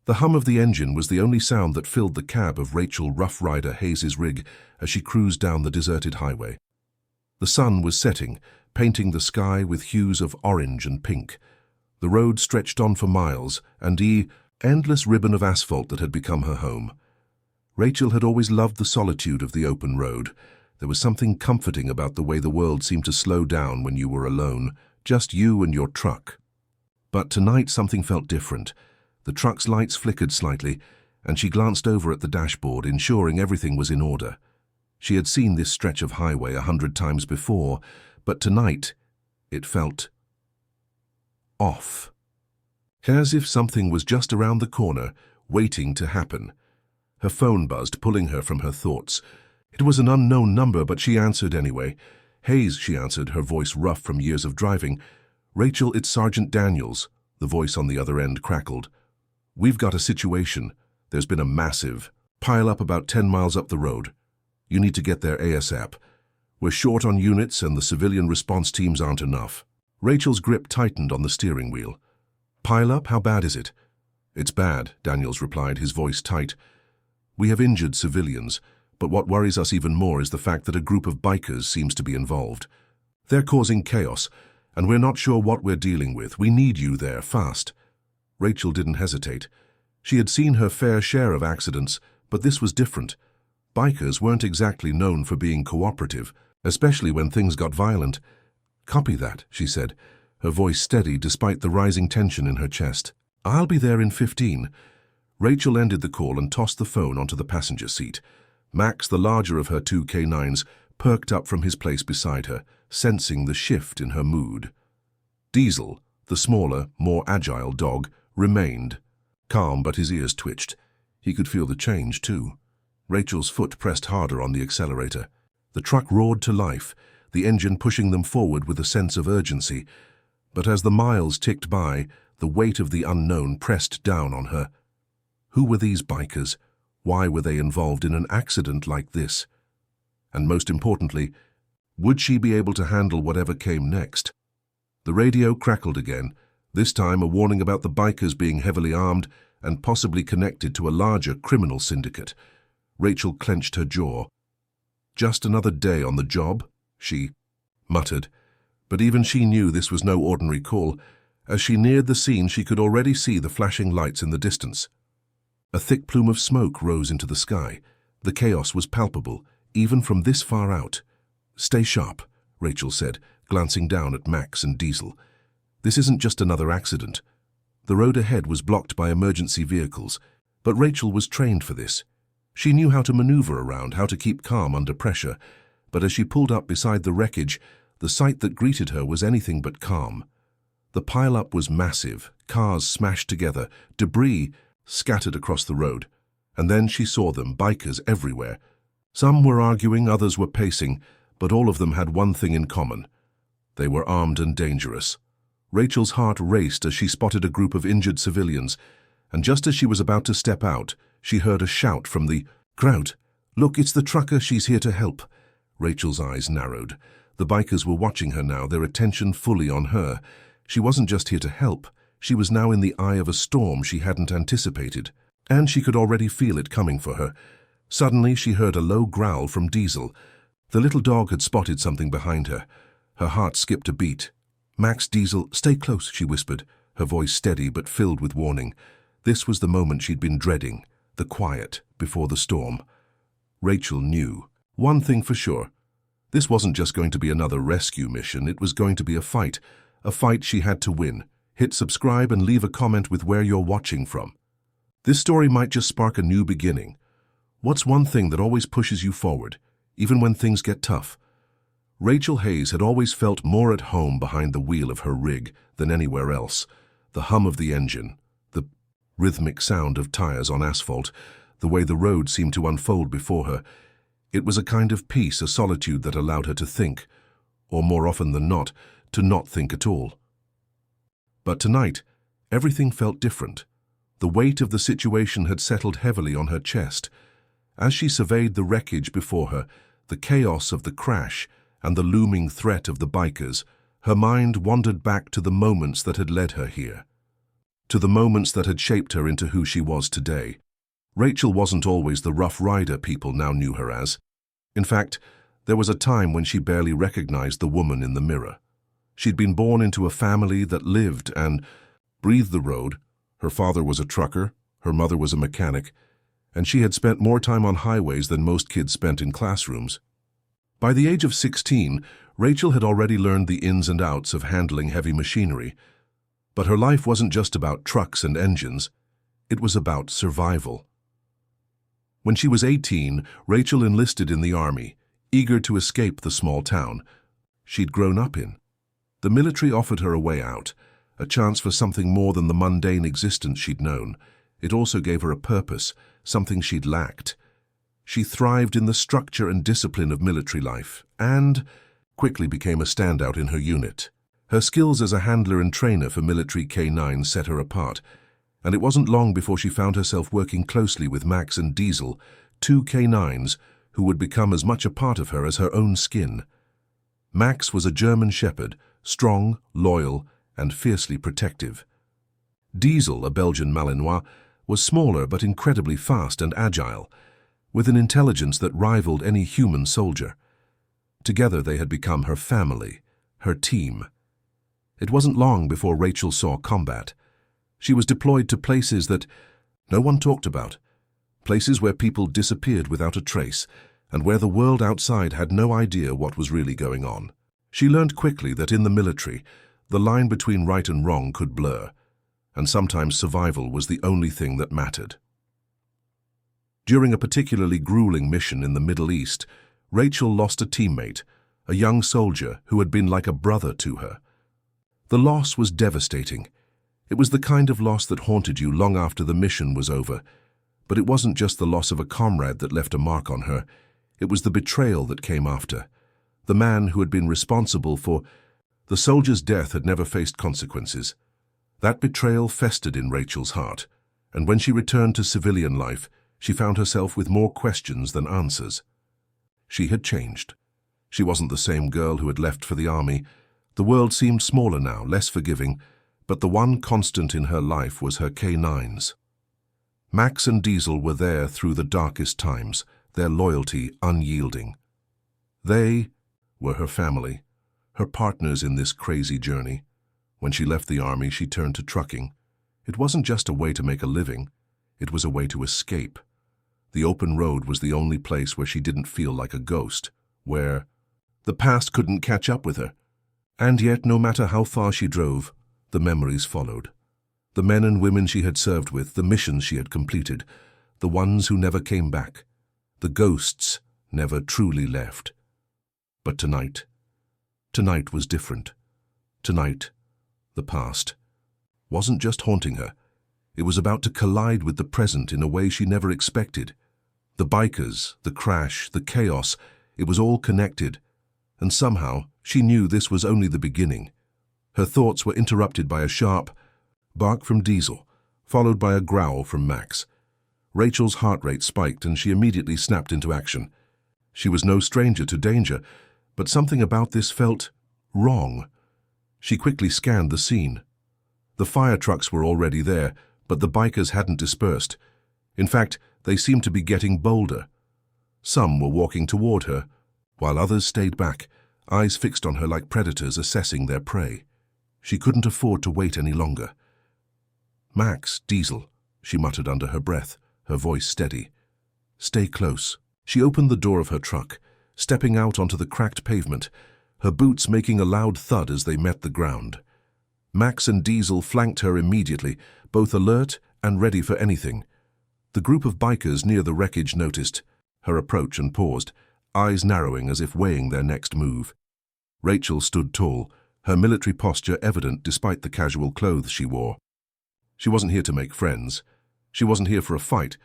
The hum of the engine was the only sound that filled the cab of Rachel Rough Rider Hayes' rig as she cruised down the deserted highway. The sun was setting, painting the sky with hues of orange and pink. The road stretched on for miles, and the endless ribbon of asphalt that had become her home. Rachel had always loved the solitude of the open road. There was something comforting about the way the world seemed to slow down when you were alone, just you and your truck. But tonight something felt different. The truck's lights flickered slightly, and she glanced over at the dashboard, ensuring everything was in order. She had seen this stretch of highway 100 times before, but tonight it felt off. As if something was just around the corner, waiting to happen. Her phone buzzed, pulling her from her thoughts. It was an unknown number, but she answered anyway. "Hayes," she answered, her voice rough from years of driving. "Rachel, it's Sergeant Daniels." The voice on the other end crackled. "We've got a situation. There's been a massive pile-up about 10 miles up the road. You need to get there ASAP. We're short on units and the civilian response teams aren't enough." Rachel's grip tightened on the steering wheel. "Pile-up? How bad is it?" "It's bad," Daniels replied, his voice tight. "We have injured civilians, but what worries us even more is the fact that a group of bikers seems to be involved. They're causing chaos, and we're not sure what we're dealing with. We need you there, fast." Rachel didn't hesitate. She had seen her fair share of accidents, but this was different. Bikers weren't exactly known for being cooperative, especially when things got violent. "Copy that," she said, her voice steady despite the rising tension in her chest. "I'll be there in 15. Rachel ended the call and tossed the phone onto the passenger seat. Max, the larger of her two K9s, perked up from his place beside her, sensing the shift in her mood. Diesel, the smaller, more agile dog, remained calm, but his ears twitched. He could feel the change, too. Rachel's foot pressed harder on the accelerator. The truck roared to life, the engine pushing them forward with a sense of urgency. But as the miles ticked by, the weight of the unknown pressed down on her. Who were these bikers? Why were they involved in an accident like this? And most importantly, would she be able to handle whatever came next? The radio crackled again, this time a warning about the bikers being heavily armed and possibly connected to a larger criminal syndicate. Rachel clenched her jaw. "Just another day on the job," she muttered. But even she knew this was no ordinary call. As she neared the scene, she could already see the flashing lights in the distance. A thick plume of smoke rose into the sky. The chaos was palpable, even from this far out. "Stay sharp," Rachel said, glancing down at Max and Diesel. "This isn't just another accident." The road ahead was blocked by emergency vehicles, but Rachel was trained for this. She knew how to maneuver around, how to keep calm under pressure, but as she pulled up beside the wreckage, the sight that greeted her was anything but calm. The pile-up was massive, cars smashed together, debris scattered across the road. And then she saw them, bikers everywhere. Some were arguing, others were pacing, but all of them had one thing in common. They were armed and dangerous. Rachel's heart raced as she spotted a group of injured civilians, and just as she was about to step out, she heard a shout from the crowd. "Look, it's the trucker, she's here to help." Rachel's eyes narrowed. The bikers were watching her now, their attention fully on her. She wasn't just here to help. She was now in the eye of a storm she hadn't anticipated, and she could already feel it coming for her. Suddenly, she heard a low growl from Diesel. The little dog had spotted something behind her. Her heart skipped a beat. "Max, Diesel, stay close," she whispered, her voice steady but filled with warning. This was the moment she'd been dreading, the quiet before the storm. Rachel knew one thing for sure. This wasn't just going to be another rescue mission, it was going to be a fight she had to win. Hit subscribe and leave a comment with where you're watching from. This story might just spark a new beginning. What's one thing that always pushes you forward, even when things get tough? Rachel Hayes had always felt more at home behind the wheel of her rig than anywhere else. The hum of the engine, the rhythmic sound of tires on asphalt, the way the road seemed to unfold before her. It was a kind of peace, a solitude that allowed her to think, or more often than not, to not think at all. But tonight, everything felt different. The weight of the situation had settled heavily on her chest. As she surveyed the wreckage before her, the chaos of the crash and the looming threat of the bikers, her mind wandered back to the moments that had led her here. to the moments that had shaped her into who she was today. Rachel wasn't always the rough rider people now knew her as. In fact, there was a time when she barely recognized the woman in the mirror. She'd been born into a family that lived and breathed the road. Her father was a trucker, her mother was a mechanic, and she had spent more time on highways than most kids spent in classrooms. By the age of 16, Rachel had already learned the ins and outs of handling heavy machinery. But her life wasn't just about trucks and engines. It was about survival. When she was 18, Rachel enlisted in the army, eager to escape the small town she'd grown up in. The military offered her a way out, a chance for something more than the mundane existence she'd known. It also gave her a purpose, something she'd lacked. She thrived in the structure and discipline of military life, and quickly became a standout in her unit. Her skills as a handler and trainer for military K9s set her apart, and it wasn't long before she found herself working closely with Max and Diesel, two K9s who would become as much a part of her as her own skin. Max was a German shepherd, strong, loyal, and fiercely protective. Diesel, a Belgian Malinois, was smaller but incredibly fast and agile, with an intelligence that rivaled any human soldier. Together they had become her family, her team. It wasn't long before Rachel saw combat. She was deployed to places that no one talked about, places where people disappeared without a trace, and where the world outside had no idea what was really going on. She learned quickly that in the military, the line between right and wrong could blur, and sometimes survival was the only thing that mattered. During a particularly grueling mission in the Middle East, Rachel lost a teammate, a young soldier who had been like a brother to her. The loss was devastating. It was the kind of loss that haunted you long after the mission was over. But it wasn't just the loss of a comrade that left a mark on her. It was the betrayal that came after. The man who had been responsible for the soldier's death had never faced consequences. That betrayal festered in Rachel's heart, and when she returned to civilian life, she found herself with more questions than answers. She had changed. She wasn't the same girl who had left for the army. The world seemed smaller now, less forgiving, but the one constant in her life was her K9s. Max and Diesel were there through the darkest times, their loyalty unyielding. They were her family, her partners in this crazy journey. When she left the army, she turned to trucking. It wasn't just a way to make a living, it was a way to escape. The open road was the only place where she didn't feel like a ghost, where the past couldn't catch up with her. And yet, no matter how far she drove, the memories followed. The men and women she had served with, the missions she had completed, the ones who never came back, the ghosts never truly left. But tonight was different. Tonight, the past wasn't just haunting her. It was about to collide with the present in a way she never expected. The bikers, the crash, the chaos, it was all connected. And somehow, she knew this was only the beginning. Her thoughts were interrupted by a sharp bark from Diesel, followed by a growl from Max. Rachel's heart rate spiked and she immediately snapped into action. She was no stranger to danger, but something about this felt wrong. She quickly scanned the scene. The fire trucks were already there, but the bikers hadn't dispersed. In fact, they seemed to be getting bolder. Some were walking toward her, while others stayed back, eyes fixed on her like predators assessing their prey. She couldn't afford to wait any longer. "Max, Diesel," she muttered under her breath, her voice steady. "Stay close." She opened the door of her truck, stepping out onto the cracked pavement, her boots making a loud thud as they met the ground. Max and Diesel flanked her immediately, both alert and ready for anything. The group of bikers near the wreckage noticed her approach and paused, eyes narrowing as if weighing their next move. Rachel stood tall, her military posture evident despite the casual clothes she wore. She wasn't here to make friends. She wasn't here for a fight,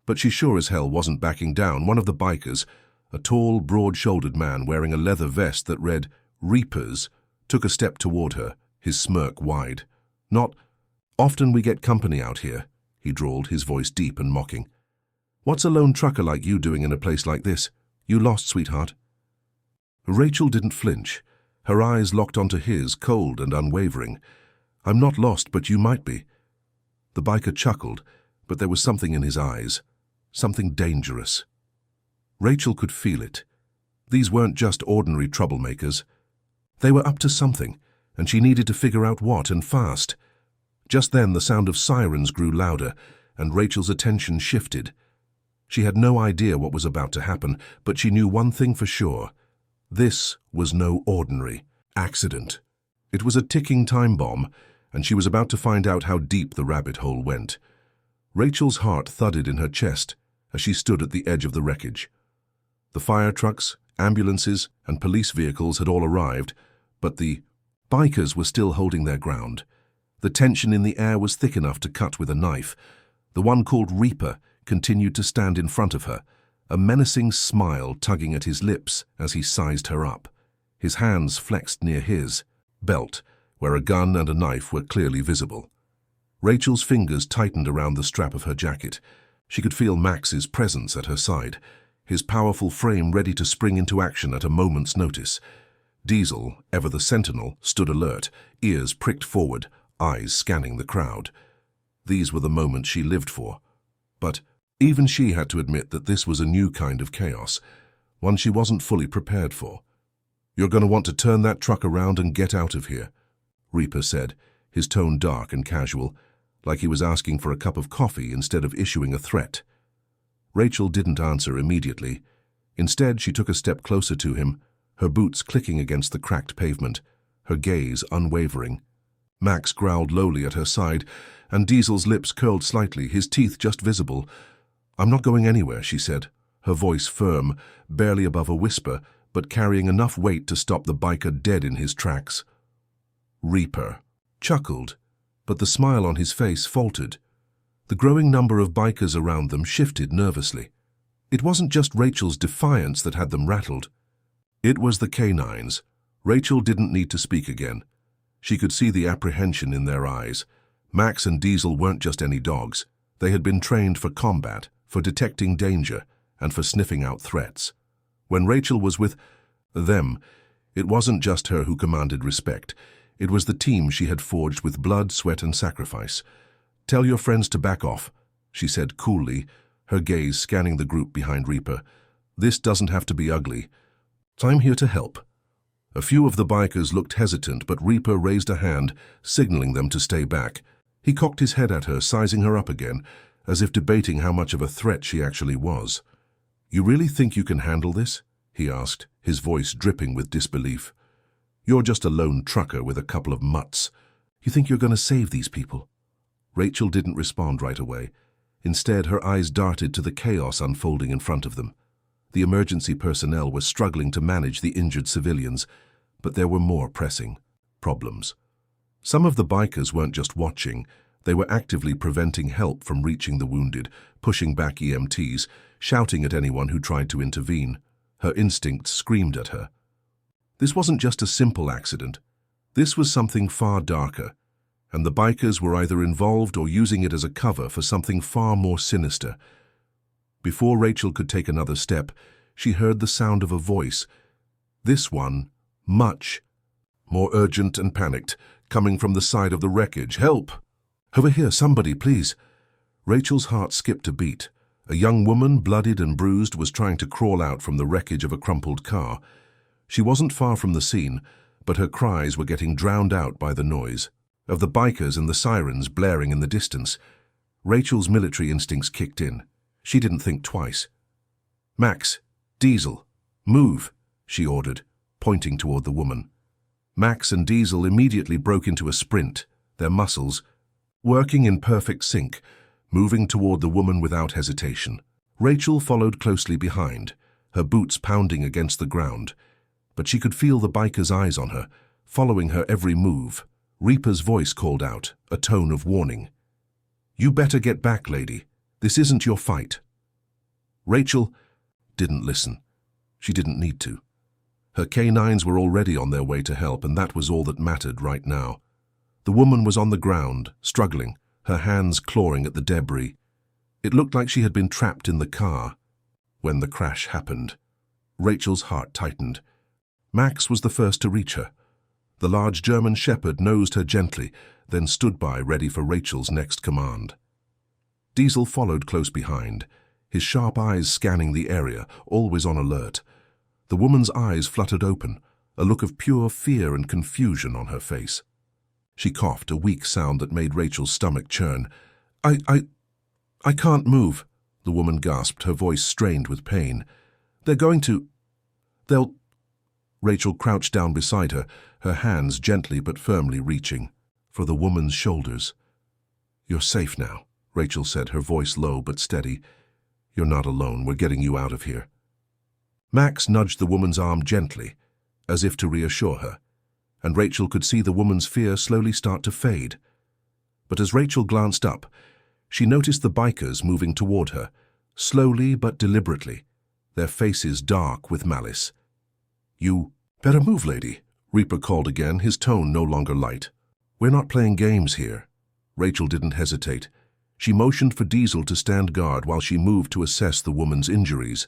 but she sure as hell wasn't backing down. One of the bikers, a tall, broad-shouldered man wearing a leather vest that read Reapers, took a step toward her, his smirk wide. "Not often we get company out here," he drawled, his voice deep and mocking. "What's a lone trucker like you doing in a place like this? You lost, sweetheart?" Rachel didn't flinch. Her eyes locked onto his, cold and unwavering. "I'm not lost, but you might be. The biker chuckled, but there was something in his eyes, something dangerous. Rachel could feel it. These weren't just ordinary troublemakers. They were up to something, and she needed to figure out what, and fast. Just then the sound of sirens grew louder, and Rachel's attention shifted. She had no idea what was about to happen, but she knew one thing for sure. This was no ordinary accident. It was a ticking time bomb, and she was about to find out how deep the rabbit hole went. Rachel's heart thudded in her chest as she stood at the edge of the wreckage. The fire trucks, ambulances, and police vehicles had all arrived, but the bikers were still holding their ground. The tension in the air was thick enough to cut with a knife. The one called Reaper continued to stand in front of her, a menacing smile tugging at his lips as he sized her up. His hands flexed near his belt, where a gun and a knife were clearly visible. Rachel's fingers tightened around the strap of her jacket. She could feel Max's presence at her side, his powerful frame ready to spring into action at a moment's notice. Diesel, ever the sentinel, stood alert, ears pricked forward, eyes scanning the crowd. These were the moments she lived for. But even she had to admit that this was a new kind of chaos, one she wasn't fully prepared for. "You're going to want to turn that truck around and get out of here," Reaper said, his tone dark and casual, like he was asking for a cup of coffee instead of issuing a threat. Rachel didn't answer immediately. Instead, she took a step closer to him, her boots clicking against the cracked pavement, her gaze unwavering. Max growled lowly at her side, and Diesel's lips curled slightly, his teeth just visible. "I'm not going anywhere," she said, her voice firm, barely above a whisper, but carrying enough weight to stop the biker dead in his tracks. Reaper chuckled, but the smile on his face faltered. The growing number of bikers around them shifted nervously. It wasn't just Rachel's defiance that had them rattled. It was the K9s. Rachel didn't need to speak again. She could see the apprehension in their eyes. Max and Diesel weren't just any dogs. They had been trained for combat, for detecting danger, and for sniffing out threats. When Rachel was with them, it wasn't just her who commanded respect. It was the team she had forged with blood, sweat, and sacrifice. "Tell your friends to back off," she said coolly, her gaze scanning the group behind Reaper. "This doesn't have to be ugly. I'm here to help." A few of the bikers looked hesitant, but Reaper raised a hand, signaling them to stay back. He cocked his head at her, sizing her up again, as if debating how much of a threat she actually was. "You really think you can handle this?" he asked, his voice dripping with disbelief. "You're just a lone trucker with a couple of mutts. You think you're going to save these people?" Rachel didn't respond right away. Instead, her eyes darted to the chaos unfolding in front of them. The emergency personnel were struggling to manage the injured civilians, but there were more pressing problems. Some of the bikers weren't just watching, they were actively preventing help from reaching the wounded, pushing back EMTs, shouting at anyone who tried to intervene. Her instincts screamed at her. This wasn't just a simple accident. This was something far darker, and the bikers were either involved or using it as a cover for something far more sinister. Before Rachel could take another step, she heard the sound of a voice. This one, much more urgent and panicked, coming from the side of the wreckage. "Help! Over here, somebody, please!" Rachel's heart skipped a beat. A young woman, bloodied and bruised, was trying to crawl out from the wreckage of a crumpled car. She wasn't far from the scene, but her cries were getting drowned out by the noise of the bikers and the sirens blaring in the distance. Rachel's military instincts kicked in. She didn't think twice. "Max, Diesel, move," she ordered, pointing toward the woman. Max and Diesel immediately broke into a sprint, their muscles working in perfect sync, moving toward the woman without hesitation. Rachel followed closely behind, her boots pounding against the ground, but she could feel the biker's eyes on her, following her every move. Reaper's voice called out, a tone of warning. "You better get back, lady. This isn't your fight." Rachel didn't listen. She didn't need to. Her K9s were already on their way to help, and that was all that mattered right now. The woman was on the ground, struggling, her hands clawing at the debris. It looked like she had been trapped in the car when the crash happened. Rachel's heart tightened. Max was the first to reach her. The large German shepherd nosed her gently, then stood by ready for Rachel's next command. Diesel followed close behind, his sharp eyes scanning the area, always on alert. The woman's eyes fluttered open, a look of pure fear and confusion on her face. She coughed, a weak sound that made Rachel's stomach churn. I can't move," the woman gasped, her voice strained with pain. They'll... Rachel crouched down beside her, her hands gently but firmly reaching for the woman's shoulders. "You're safe now," Rachel said, her voice low but steady. "You're not alone. We're getting you out of here." Max nudged the woman's arm gently, as if to reassure her, and Rachel could see the woman's fear slowly start to fade. But as Rachel glanced up, she noticed the bikers moving toward her, slowly but deliberately, their faces dark with malice. "You better move, lady," Reaper called again, his tone no longer light. "We're not playing games here." Rachel didn't hesitate. She motioned for Diesel to stand guard while she moved to assess the woman's injuries.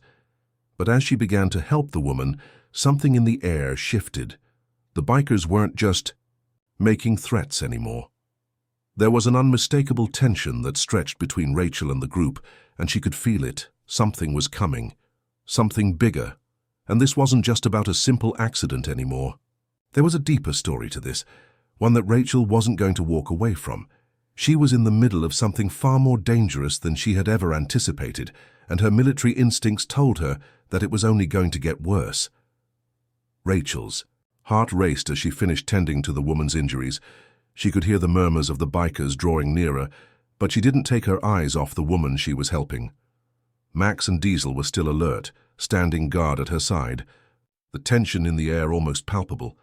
But as she began to help the woman, something in the air shifted. The bikers weren't just making threats anymore. There was an unmistakable tension that stretched between Rachel and the group, and she could feel it. Something was coming. Something bigger. And this wasn't just about a simple accident anymore. There was a deeper story to this, one that Rachel wasn't going to walk away from. She was in the middle of something far more dangerous than she had ever anticipated, and her military instincts told her that it was only going to get worse. Rachel's heart raced as she finished tending to the woman's injuries. She could hear the murmurs of the bikers drawing nearer, but she didn't take her eyes off the woman she was helping. Max and Diesel were still alert, standing guard at her side, the tension in the air almost palpable.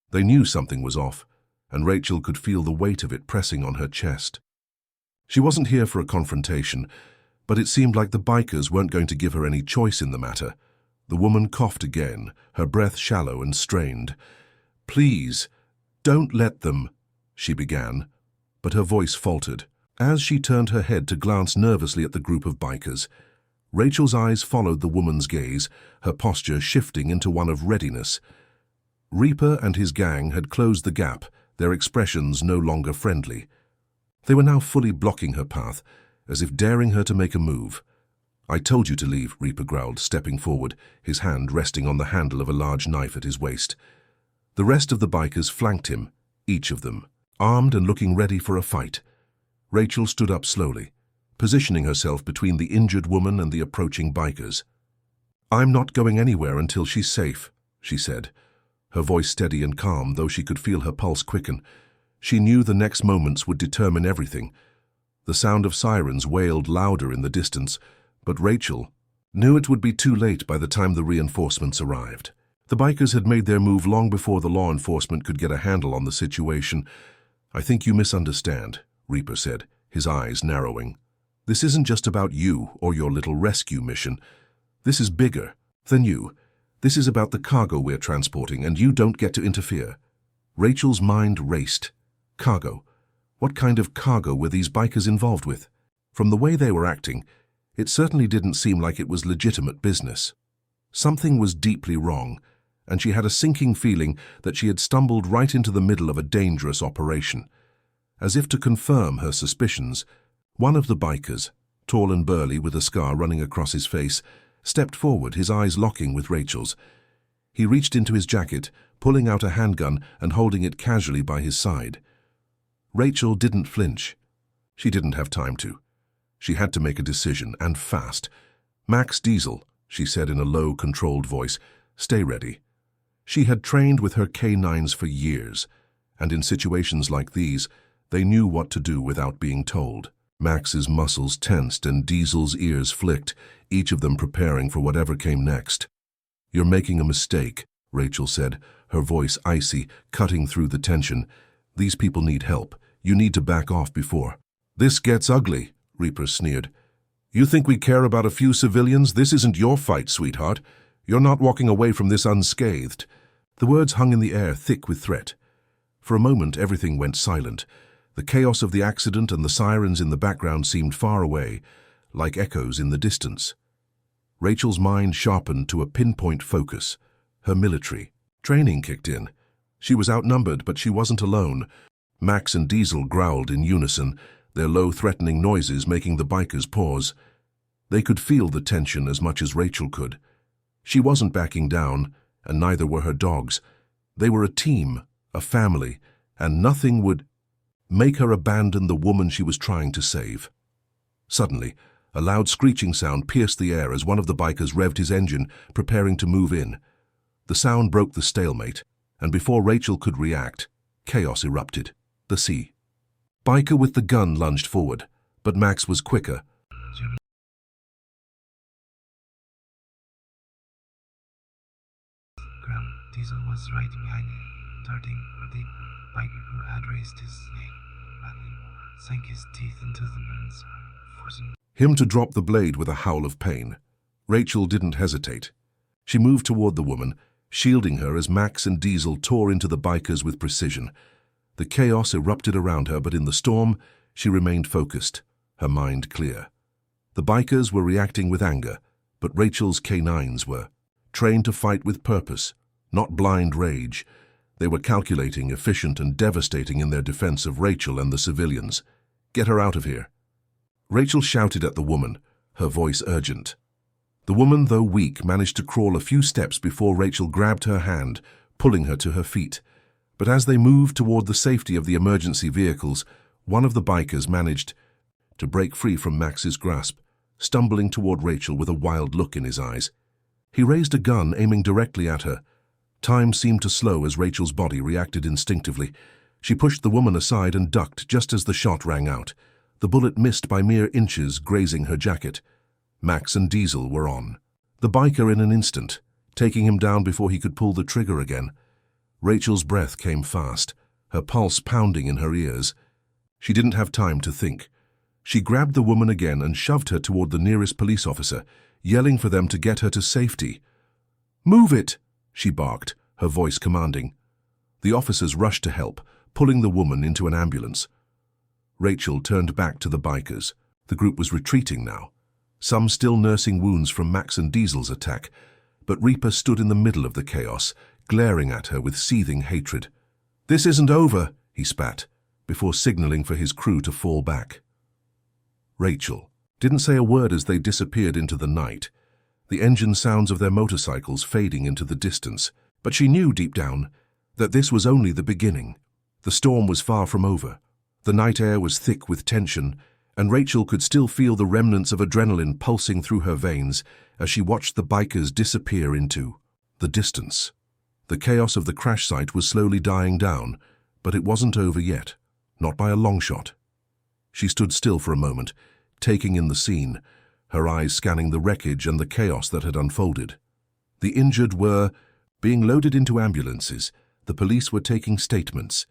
They knew something was off, and Rachel could feel the weight of it pressing on her chest. She wasn't here for a confrontation, but it seemed like the bikers weren't going to give her any choice in the matter. The woman coughed again, her breath shallow and strained. "Please, don't let them," she began, but her voice faltered. As she turned her head to glance nervously at the group of bikers, Rachel's eyes followed the woman's gaze, her posture shifting into one of readiness. Reaper and his gang had closed the gap, their expressions no longer friendly. They were now fully blocking her path, as if daring her to make a move. "I told you to leave," Reaper growled, stepping forward, his hand resting on the handle of a large knife at his waist. The rest of the bikers flanked him, each of them, armed and looking ready for a fight. Rachel stood up slowly, positioning herself between the injured woman and the approaching bikers. "I'm not going anywhere until she's safe," she said, her voice steady and calm, though she could feel her pulse quicken. She knew the next moments would determine everything. The sound of sirens wailed louder in the distance, but Rachel knew it would be too late by the time the reinforcements arrived. The bikers had made their move long before the law enforcement could get a handle on the situation. "I think you misunderstand," Reaper said, his eyes narrowing. "This isn't just about you or your little rescue mission. This is bigger than you. This is about the cargo we're transporting, and you don't get to interfere." Rachel's mind raced. Cargo. What kind of cargo were these bikers involved with? From the way they were acting, it certainly didn't seem like it was legitimate business. Something was deeply wrong, and she had a sinking feeling that she had stumbled right into the middle of a dangerous operation. As if to confirm her suspicions, one of the bikers, tall and burly with a scar running across his face, stepped forward, his eyes locking with Rachel's. He reached into his jacket, pulling out a handgun and holding it casually by his side. Rachel didn't flinch. She didn't have time to. She had to make a decision, and fast. "Max Diesel," she said in a low, controlled voice, "stay ready." She had trained with her K9s for years, and in situations like these, they knew what to do without being told. Max's muscles tensed and Diesel's ears flicked, each of them preparing for whatever came next. "You're making a mistake," Rachel said, her voice icy, cutting through the tension. "These people need help. You need to back off before." "This gets ugly," Reaper sneered. "You think we care about a few civilians? This isn't your fight, sweetheart. You're not walking away from this unscathed." The words hung in the air, thick with threat. For a moment, everything went silent. The chaos of the accident and the sirens in the background seemed far away, like echoes in the distance. Rachel's mind sharpened to a pinpoint focus. Her military training kicked in. She was outnumbered, but she wasn't alone. Max and Diesel growled in unison, their low, threatening noises making the bikers pause. They could feel the tension as much as Rachel could. She wasn't backing down, and neither were her dogs. They were a team, a family, and nothing would make her abandon the woman she was trying to save. Suddenly, a loud screeching sound pierced the air as one of the bikers revved his engine, preparing to move in. The sound broke the stalemate, and before Rachel could react, chaos erupted. The sea. Biker with the gun lunged forward, but Max was quicker. Diesel was right behind me, darting for the biker who had raised his snake, and sank his teeth into the man's forcing him to drop the blade with a howl of pain. Rachel didn't hesitate. She moved toward the woman, shielding her as Max and Diesel tore into the bikers with precision. The chaos erupted around her, but in the storm, she remained focused, her mind clear. The bikers were reacting with anger, but Rachel's K9s were trained to fight with purpose, not blind rage. They were calculating, efficient, and devastating in their defense of Rachel and the civilians. "Get her out of here." Rachel shouted at the woman, her voice urgent. The woman, though weak, managed to crawl a few steps before Rachel grabbed her hand, pulling her to her feet. But as they moved toward the safety of the emergency vehicles, one of the bikers managed to break free from Max's grasp, stumbling toward Rachel with a wild look in his eyes. He raised a gun, aiming directly at her. Time seemed to slow as Rachel's body reacted instinctively. She pushed the woman aside and ducked just as the shot rang out. The bullet missed by mere inches, grazing her jacket. Max and Diesel were on the biker in an instant, taking him down before he could pull the trigger again. Rachel's breath came fast, her pulse pounding in her ears. She didn't have time to think. She grabbed the woman again and shoved her toward the nearest police officer, yelling for them to get her to safety. "Move it!" she barked, her voice commanding. The officers rushed to help, pulling the woman into an ambulance. Rachel turned back to the bikers. The group was retreating now, some still nursing wounds from Max and Diesel's attack, but Reaper stood in the middle of the chaos, glaring at her with seething hatred. "This isn't over," he spat, before signaling for his crew to fall back. Rachel didn't say a word as they disappeared into the night, the engine sounds of their motorcycles fading into the distance. But she knew deep down that this was only the beginning. The storm was far from over. The night air was thick with tension, and Rachel could still feel the remnants of adrenaline pulsing through her veins as she watched the bikers disappear into the distance. The chaos of the crash site was slowly dying down, but it wasn't over yet, not by a long shot. She stood still for a moment, taking in the scene, her eyes scanning the wreckage and the chaos that had unfolded. The injured were being loaded into ambulances, the police were taking statements,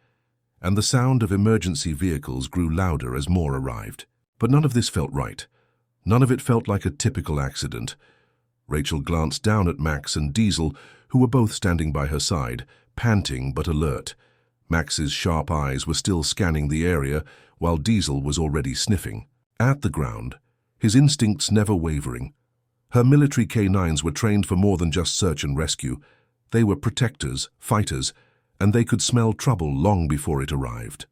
and the sound of emergency vehicles grew louder as more arrived. But none of this felt right. None of it felt like a typical accident. Rachel glanced down at Max and Diesel, who were both standing by her side, panting but alert. Max's sharp eyes were still scanning the area, while Diesel was already sniffing at the ground, his instincts never wavering. Her military K9s were trained for more than just search and rescue. They were protectors, fighters, and they could smell trouble long before it arrived.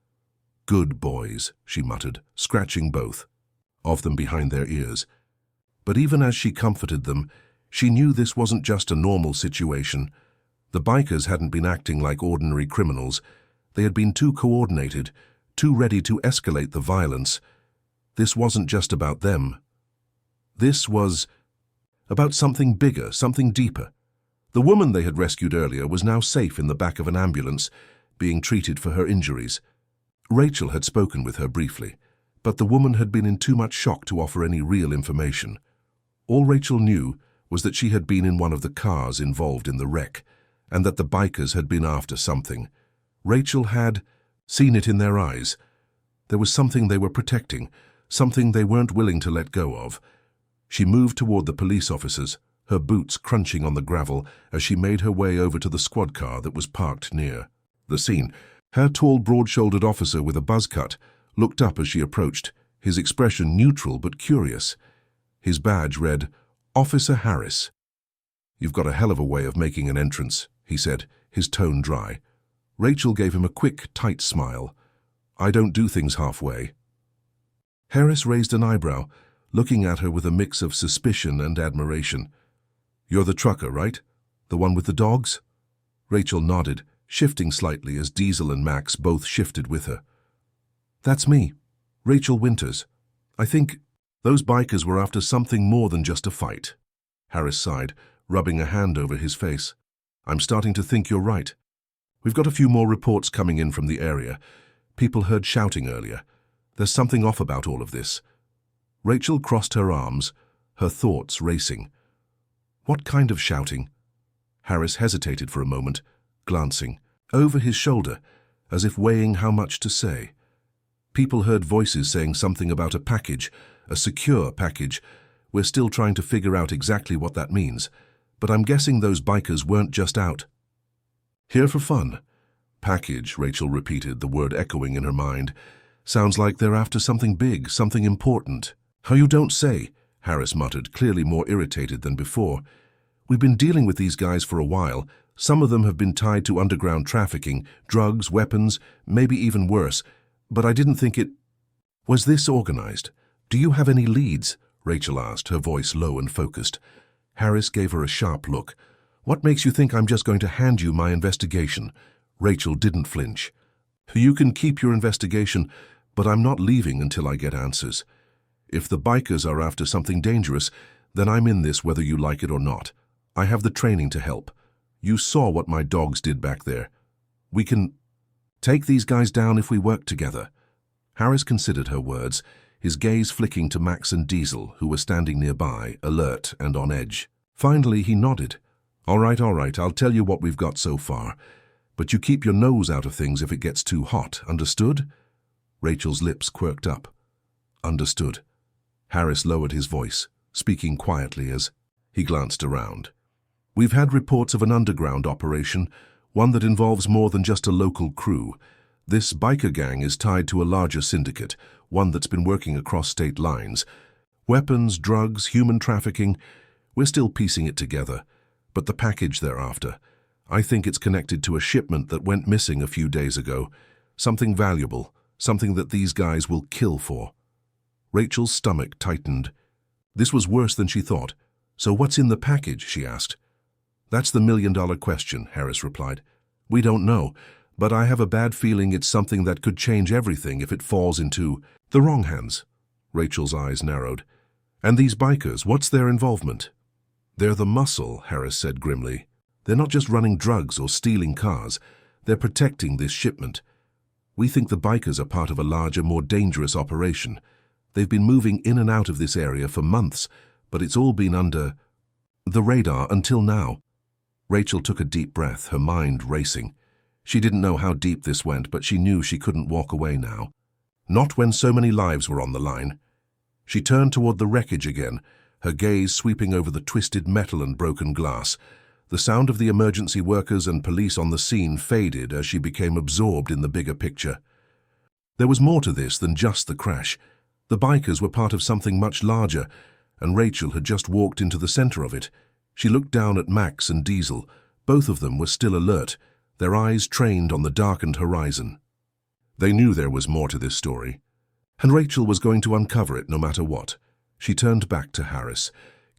"Good boys," she muttered, scratching both of them behind their ears. But even as she comforted them, she knew this wasn't just a normal situation. The bikers hadn't been acting like ordinary criminals. They had been too coordinated, too ready to escalate the violence. This wasn't just about them. This was about something bigger, something deeper. The woman they had rescued earlier was now safe in the back of an ambulance, being treated for her injuries. Rachel had spoken with her briefly, but the woman had been in too much shock to offer any real information. All Rachel knew was that she had been in one of the cars involved in the wreck, and that the bikers had been after something. Rachel had seen it in their eyes. There was something they were protecting, something they weren't willing to let go of. She moved toward the police officers, her boots crunching on the gravel as she made her way over to the squad car that was parked near the scene. Her tall, broad-shouldered officer with a buzz cut looked up as she approached, his expression neutral but curious. His badge read, "Officer Harris." "You've got a hell of a way of making an entrance," he said, his tone dry. Rachel gave him a quick, tight smile. I don't do things halfway. Harris raised an eyebrow, looking at her with a mix of suspicion and admiration. You're the trucker, right? The one with the dogs? Rachel nodded, shifting slightly as Diesel and Max both shifted with her. That's me, Rachel Winters. I think those bikers were after something more than just a fight. Harris sighed, rubbing a hand over his face. I'm starting to think you're right. We've got a few more reports coming in from the area. People heard shouting earlier. There's something off about all of this. Rachel crossed her arms, her thoughts racing. What kind of shouting? Harris hesitated for a moment, glancing over his shoulder, as if weighing how much to say. People heard voices saying something about a package, a secure package. We're still trying to figure out exactly what that means, but I'm guessing those bikers weren't just out. Here for fun. Package, Rachel repeated, the word echoing in her mind. Sounds like they're after something big, something important. How you don't say, Harris muttered, clearly more irritated than before. We've been dealing with these guys for a while. Some of them have been tied to underground trafficking, drugs, weapons, maybe even worse. But I didn't think it... Was this organized? Do you have any leads? Rachel asked, her voice low and focused. Harris gave her a sharp look. What makes you think I'm just going to hand you my investigation? Rachel didn't flinch. You can keep your investigation, but I'm not leaving until I get answers. If the bikers are after something dangerous, then I'm in this whether you like it or not. I have the training to help. You saw what my dogs did back there. We can take these guys down if we work together. Harris considered her words, his gaze flicking to Max and Diesel, who were standing nearby, alert and on edge. Finally, he nodded. All right, I'll tell you what we've got so far. But you keep your nose out of things if it gets too hot, understood? Rachel's lips quirked up. Understood. Harris lowered his voice, speaking quietly as he glanced around. We've had reports of an underground operation, one that involves more than just a local crew. This biker gang is tied to a larger syndicate, one that's been working across state lines. Weapons, drugs, human trafficking, we're still piecing it together. But the package they're after, I think it's connected to a shipment that went missing a few days ago. Something valuable, something that these guys will kill for. Rachel's stomach tightened. This was worse than she thought. So what's in the package, she asked. That's the million-dollar question, Harris replied. We don't know, but I have a bad feeling it's something that could change everything if it falls into the wrong hands. Rachel's eyes narrowed. And these bikers, what's their involvement? They're the muscle, Harris said grimly. They're not just running drugs or stealing cars. They're protecting this shipment. We think the bikers are part of a larger, more dangerous operation. They've been moving in and out of this area for months, but it's all been under the radar until now. Rachel took a deep breath, her mind racing. She didn't know how deep this went, but she knew she couldn't walk away now. Not when so many lives were on the line. She turned toward the wreckage again, her gaze sweeping over the twisted metal and broken glass. The sound of the emergency workers and police on the scene faded as she became absorbed in the bigger picture. There was more to this than just the crash. The bikers were part of something much larger, and Rachel had just walked into the center of it. She looked down at Max and Diesel. Both of them were still alert, their eyes trained on the darkened horizon. They knew there was more to this story, and Rachel was going to uncover it no matter what. She turned back to Harris.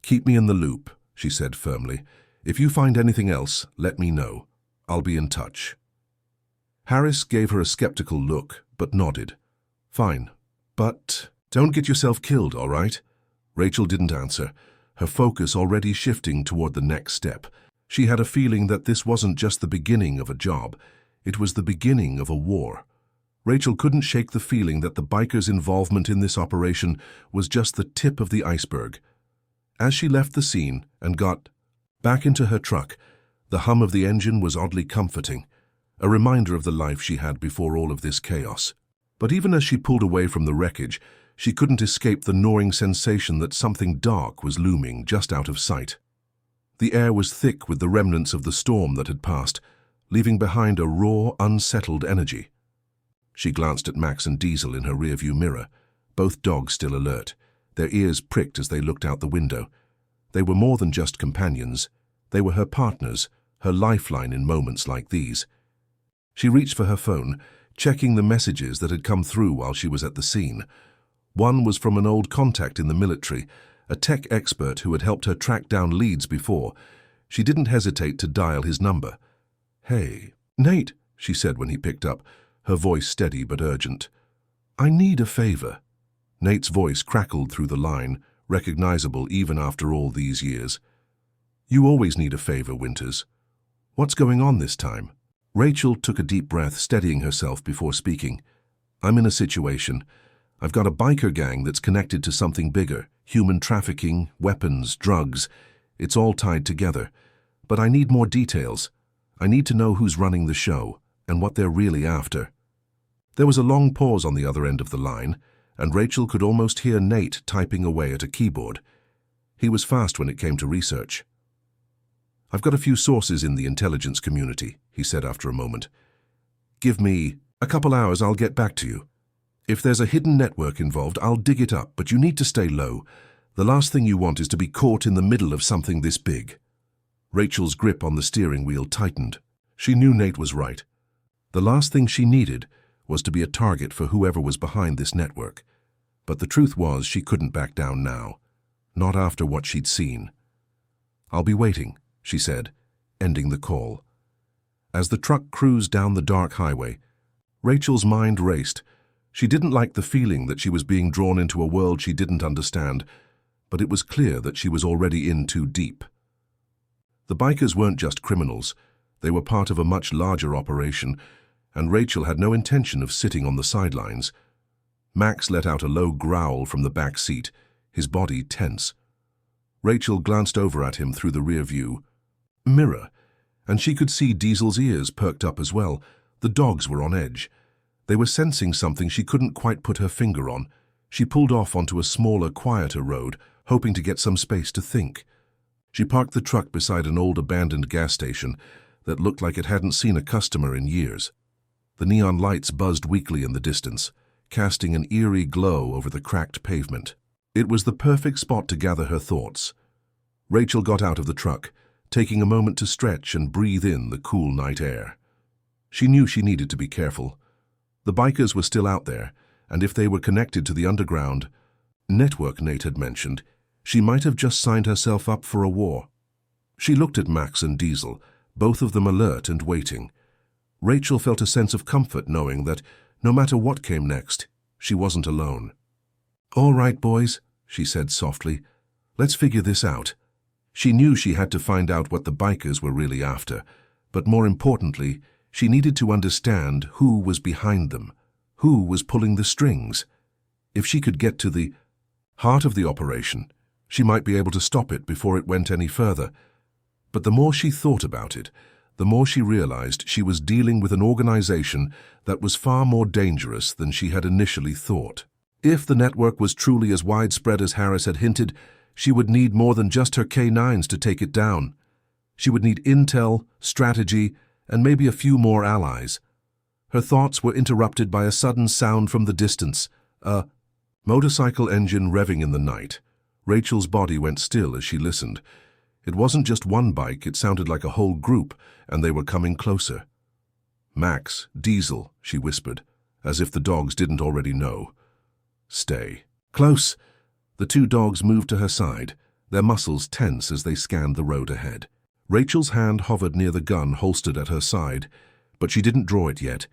Keep me in the loop, she said firmly. If you find anything else, let me know. I'll be in touch. Harris gave her a skeptical look, but nodded. Fine, but don't get yourself killed, all right? Rachel didn't answer, her focus already shifting toward the next step. She had a feeling that this wasn't just the beginning of a job, it was the beginning of a war. Rachel couldn't shake the feeling that the bikers' involvement in this operation was just the tip of the iceberg. As she left the scene and got back into her truck, the hum of the engine was oddly comforting, a reminder of the life she had before all of this chaos. But even as she pulled away from the wreckage, she couldn't escape the gnawing sensation that something dark was looming just out of sight. The air was thick with the remnants of the storm that had passed, leaving behind a raw, unsettled energy. She glanced at Max and Diesel in her rearview mirror, both dogs still alert, their ears pricked as they looked out the window. They were more than just companions. They were her partners, her lifeline in moments like these. She reached for her phone, checking the messages that had come through while she was at the scene. One was from an old contact in the military, a tech expert who had helped her track down leads before. She didn't hesitate to dial his number. "Hey, Nate," she said when he picked up, her voice steady but urgent. "I need a favor." Nate's voice crackled through the line, recognizable even after all these years. "You always need a favor, Winters. What's going on this time?" Rachel took a deep breath, steadying herself before speaking. "I'm in a situation. I've got a biker gang that's connected to something bigger. Human trafficking, weapons, drugs. It's all tied together. But I need more details. I need to know who's running the show and what they're really after." There was a long pause on the other end of the line, and Rachel could almost hear Nate typing away at a keyboard. He was fast when it came to research. "I've got a few sources in the intelligence community," he said after a moment. "Give me a couple hours, I'll get back to you. If there's a hidden network involved, I'll dig it up, but you need to stay low. The last thing you want is to be caught in the middle of something this big." Rachel's grip on the steering wheel tightened. She knew Nate was right. The last thing she needed was to be a target for whoever was behind this network. But the truth was she couldn't back down now, not after what she'd seen. "I'll be waiting," she said, ending the call. As the truck cruised down the dark highway, Rachel's mind raced. She didn't like the feeling that she was being drawn into a world she didn't understand, but it was clear that she was already in too deep. The bikers weren't just criminals. They were part of a much larger operation, and Rachel had no intention of sitting on the sidelines. Max let out a low growl from the back seat, his body tense. Rachel glanced over at him through the rear view mirror, and she could see Diesel's ears perked up as well. The dogs were on edge. They were sensing something she couldn't quite put her finger on. She pulled off onto a smaller, quieter road, hoping to get some space to think. She parked the truck beside an old abandoned gas station that looked like it hadn't seen a customer in years. The neon lights buzzed weakly in the distance, casting an eerie glow over the cracked pavement. It was the perfect spot to gather her thoughts. Rachel got out of the truck, taking a moment to stretch and breathe in the cool night air. She knew she needed to be careful. The bikers were still out there, and if they were connected to the underground network Nate had mentioned, she might have just signed herself up for a war. She looked at Max and Diesel, both of them alert and waiting. Rachel felt a sense of comfort knowing that, no matter what came next, she wasn't alone. "All right, boys," she said softly. "Let's figure this out." She knew she had to find out what the bikers were really after, but more importantly, she needed to understand who was behind them, who was pulling the strings. If she could get to the heart of the operation, she might be able to stop it before it went any further. But the more she thought about it, the more she realized she was dealing with an organization that was far more dangerous than she had initially thought. If the network was truly as widespread as Harris had hinted, she would need more than just her K9s to take it down. She would need intel, strategy, and maybe a few more allies. Her thoughts were interrupted by a sudden sound from the distance, a motorcycle engine revving in the night. Rachel's body went still as she listened. It wasn't just one bike, it sounded like a whole group, and they were coming closer. "Max, Diesel," she whispered, as if the dogs didn't already know. "Stay close." The two dogs moved to her side, their muscles tense as they scanned the road ahead. Rachel's hand hovered near the gun holstered at her side, but she didn't draw it yet.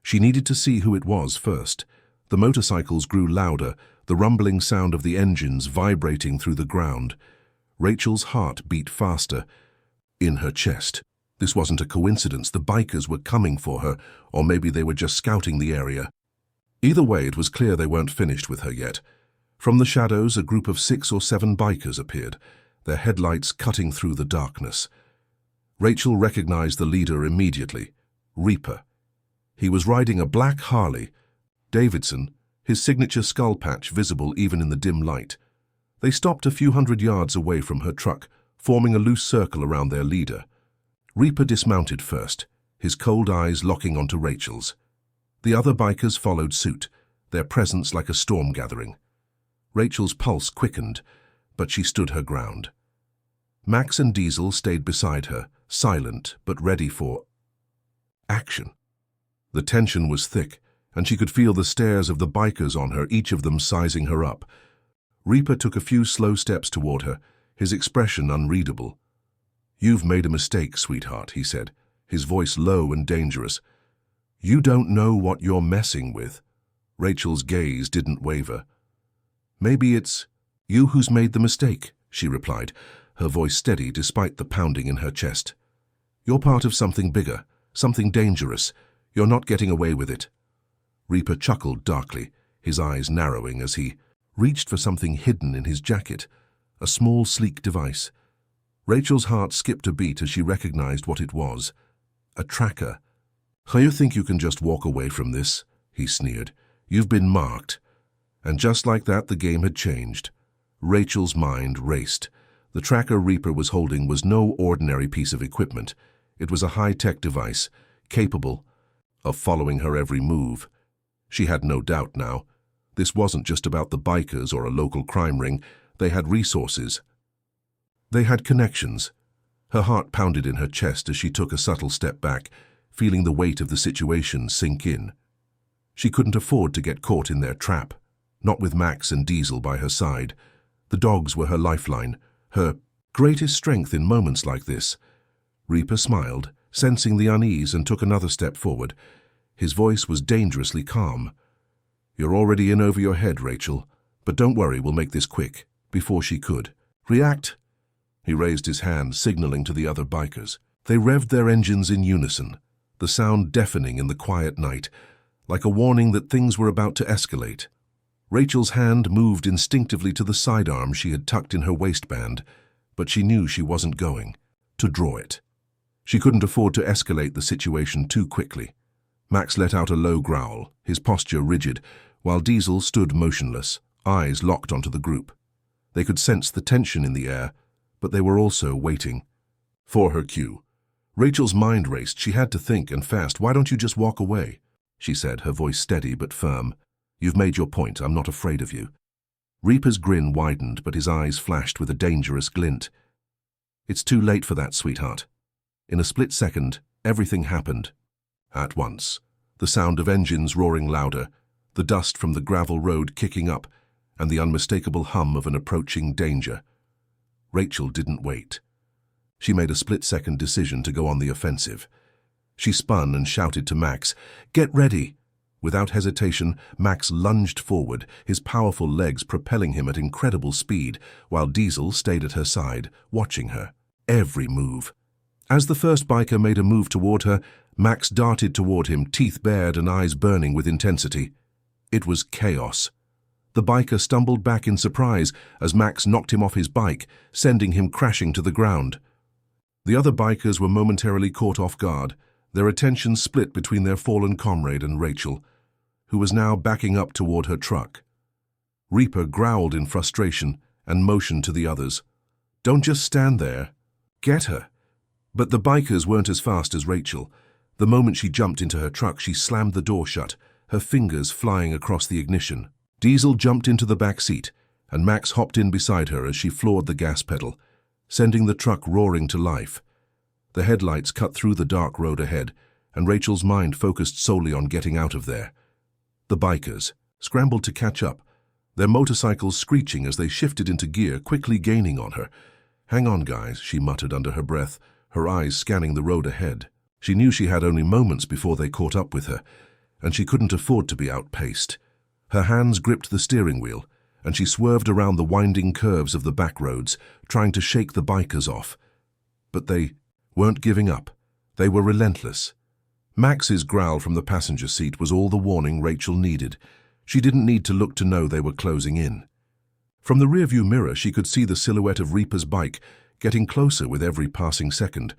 She needed to see who it was first. The motorcycles grew louder, the rumbling sound of the engines vibrating through the ground. Rachel's heart beat faster. In her chest. This wasn't a coincidence. The bikers were coming for her, or maybe they were just scouting the area. Either way, it was clear they weren't finished with her yet. From the shadows, a group of 6 or 7 bikers appeared, their headlights cutting through the darkness. Rachel recognized the leader immediately, Reaper. He was riding a black Harley Davidson, his signature skull patch visible even in the dim light. They stopped a few hundred yards away from her truck, forming a loose circle around their leader. Reaper dismounted first, his cold eyes locking onto Rachel's. The other bikers followed suit, their presence like a storm gathering. Rachel's pulse quickened, but she stood her ground. Max and Diesel stayed beside her, silent but ready for action. The tension was thick, and she could feel the stares of the bikers on her, each of them sizing her up. Reaper took a few slow steps toward her, his expression unreadable. "You've made a mistake, sweetheart," he said, his voice low and dangerous. "You don't know what you're messing with." Rachel's gaze didn't waver. "Maybe it's you who's made the mistake," she replied, her voice steady despite the pounding in her chest. "You're part of something bigger, something dangerous. You're not getting away with it." Reaper chuckled darkly, his eyes narrowing as he reached for something hidden in his jacket, a small, sleek device. Rachel's heart skipped a beat as she recognized what it was. A tracker. "You think you can just walk away from this?" he sneered. "You've been marked." And just like that, the game had changed. Rachel's mind raced. The tracker Reaper was holding was no ordinary piece of equipment. It was a high-tech device, capable of following her every move. She had no doubt now. This wasn't just about the bikers or a local crime ring. They had resources. They had connections. Her heart pounded in her chest as she took a subtle step back, feeling the weight of the situation sink in. She couldn't afford to get caught in their trap, not with Max and Diesel by her side. The dogs were her lifeline, her greatest strength in moments like this. Reaper smiled, sensing the unease, and took another step forward. His voice was dangerously calm. "You're already in over your head, Rachel, but don't worry, we'll make this quick." Before she could react, he raised his hand, signaling to the other bikers. They revved their engines in unison, the sound deafening in the quiet night, like a warning that things were about to escalate. Rachel's hand moved instinctively to the sidearm she had tucked in her waistband, but she knew she wasn't going to draw it. She couldn't afford to escalate the situation too quickly. Max let out a low growl, his posture rigid, while Diesel stood motionless, eyes locked onto the group. They could sense the tension in the air, but they were also waiting for her cue. Rachel's mind raced. She had to think, and fast. "Why don't you just walk away?" she said, her voice steady but firm. "You've made your point. I'm not afraid of you." Reaper's grin widened, but his eyes flashed with a dangerous glint. "It's too late for that, sweetheart." In a split second, everything happened. At once, the sound of engines roaring louder, the dust from the gravel road kicking up, and the unmistakable hum of an approaching danger. Rachel didn't wait. She made a split-second decision to go on the offensive. She spun and shouted to Max, "Get ready!" Without hesitation, Max lunged forward, his powerful legs propelling him at incredible speed, while Diesel stayed at her side, watching her every move. As the first biker made a move toward her, Max darted toward him, teeth bared and eyes burning with intensity. It was chaos. The biker stumbled back in surprise as Max knocked him off his bike, sending him crashing to the ground. The other bikers were momentarily caught off guard, their attention split between their fallen comrade and Rachel, who was now backing up toward her truck. Reaper growled in frustration and motioned to the others. "Don't just stand there. Get her." But the bikers weren't as fast as Rachel. The moment she jumped into her truck, she slammed the door shut, her fingers flying across the ignition. Diesel jumped into the back seat, and Max hopped in beside her as she floored the gas pedal, sending the truck roaring to life. The headlights cut through the dark road ahead, and Rachel's mind focused solely on getting out of there. The bikers scrambled to catch up, their motorcycles screeching as they shifted into gear, quickly gaining on her. "Hang on, guys," she muttered under her breath, her eyes scanning the road ahead. She knew she had only moments before they caught up with her, and she couldn't afford to be outpaced. Her hands gripped the steering wheel, and she swerved around the winding curves of the back roads, trying to shake the bikers off. But they weren't giving up. They were relentless. Max's growl from the passenger seat was all the warning Rachel needed. She didn't need to look to know they were closing in. From the rearview mirror, she could see the silhouette of Reaper's bike getting closer with every passing second.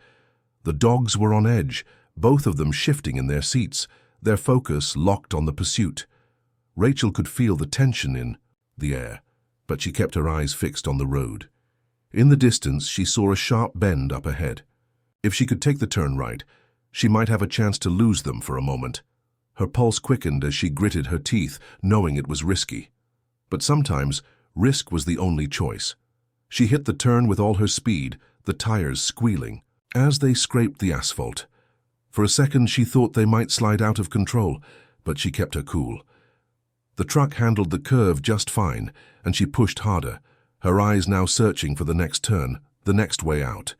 The dogs were on edge, both of them shifting in their seats, their focus locked on the pursuit. Rachel could feel the tension in the air, but she kept her eyes fixed on the road. In the distance, she saw a sharp bend up ahead. If she could take the turn right, she might have a chance to lose them for a moment. Her pulse quickened as she gritted her teeth, knowing it was risky. But sometimes, risk was the only choice. She hit the turn with all her speed, the tires squealing. As they scraped the asphalt, For a second she thought they might slide out of control, but she kept her cool. The truck handled the curve just fine, and she pushed harder, her eyes now searching for the next turn, the next way out.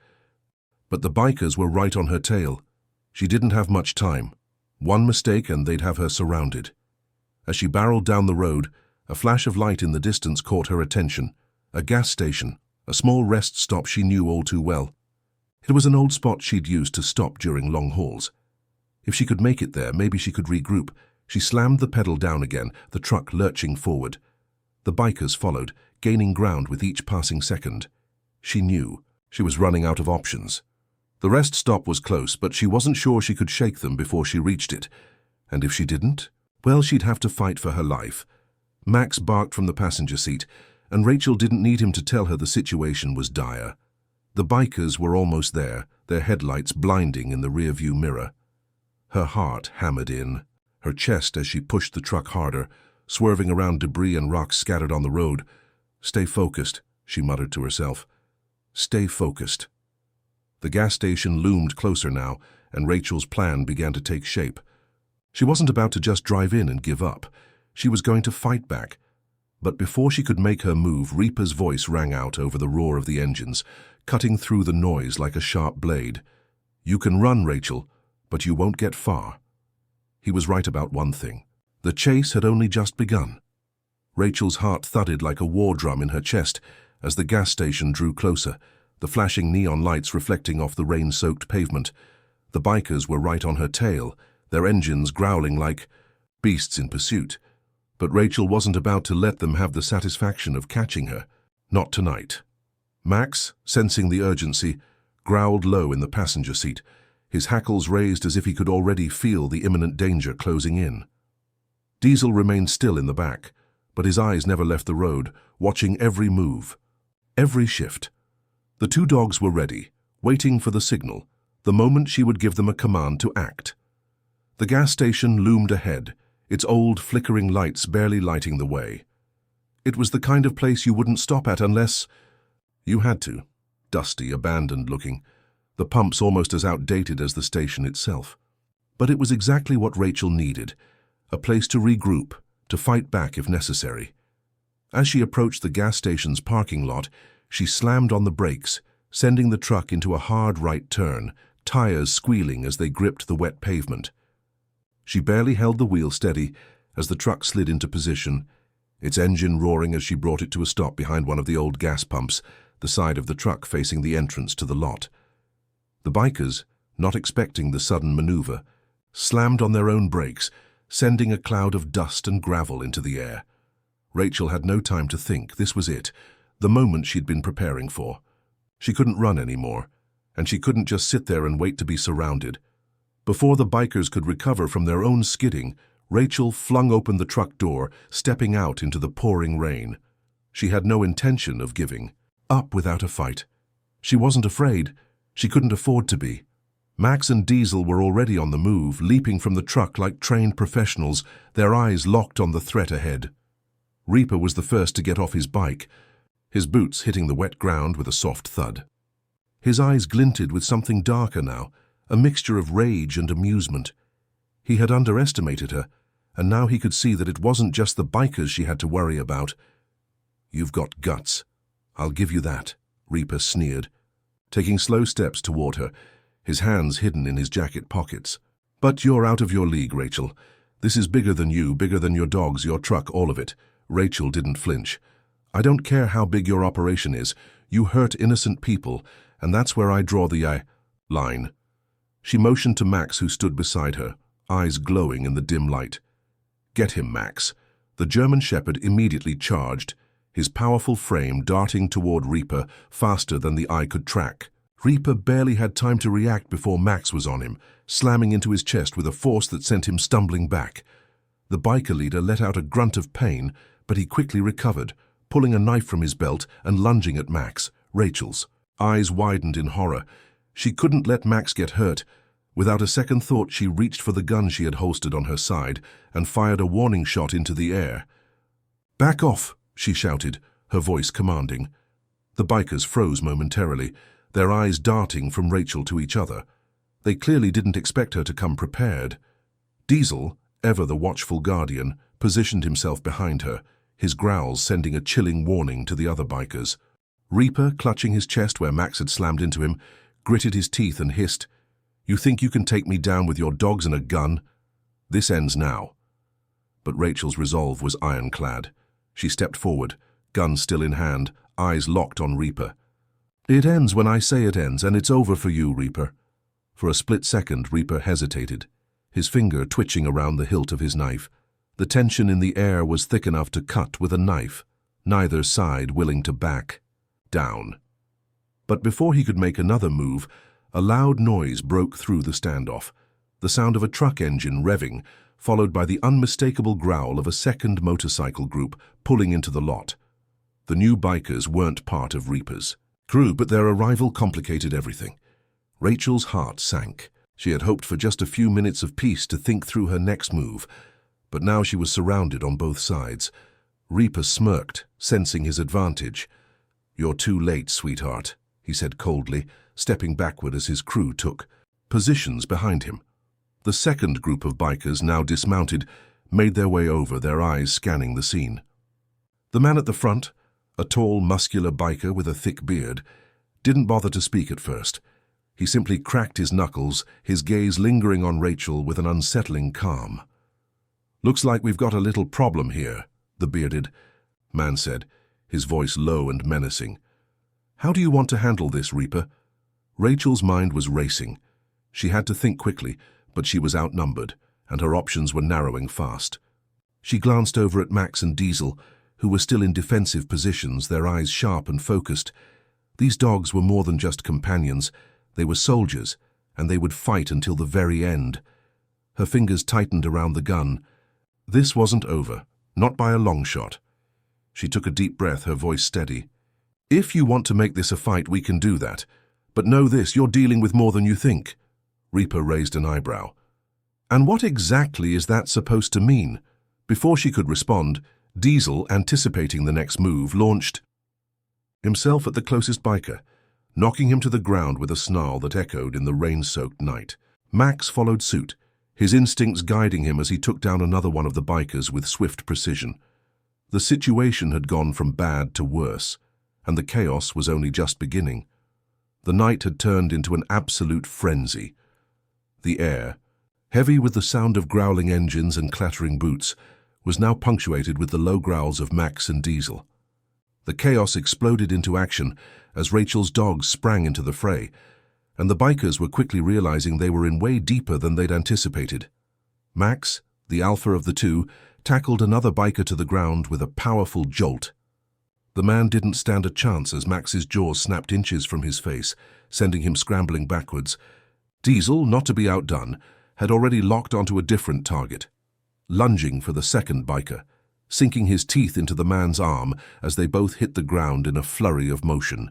But the bikers were right on her tail. She didn't have much time. One mistake and they'd have her surrounded. As she barreled down the road, a flash of light in the distance caught her attention. A gas station, a small rest stop she knew all too well. It was an old spot she'd used to stop during long hauls. If she could make it there, maybe she could regroup. She slammed the pedal down again, the truck lurching forward. The bikers followed, gaining ground with each passing second. She knew she was running out of options. The rest stop was close, but she wasn't sure she could shake them before she reached it. And if she didn't, well, she'd have to fight for her life. Max barked from the passenger seat, and Rachel didn't need him to tell her the situation was dire. The bikers were almost there, their headlights blinding in the rearview mirror. Her heart hammered in, her chest as she pushed the truck harder, swerving around debris and rocks scattered on the road. "Stay focused," she muttered to herself. "Stay focused." The gas station loomed closer now, and Rachel's plan began to take shape. She wasn't about to just drive in and give up. She was going to fight back. But before she could make her move, Reaper's voice rang out over the roar of the engines, cutting through the noise like a sharp blade. "You can run, Rachel, but you won't get far." He was right about one thing. The chase had only just begun. Rachel's heart thudded like a war drum in her chest as the gas station drew closer, the flashing neon lights reflecting off the rain-soaked pavement. The bikers were right on her tail, their engines growling like beasts in pursuit. But Rachel wasn't about to let them have the satisfaction of catching her. Not tonight. Max, sensing the urgency, growled low in the passenger seat, his hackles raised as if he could already feel the imminent danger closing in. Diesel remained still in the back, but his eyes never left the road, watching every move, every shift. The two dogs were ready, waiting for the signal, the moment she would give them a command to act. The gas station loomed ahead, its old flickering lights barely lighting the way. It was the kind of place you wouldn't stop at unless you had to. Dusty, abandoned looking, the pumps almost as outdated as the station itself. But it was exactly what Rachel needed, a place to regroup, to fight back if necessary. As she approached the gas station's parking lot, she slammed on the brakes, sending the truck into a hard right turn, tires squealing as they gripped the wet pavement. She barely held the wheel steady as the truck slid into position, its engine roaring as she brought it to a stop behind one of the old gas pumps, the side of the truck facing the entrance to the lot. The bikers, not expecting the sudden maneuver, slammed on their own brakes, sending a cloud of dust and gravel into the air. Rachel had no time to think. This was it, the moment she'd been preparing for. She couldn't run anymore, and she couldn't just sit there and wait to be surrounded. Before the bikers could recover from their own skidding, Rachel flung open the truck door, stepping out into the pouring rain. She had no intention of giving up without a fight. She wasn't afraid. She couldn't afford to be. Max and Diesel were already on the move, leaping from the truck like trained professionals, their eyes locked on the threat ahead. Reaper was the first to get off his bike, his boots hitting the wet ground with a soft thud. His eyes glinted with something darker now, a mixture of rage and amusement. He had underestimated her, and now he could see that it wasn't just the bikers she had to worry about. "You've got guts. I'll give you that," Reaper sneered, taking slow steps toward her, his hands hidden in his jacket pockets. "But you're out of your league, Rachel. This is bigger than you, bigger than your dogs, your truck, all of it." Rachel didn't flinch. "I don't care how big your operation is. You hurt innocent people, and that's where I draw the line." She motioned to Max, who stood beside her, eyes glowing in the dim light. "Get him, Max." The German Shepherd immediately charged, his powerful frame darting toward Reaper faster than the eye could track. Reaper barely had time to react before Max was on him, slamming into his chest with a force that sent him stumbling back. The biker leader let out a grunt of pain, but he quickly recovered, pulling a knife from his belt and lunging at Max. Rachel's eyes widened in horror. She couldn't let Max get hurt. Without a second thought, she reached for the gun she had holstered on her side and fired a warning shot into the air. "Back off," she shouted, her voice commanding. The bikers froze momentarily, their eyes darting from Rachel to each other. They clearly didn't expect her to come prepared. Diesel, ever the watchful guardian, positioned himself behind her, his growls sending a chilling warning to the other bikers. Reaper, clutching his chest where Max had slammed into him, gritted his teeth and hissed, "You think you can take me down with your dogs and a gun? This ends now." But Rachel's resolve was ironclad. She stepped forward, gun still in hand, eyes locked on Reaper. "It ends when I say it ends, and it's over for you, Reaper." For a split second, Reaper hesitated, his finger twitching around the hilt of his knife. The tension in the air was thick enough to cut with a knife, neither side willing to back down. But before he could make another move, a loud noise broke through the standoff, the sound of a truck engine revving, followed by the unmistakable growl of a second motorcycle group pulling into the lot. The new bikers weren't part of Reaper's crew, but their arrival complicated everything. Rachel's heart sank. She had hoped for just a few minutes of peace to think through her next move, but now she was surrounded on both sides. Reaper smirked, sensing his advantage. "You're too late, sweetheart," he said coldly, stepping backward as his crew took positions behind him. The second group of bikers, now dismounted, made their way over, their eyes scanning the scene. The man at the front, a tall, muscular biker with a thick beard, didn't bother to speak at first. He simply cracked his knuckles, his gaze lingering on Rachel with an unsettling calm. "Looks like we've got a little problem here," the bearded man said, his voice low and menacing. "How do you want to handle this, Reaper?" Rachel's mind was racing. She had to think quickly, but she was outnumbered, and her options were narrowing fast. She glanced over at Max and Diesel, who were still in defensive positions, their eyes sharp and focused. These dogs were more than just companions. They were soldiers, and they would fight until the very end. Her fingers tightened around the gun. This wasn't over, not by a long shot. She took a deep breath, her voice steady. "If you want to make this a fight, we can do that. But know this, you're dealing with more than you think." Reaper raised an eyebrow. "And what exactly is that supposed to mean?" Before she could respond, Diesel, anticipating the next move, launched himself at the closest biker, knocking him to the ground with a snarl that echoed in the rain-soaked night. Max followed suit, his instincts guiding him as he took down another one of the bikers with swift precision. The situation had gone from bad to worse, and the chaos was only just beginning. The night had turned into an absolute frenzy. The air, heavy with the sound of growling engines and clattering boots, was now punctuated with the low growls of Max and Diesel. The chaos exploded into action as Rachel's dogs sprang into the fray, and the bikers were quickly realizing they were in way deeper than they'd anticipated. Max, the alpha of the two, tackled another biker to the ground with a powerful jolt. The man didn't stand a chance as Max's jaws snapped inches from his face, sending him scrambling backwards. Diesel, not to be outdone, had already locked onto a different target, lunging for the second biker, sinking his teeth into the man's arm as they both hit the ground in a flurry of motion.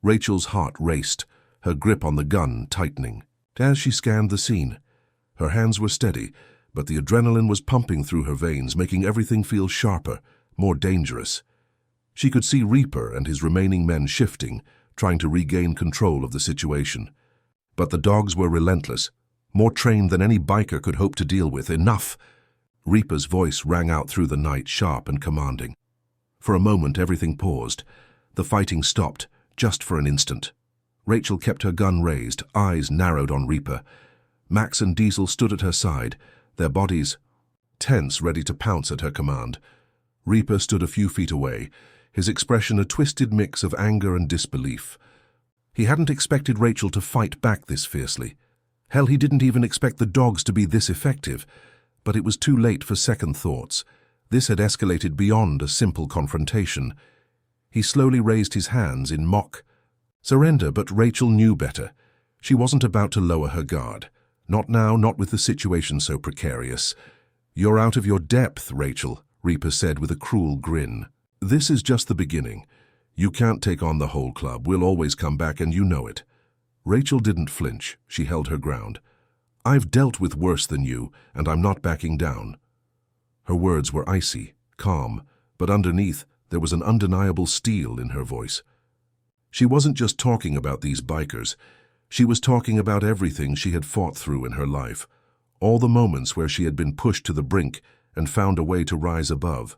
Rachel's heart raced, her grip on the gun tightening. As she scanned the scene, her hands were steady, but the adrenaline was pumping through her veins, making everything feel sharper, more dangerous. She could see Reaper and his remaining men shifting, trying to regain control of the situation. But the dogs were relentless, more trained than any biker could hope to deal with. "Enough!" Reaper's voice rang out through the night, sharp and commanding. For a moment, everything paused. The fighting stopped, just for an instant. Rachel kept her gun raised, eyes narrowed on Reaper. Max and Diesel stood at her side, their bodies tense, ready to pounce at her command. Reaper stood a few feet away, his expression a twisted mix of anger and disbelief. He hadn't expected Rachel to fight back this fiercely. Hell, he didn't even expect the dogs to be this effective. But it was too late for second thoughts. This had escalated beyond a simple confrontation. He slowly raised his hands in mock surrender, but Rachel knew better. She wasn't about to lower her guard. Not now, not with the situation so precarious. "You're out of your depth, Rachel," Reaper said with a cruel grin. "This is just the beginning. You can't take on the whole club. We'll always come back, and you know it." Rachel didn't flinch. She held her ground. "I've dealt with worse than you, and I'm not backing down." Her words were icy, calm, but underneath there was an undeniable steel in her voice. She wasn't just talking about these bikers. She was talking about everything she had fought through in her life, all the moments where she had been pushed to the brink and found a way to rise above.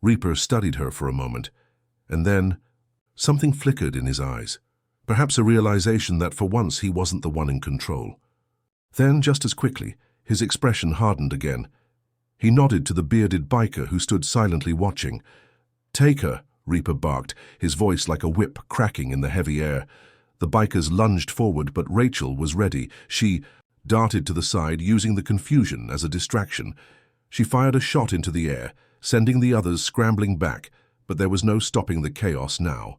Reaper studied her for a moment, and then something flickered in his eyes, perhaps a realization that for once he wasn't the one in control. Then, just as quickly, his expression hardened again. He nodded to the bearded biker who stood silently watching. "Take her," Reaper barked, his voice like a whip cracking in the heavy air. The bikers lunged forward, but Rachel was ready. She darted to the side, using the confusion as a distraction. She fired a shot into the air, sending the others scrambling back, but there was no stopping the chaos now.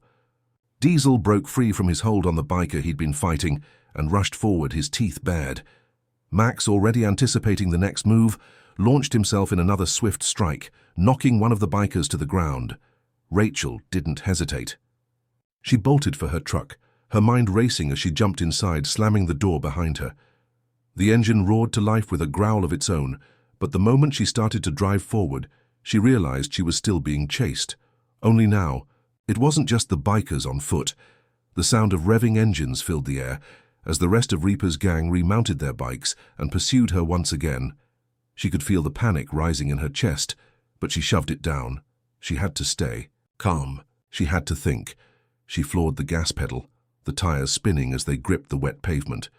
Diesel broke free from his hold on the biker he'd been fighting and rushed forward, his teeth bared. Max, already anticipating the next move, launched himself in another swift strike, knocking one of the bikers to the ground. Rachel didn't hesitate. She bolted for her truck, her mind racing as she jumped inside, slamming the door behind her. The engine roared to life with a growl of its own, but the moment she started to drive forward, she realized she was still being chased. Only now, it wasn't just the bikers on foot. The sound of revving engines filled the air as the rest of Reaper's gang remounted their bikes and pursued her once again. She could feel the panic rising in her chest, but she shoved it down. She had to stay calm. She had to think. She floored the gas pedal, the tires spinning as they gripped the wet pavement.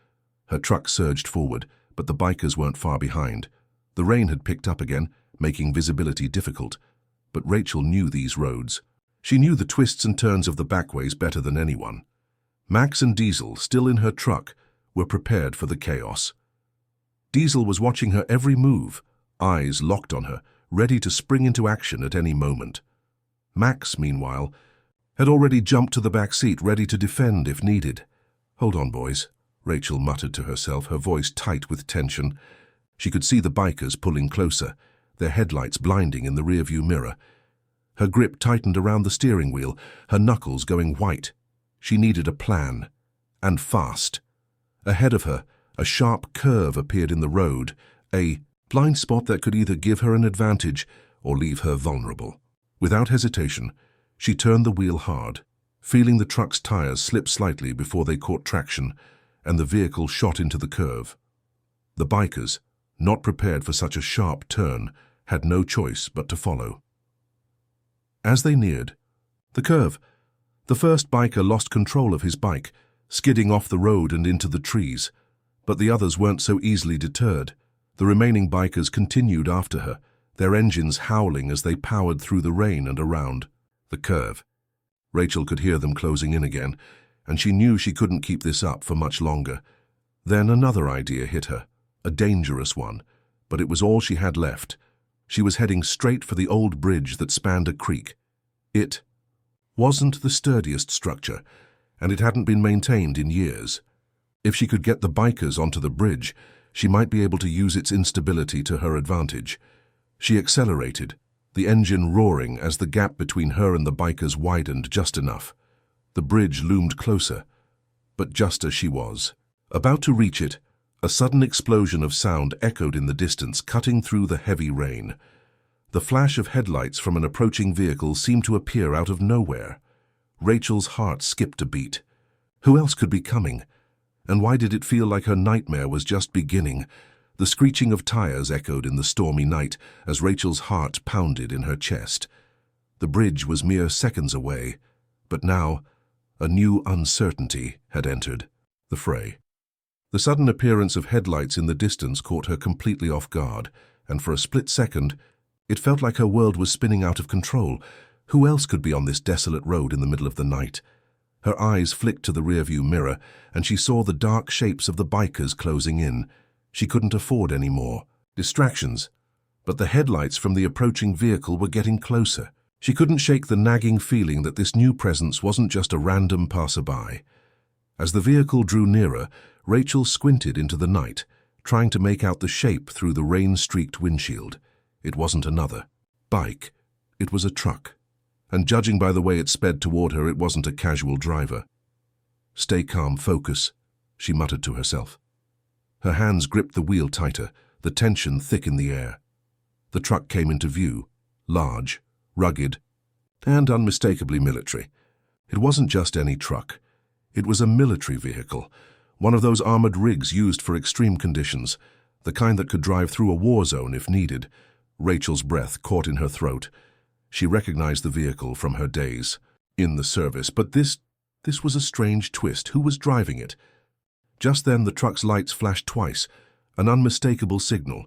Her truck surged forward, but the bikers weren't far behind. The rain had picked up again, making visibility difficult. But Rachel knew these roads. She knew the twists and turns of the backways better than anyone. Max and Diesel, still in her truck, were prepared for the chaos. Diesel was watching her every move, eyes locked on her, ready to spring into action at any moment. Max, meanwhile, had already jumped to the back seat, ready to defend if needed. "Hold on, boys," Rachel muttered to herself, her voice tight with tension. She could see the bikers pulling closer, their headlights blinding in the rearview mirror. Her grip tightened around the steering wheel, her knuckles going white. She needed a plan, and fast. Ahead of her, a sharp curve appeared in the road, a blind spot that could either give her an advantage or leave her vulnerable. Without hesitation, she turned the wheel hard, feeling the truck's tires slip slightly before they caught traction, and the vehicle shot into the curve. The bikers, not prepared for such a sharp turn, had no choice but to follow. As they neared the curve, the first biker lost control of his bike, skidding off the road and into the trees. But the others weren't so easily deterred. The remaining bikers continued after her, their engines howling as they powered through the rain and around the curve. Rachel could hear them closing in again, and she knew she couldn't keep this up for much longer. Then another idea hit her, a dangerous one, but it was all she had left. She was heading straight for the old bridge that spanned a creek. It wasn't the sturdiest structure, and it hadn't been maintained in years. If she could get the bikers onto the bridge, she might be able to use its instability to her advantage. She accelerated, the engine roaring as the gap between her and the bikers widened just enough. The bridge loomed closer, but just as she was about to reach it, a sudden explosion of sound echoed in the distance, cutting through the heavy rain. The flash of headlights from an approaching vehicle seemed to appear out of nowhere. Rachel's heart skipped a beat. Who else could be coming? And why did it feel like her nightmare was just beginning? The screeching of tires echoed in the stormy night as Rachel's heart pounded in her chest. The bridge was mere seconds away, but now a new uncertainty had entered the fray. The sudden appearance of headlights in the distance caught her completely off guard, and for a split second, it felt like her world was spinning out of control. Who else could be on this desolate road in the middle of the night? Her eyes flicked to the rearview mirror, and she saw the dark shapes of the bikers closing in. She couldn't afford any more distractions, but the headlights from the approaching vehicle were getting closer. She couldn't shake the nagging feeling that this new presence wasn't just a random passerby. As the vehicle drew nearer, Rachel squinted into the night, trying to make out the shape through the rain-streaked windshield. It wasn't another bike. It was a truck. And judging by the way it sped toward her, it wasn't a casual driver. "Stay calm, focus," she muttered to herself. Her hands gripped the wheel tighter, the tension thick in the air. The truck came into view, large, rugged, and unmistakably military. It wasn't just any truck. It was a military vehicle, one of those armored rigs used for extreme conditions, the kind that could drive through a war zone if needed. Rachel's breath caught in her throat. She recognized the vehicle from her days in the service, but this was a strange twist. Who was driving it? Just then the truck's lights flashed twice, an unmistakable signal.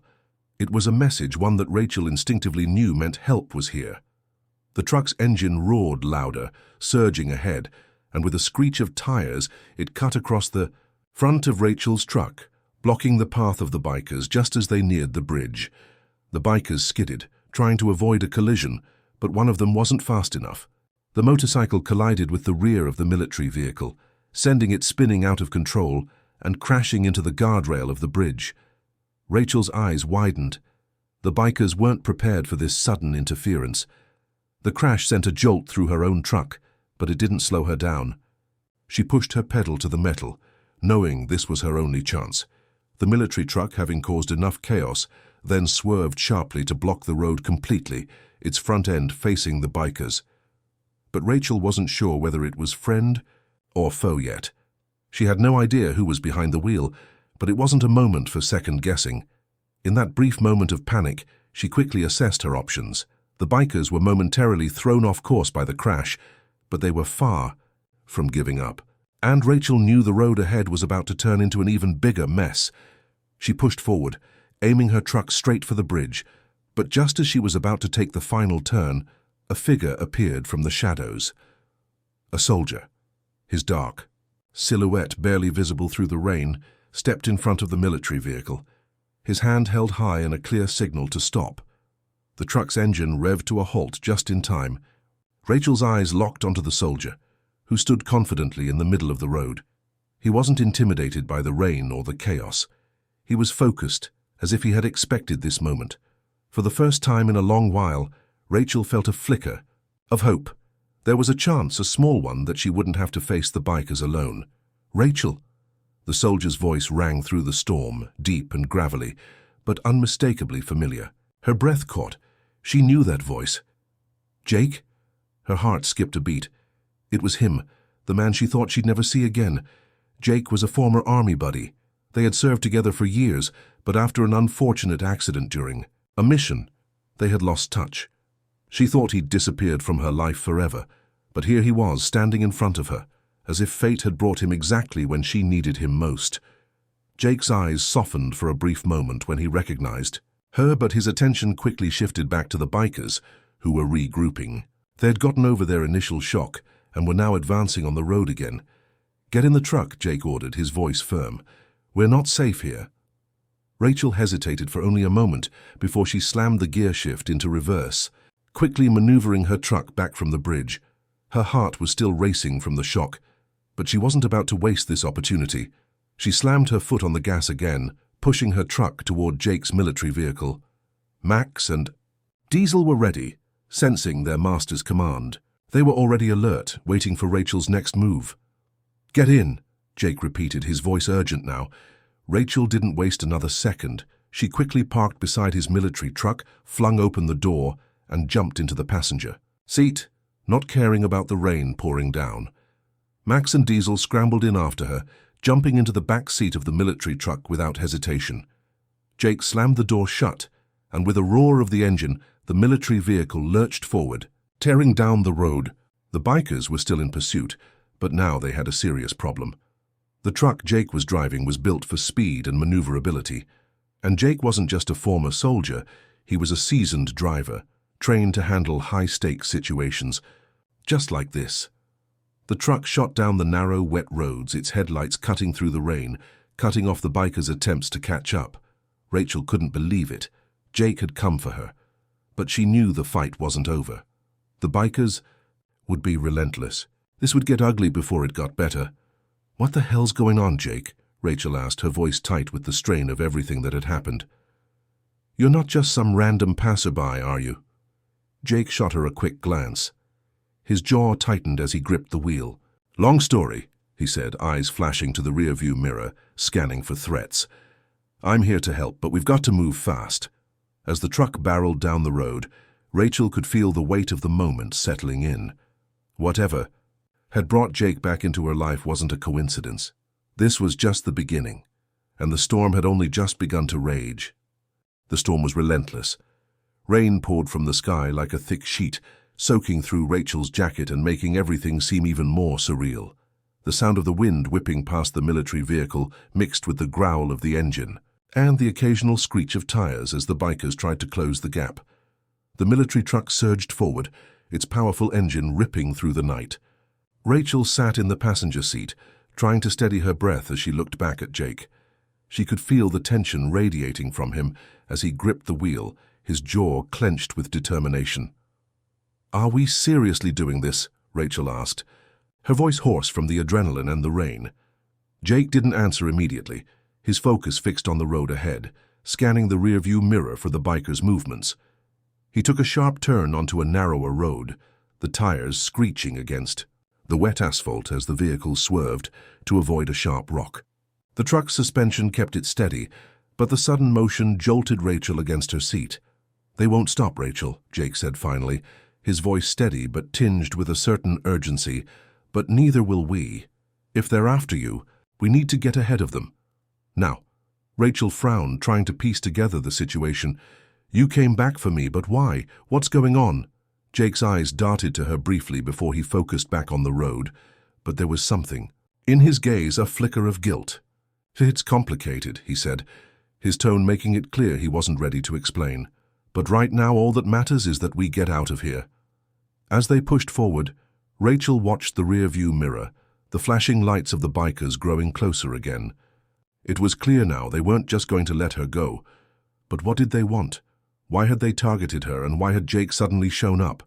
It was a message, one that Rachel instinctively knew meant help was here. The truck's engine roared louder, surging ahead, and with a screech of tires, it cut across the front of Rachel's truck, blocking the path of the bikers just as they neared the bridge. The bikers skidded, trying to avoid a collision, but one of them wasn't fast enough. The motorcycle collided with the rear of the military vehicle, sending it spinning out of control and crashing into the guardrail of the bridge. Rachel's eyes widened. The bikers weren't prepared for this sudden interference. The crash sent a jolt through her own truck, but it didn't slow her down. She pushed her pedal to the metal, knowing this was her only chance. The military truck, having caused enough chaos, then swerved sharply to block the road completely, its front end facing the bikers. But Rachel wasn't sure whether it was friend or foe yet. She had no idea who was behind the wheel, but it wasn't a moment for second-guessing. In that brief moment of panic, she quickly assessed her options. The bikers were momentarily thrown off course by the crash, but they were far from giving up. And Rachel knew the road ahead was about to turn into an even bigger mess. She pushed forward, aiming her truck straight for the bridge, but just as she was about to take the final turn, a figure appeared from the shadows. A soldier, his dark silhouette barely visible through the rain, stepped in front of the military vehicle, his hand held high in a clear signal to stop. The truck's engine revved to a halt just in time. Rachel's eyes locked onto the soldier, who stood confidently in the middle of the road. He wasn't intimidated by the rain or the chaos. He was focused, as if he had expected this moment. For the first time in a long while, Rachel felt a flicker of hope. There was a chance, a small one, that she wouldn't have to face the bikers alone. "Rachel!" The soldier's voice rang through the storm, deep and gravelly, but unmistakably familiar. Her breath caught. She knew that voice. "Jake?" Her heart skipped a beat. It was him, the man she thought she'd never see again. Jake was a former army buddy. They had served together for years, but after an unfortunate accident during a mission, they had lost touch. She thought he'd disappeared from her life forever, but here he was, standing in front of her, as if fate had brought him exactly when she needed him most. Jake's eyes softened for a brief moment when he recognized her, but his attention quickly shifted back to the bikers, who were regrouping. They had gotten over their initial shock and were now advancing on the road again. "Get in the truck," Jake ordered, his voice firm. "We're not safe here." Rachel hesitated for only a moment before she slammed the gear shift into reverse, quickly maneuvering her truck back from the bridge. Her heart was still racing from the shock, but she wasn't about to waste this opportunity. She slammed her foot on the gas again, pushing her truck toward Jake's military vehicle. Max and Diesel were ready, sensing their master's command. They were already alert, waiting for Rachel's next move. "Get in," Jake repeated, his voice urgent now. Rachel didn't waste another second. She quickly parked beside his military truck, flung open the door, and jumped into the passenger seat, not caring about the rain pouring down. Max and Diesel scrambled in after her, jumping into the back seat of the military truck without hesitation. Jake slammed the door shut, and with a roar of the engine, the military vehicle lurched forward, tearing down the road. The bikers were still in pursuit, but now they had a serious problem. The truck Jake was driving was built for speed and maneuverability, and Jake wasn't just a former soldier, he was a seasoned driver, trained to handle high-stakes situations, just like this. The truck shot down the narrow, wet roads, its headlights cutting through the rain, cutting off the bikers' attempts to catch up. Rachel couldn't believe it. Jake had come for her, but she knew the fight wasn't over. The bikers would be relentless. This would get ugly before it got better. "What the hell's going on, Jake?" Rachel asked, her voice tight with the strain of everything that had happened. "You're not just some random passerby, are you?" Jake shot her a quick glance. His jaw tightened as he gripped the wheel. "Long story," he said, eyes flashing to the rearview mirror, scanning for threats. "I'm here to help, but we've got to move fast." As the truck barreled down the road, Rachel could feel the weight of the moment settling in. Whatever had brought Jake back into her life wasn't a coincidence. This was just the beginning, and the storm had only just begun to rage. The storm was relentless. Rain poured from the sky like a thick sheet, soaking through Rachel's jacket and making everything seem even more surreal. The sound of the wind whipping past the military vehicle mixed with the growl of the engine, and the occasional screech of tires as the bikers tried to close the gap. The military truck surged forward, its powerful engine ripping through the night. Rachel sat in the passenger seat, trying to steady her breath as she looked back at Jake. She could feel the tension radiating from him as he gripped the wheel, his jaw clenched with determination. "Are we seriously doing this?" Rachel asked, her voice hoarse from the adrenaline and the rain. Jake didn't answer immediately, his focus fixed on the road ahead, scanning the rearview mirror for the biker's movements. He took a sharp turn onto a narrower road, the tires screeching against the wet asphalt as the vehicle swerved to avoid a sharp rock. The truck's suspension kept it steady, but the sudden motion jolted Rachel against her seat. "They won't stop, Rachel," Jake said finally, his voice steady but tinged with a certain urgency. "But neither will we. If they're after you, we need to get ahead of them. Now." Rachel frowned, trying to piece together the situation. "You came back for me, but why? What's going on?" Jake's eyes darted to her briefly before he focused back on the road, but there was something. In his gaze, a flicker of guilt. "It's complicated," he said, his tone making it clear he wasn't ready to explain. "But right now all that matters is that we get out of here." As they pushed forward, Rachel watched the rear-view mirror, the flashing lights of the bikers growing closer again. It was clear now they weren't just going to let her go. But what did they want? Why had they targeted her, and why had Jake suddenly shown up?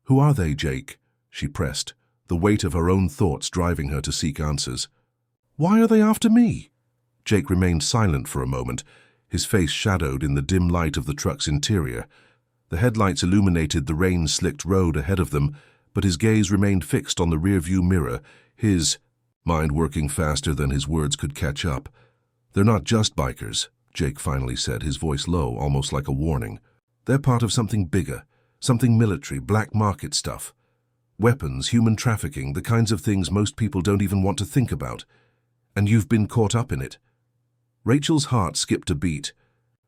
"Who are they, Jake?" she pressed, the weight of her own thoughts driving her to seek answers. "Why are they after me?" Jake remained silent for a moment, his face shadowed in the dim light of the truck's interior. The headlights illuminated the rain-slicked road ahead of them, but his gaze remained fixed on the rear-view mirror, his mind working faster than his words could catch up. "They're not just bikers," Jake finally said, his voice low, almost like a warning. "They're part of something bigger, something military, black market stuff. Weapons, human trafficking, the kinds of things most people don't even want to think about. And you've been caught up in it." Rachel's heart skipped a beat.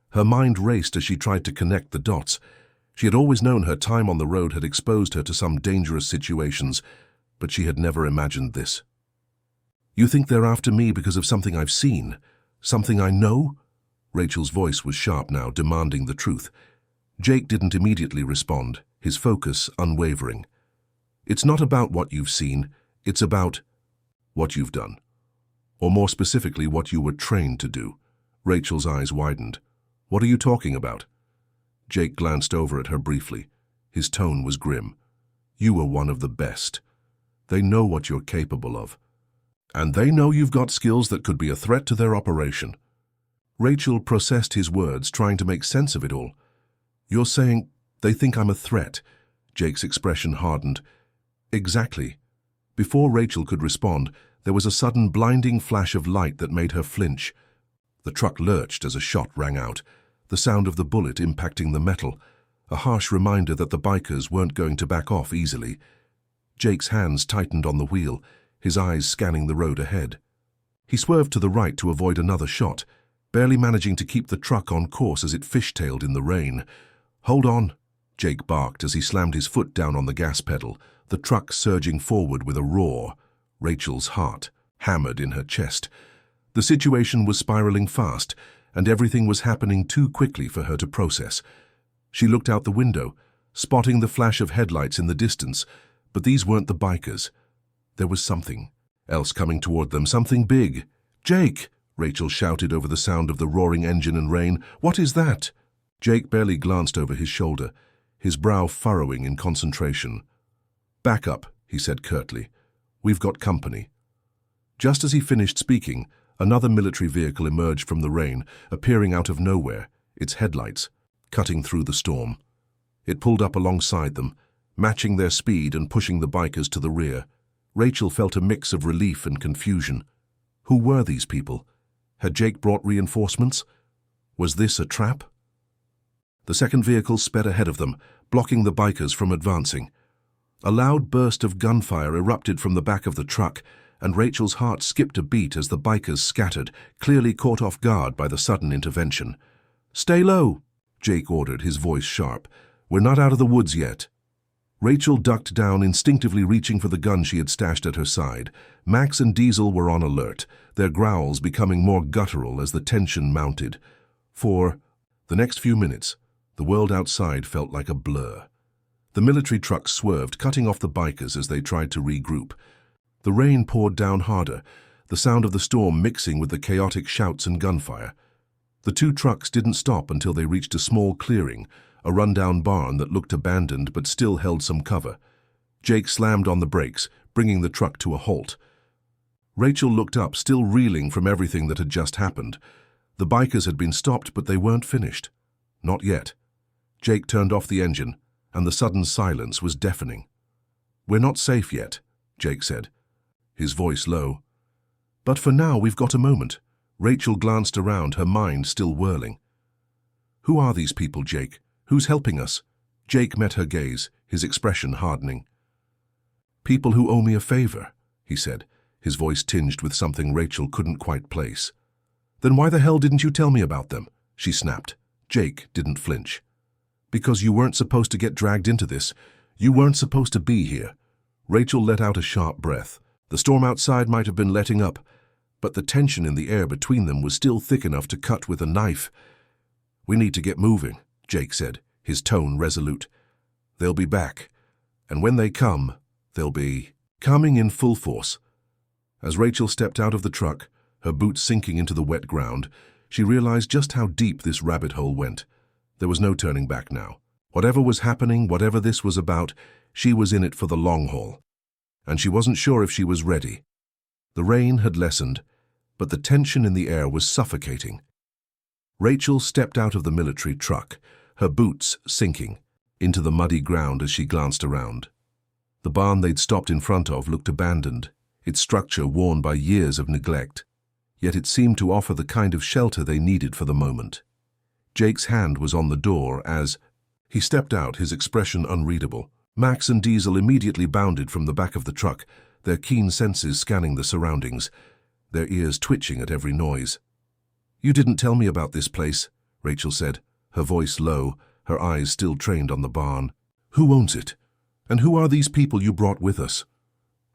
Her mind raced as she tried to connect the dots. She had always known her time on the road had exposed her to some dangerous situations, but she had never imagined this. "You think they're after me because of something I've seen? Something I know?" Rachel's voice was sharp now, demanding the truth. Jake didn't immediately respond, his focus unwavering. "It's not about what you've seen, it's about what you've done. Or more specifically, what you were trained to do." Rachel's eyes widened. "What are you talking about?" Jake glanced over at her briefly. His tone was grim. "You were one of the best. They know what you're capable of. And they know you've got skills that could be a threat to their operation." Rachel processed his words, trying to make sense of it all. "You're saying they think I'm a threat?" Jake's expression hardened. "Exactly." Before Rachel could respond, there was a sudden blinding flash of light that made her flinch. The truck lurched as a shot rang out, the sound of the bullet impacting the metal, a harsh reminder that the bikers weren't going to back off easily. Jake's hands tightened on the wheel, his eyes scanning the road ahead. He swerved to the right to avoid another shot, barely managing to keep the truck on course as it fishtailed in the rain. "Hold on," Jake barked as he slammed his foot down on the gas pedal, the truck surging forward with a roar. Rachel's heart hammered in her chest. The situation was spiraling fast, and everything was happening too quickly for her to process. She looked out the window, spotting the flash of headlights in the distance, but these weren't the bikers. There was something else coming toward them, something big. "Jake!" Rachel shouted over the sound of the roaring engine and rain. "What is that?" Jake barely glanced over his shoulder, his brow furrowing in concentration. "Back up," he said curtly. "We've got company." Just as he finished speaking, another military vehicle emerged from the rain, appearing out of nowhere, its headlights cutting through the storm. It pulled up alongside them, matching their speed and pushing the bikers to the rear. Rachel felt a mix of relief and confusion. Who were these people? Had Jake brought reinforcements? Was this a trap? The second vehicle sped ahead of them, blocking the bikers from advancing. A loud burst of gunfire erupted from the back of the truck, and Rachel's heart skipped a beat as the bikers scattered, clearly caught off guard by the sudden intervention. "Stay low," Jake ordered, his voice sharp. "We're not out of the woods yet." Rachel ducked down, instinctively reaching for the gun she had stashed at her side. Max and Diesel were on alert, their growls becoming more guttural as the tension mounted. For the next few minutes, the world outside felt like a blur. The military trucks swerved, cutting off the bikers as they tried to regroup. The rain poured down harder, the sound of the storm mixing with the chaotic shouts and gunfire. The two trucks didn't stop until they reached a small clearing, a rundown barn that looked abandoned but still held some cover. Jake slammed on the brakes, bringing the truck to a halt. Rachel looked up, still reeling from everything that had just happened. The bikers had been stopped, but they weren't finished. Not yet. Jake turned off the engine, and the sudden silence was deafening. "We're not safe yet," Jake said, his voice low. "But for now, we've got a moment." Rachel glanced around, her mind still whirling. "Who are these people, Jake? Who's helping us?" Jake met her gaze, his expression hardening. "People who owe me a favor," he said, his voice tinged with something Rachel couldn't quite place. "Then why the hell didn't you tell me about them?" she snapped. Jake didn't flinch. "Because you weren't supposed to get dragged into this. You weren't supposed to be here." Rachel let out a sharp breath. The storm outside might have been letting up, but the tension in the air between them was still thick enough to cut with a knife. "We need to get moving," Jake said, his tone resolute. "They'll be back, and when they come, they'll be coming in full force." As Rachel stepped out of the truck, her boots sinking into the wet ground, she realized just how deep this rabbit hole went. There was no turning back now. Whatever was happening, whatever this was about, she was in it for the long haul. And she wasn't sure if she was ready. The rain had lessened, but the tension in the air was suffocating. Rachel stepped out of the military truck, her boots sinking into the muddy ground as she glanced around. The barn they'd stopped in front of looked abandoned, its structure worn by years of neglect, yet it seemed to offer the kind of shelter they needed for the moment. Jake's hand was on the door as he stepped out, his expression unreadable. Max and Diesel immediately bounded from the back of the truck, their keen senses scanning the surroundings, their ears twitching at every noise. "You didn't tell me about this place," Rachel said, her voice low, her eyes still trained on the barn. "Who owns it? And who are these people you brought with us?"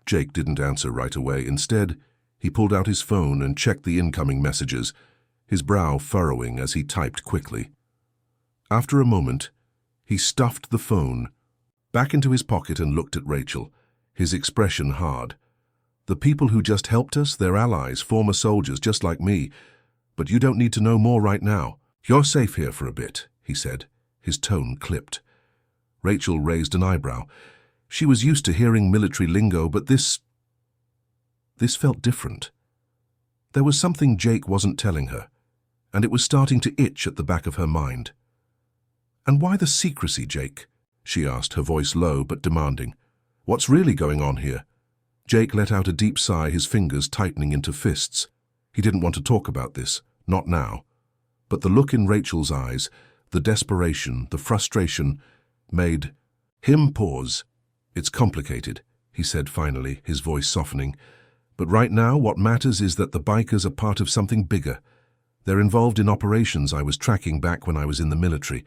Jake didn't answer right away. Instead, he pulled out his phone and checked the incoming messages, his brow furrowing as he typed quickly. After a moment, he stuffed the phone back into his pocket and looked at Rachel, his expression hard. "The people who just helped us, they're allies, former soldiers just like me. But you don't need to know more right now. You're safe here for a bit," he said, his tone clipped. Rachel raised an eyebrow. She was used to hearing military lingo, but this felt different. There was something Jake wasn't telling her, and it was starting to itch at the back of her mind. "And why the secrecy, Jake?" she asked, her voice low but demanding. "What's really going on here?" Jake let out a deep sigh, his fingers tightening into fists. He didn't want to talk about this, not now. But the look in Rachel's eyes, the desperation, the frustration, made him pause. "It's complicated," he said finally, his voice softening. "But right now, what matters is that the bikers are part of something bigger. They're involved in operations I was tracking back when I was in the military.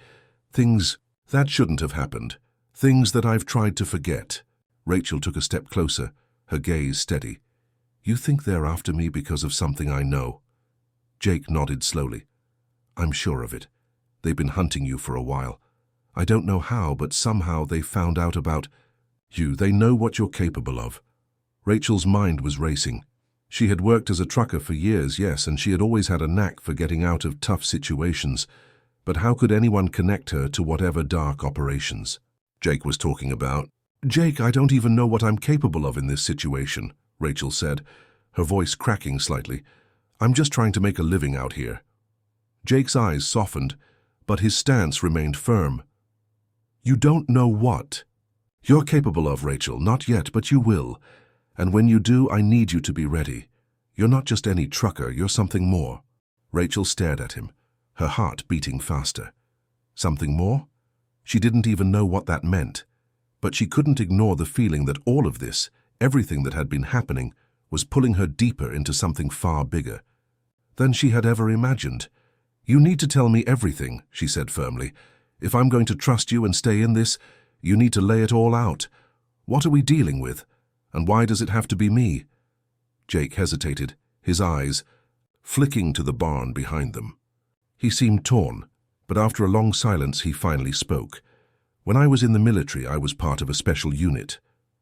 Things that shouldn't have happened. Things that I've tried to forget." Rachel took a step closer, her gaze steady. "You think they're after me because of something I know?" Jake nodded slowly. "I'm sure of it. They've been hunting you for a while. I don't know how, but somehow they found out about you. They know what you're capable of." Rachel's mind was racing. She had worked as a trucker for years, yes, and she had always had a knack for getting out of tough situations. But how could anyone connect her to whatever dark operations Jake was talking about? "Jake, I don't even know what I'm capable of in this situation," Rachel said, her voice cracking slightly. "I'm just trying to make a living out here." Jake's eyes softened, but his stance remained firm. "You don't know what you're capable of, Rachel. Not yet, but you will. And when you do, I need you to be ready. You're not just any trucker, you're something more." Rachel stared at him, her heart beating faster. Something more? She didn't even know what that meant. But she couldn't ignore the feeling that all of this, everything that had been happening, was pulling her deeper into something far bigger than she had ever imagined. "You need to tell me everything," she said firmly. "If I'm going to trust you and stay in this, you need to lay it all out. What are we dealing with? And why does it have to be me?" Jake hesitated, his eyes flicking to the barn behind them. He seemed torn, but after a long silence he finally spoke. "When I was in the military, I was part of a special unit.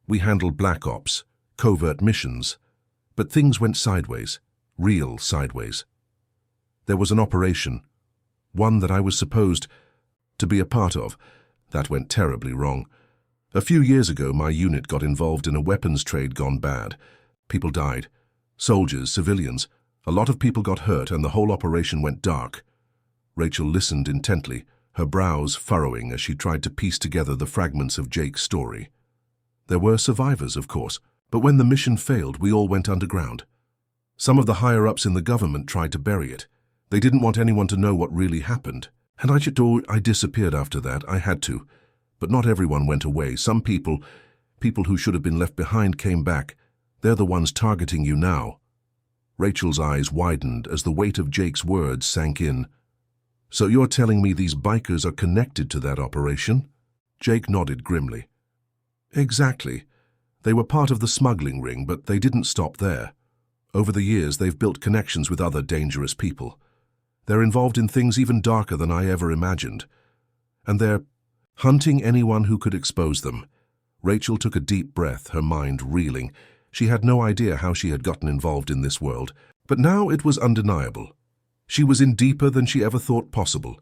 We handled black ops, covert missions. But things went sideways, real sideways. There was an operation, one that I was supposed to be a part of, that went terribly wrong. A few years ago, my unit got involved in a weapons trade gone bad. People died. Soldiers, civilians. A lot of people got hurt and the whole operation went dark." Rachel listened intently, her brows furrowing as she tried to piece together the fragments of Jake's story. There were survivors, of course, but when the mission failed, we all went underground. Some of the higher-ups in the government tried to bury it. They didn't want anyone to know what really happened. And I disappeared after that. I had to. But not everyone went away. Some people who should have been left behind, came back. They're the ones targeting you now. Rachel's eyes widened as the weight of Jake's words sank in. "So you're telling me these bikers are connected to that operation?" Jake nodded grimly. "Exactly. They were part of the smuggling ring, but they didn't stop there. Over the years, they've built connections with other dangerous people. They're involved in things even darker than I ever imagined. And they're hunting anyone who could expose them." Rachel took a deep breath, her mind reeling. She had no idea how she had gotten involved in this world, but now it was undeniable. She was in deeper than she ever thought possible.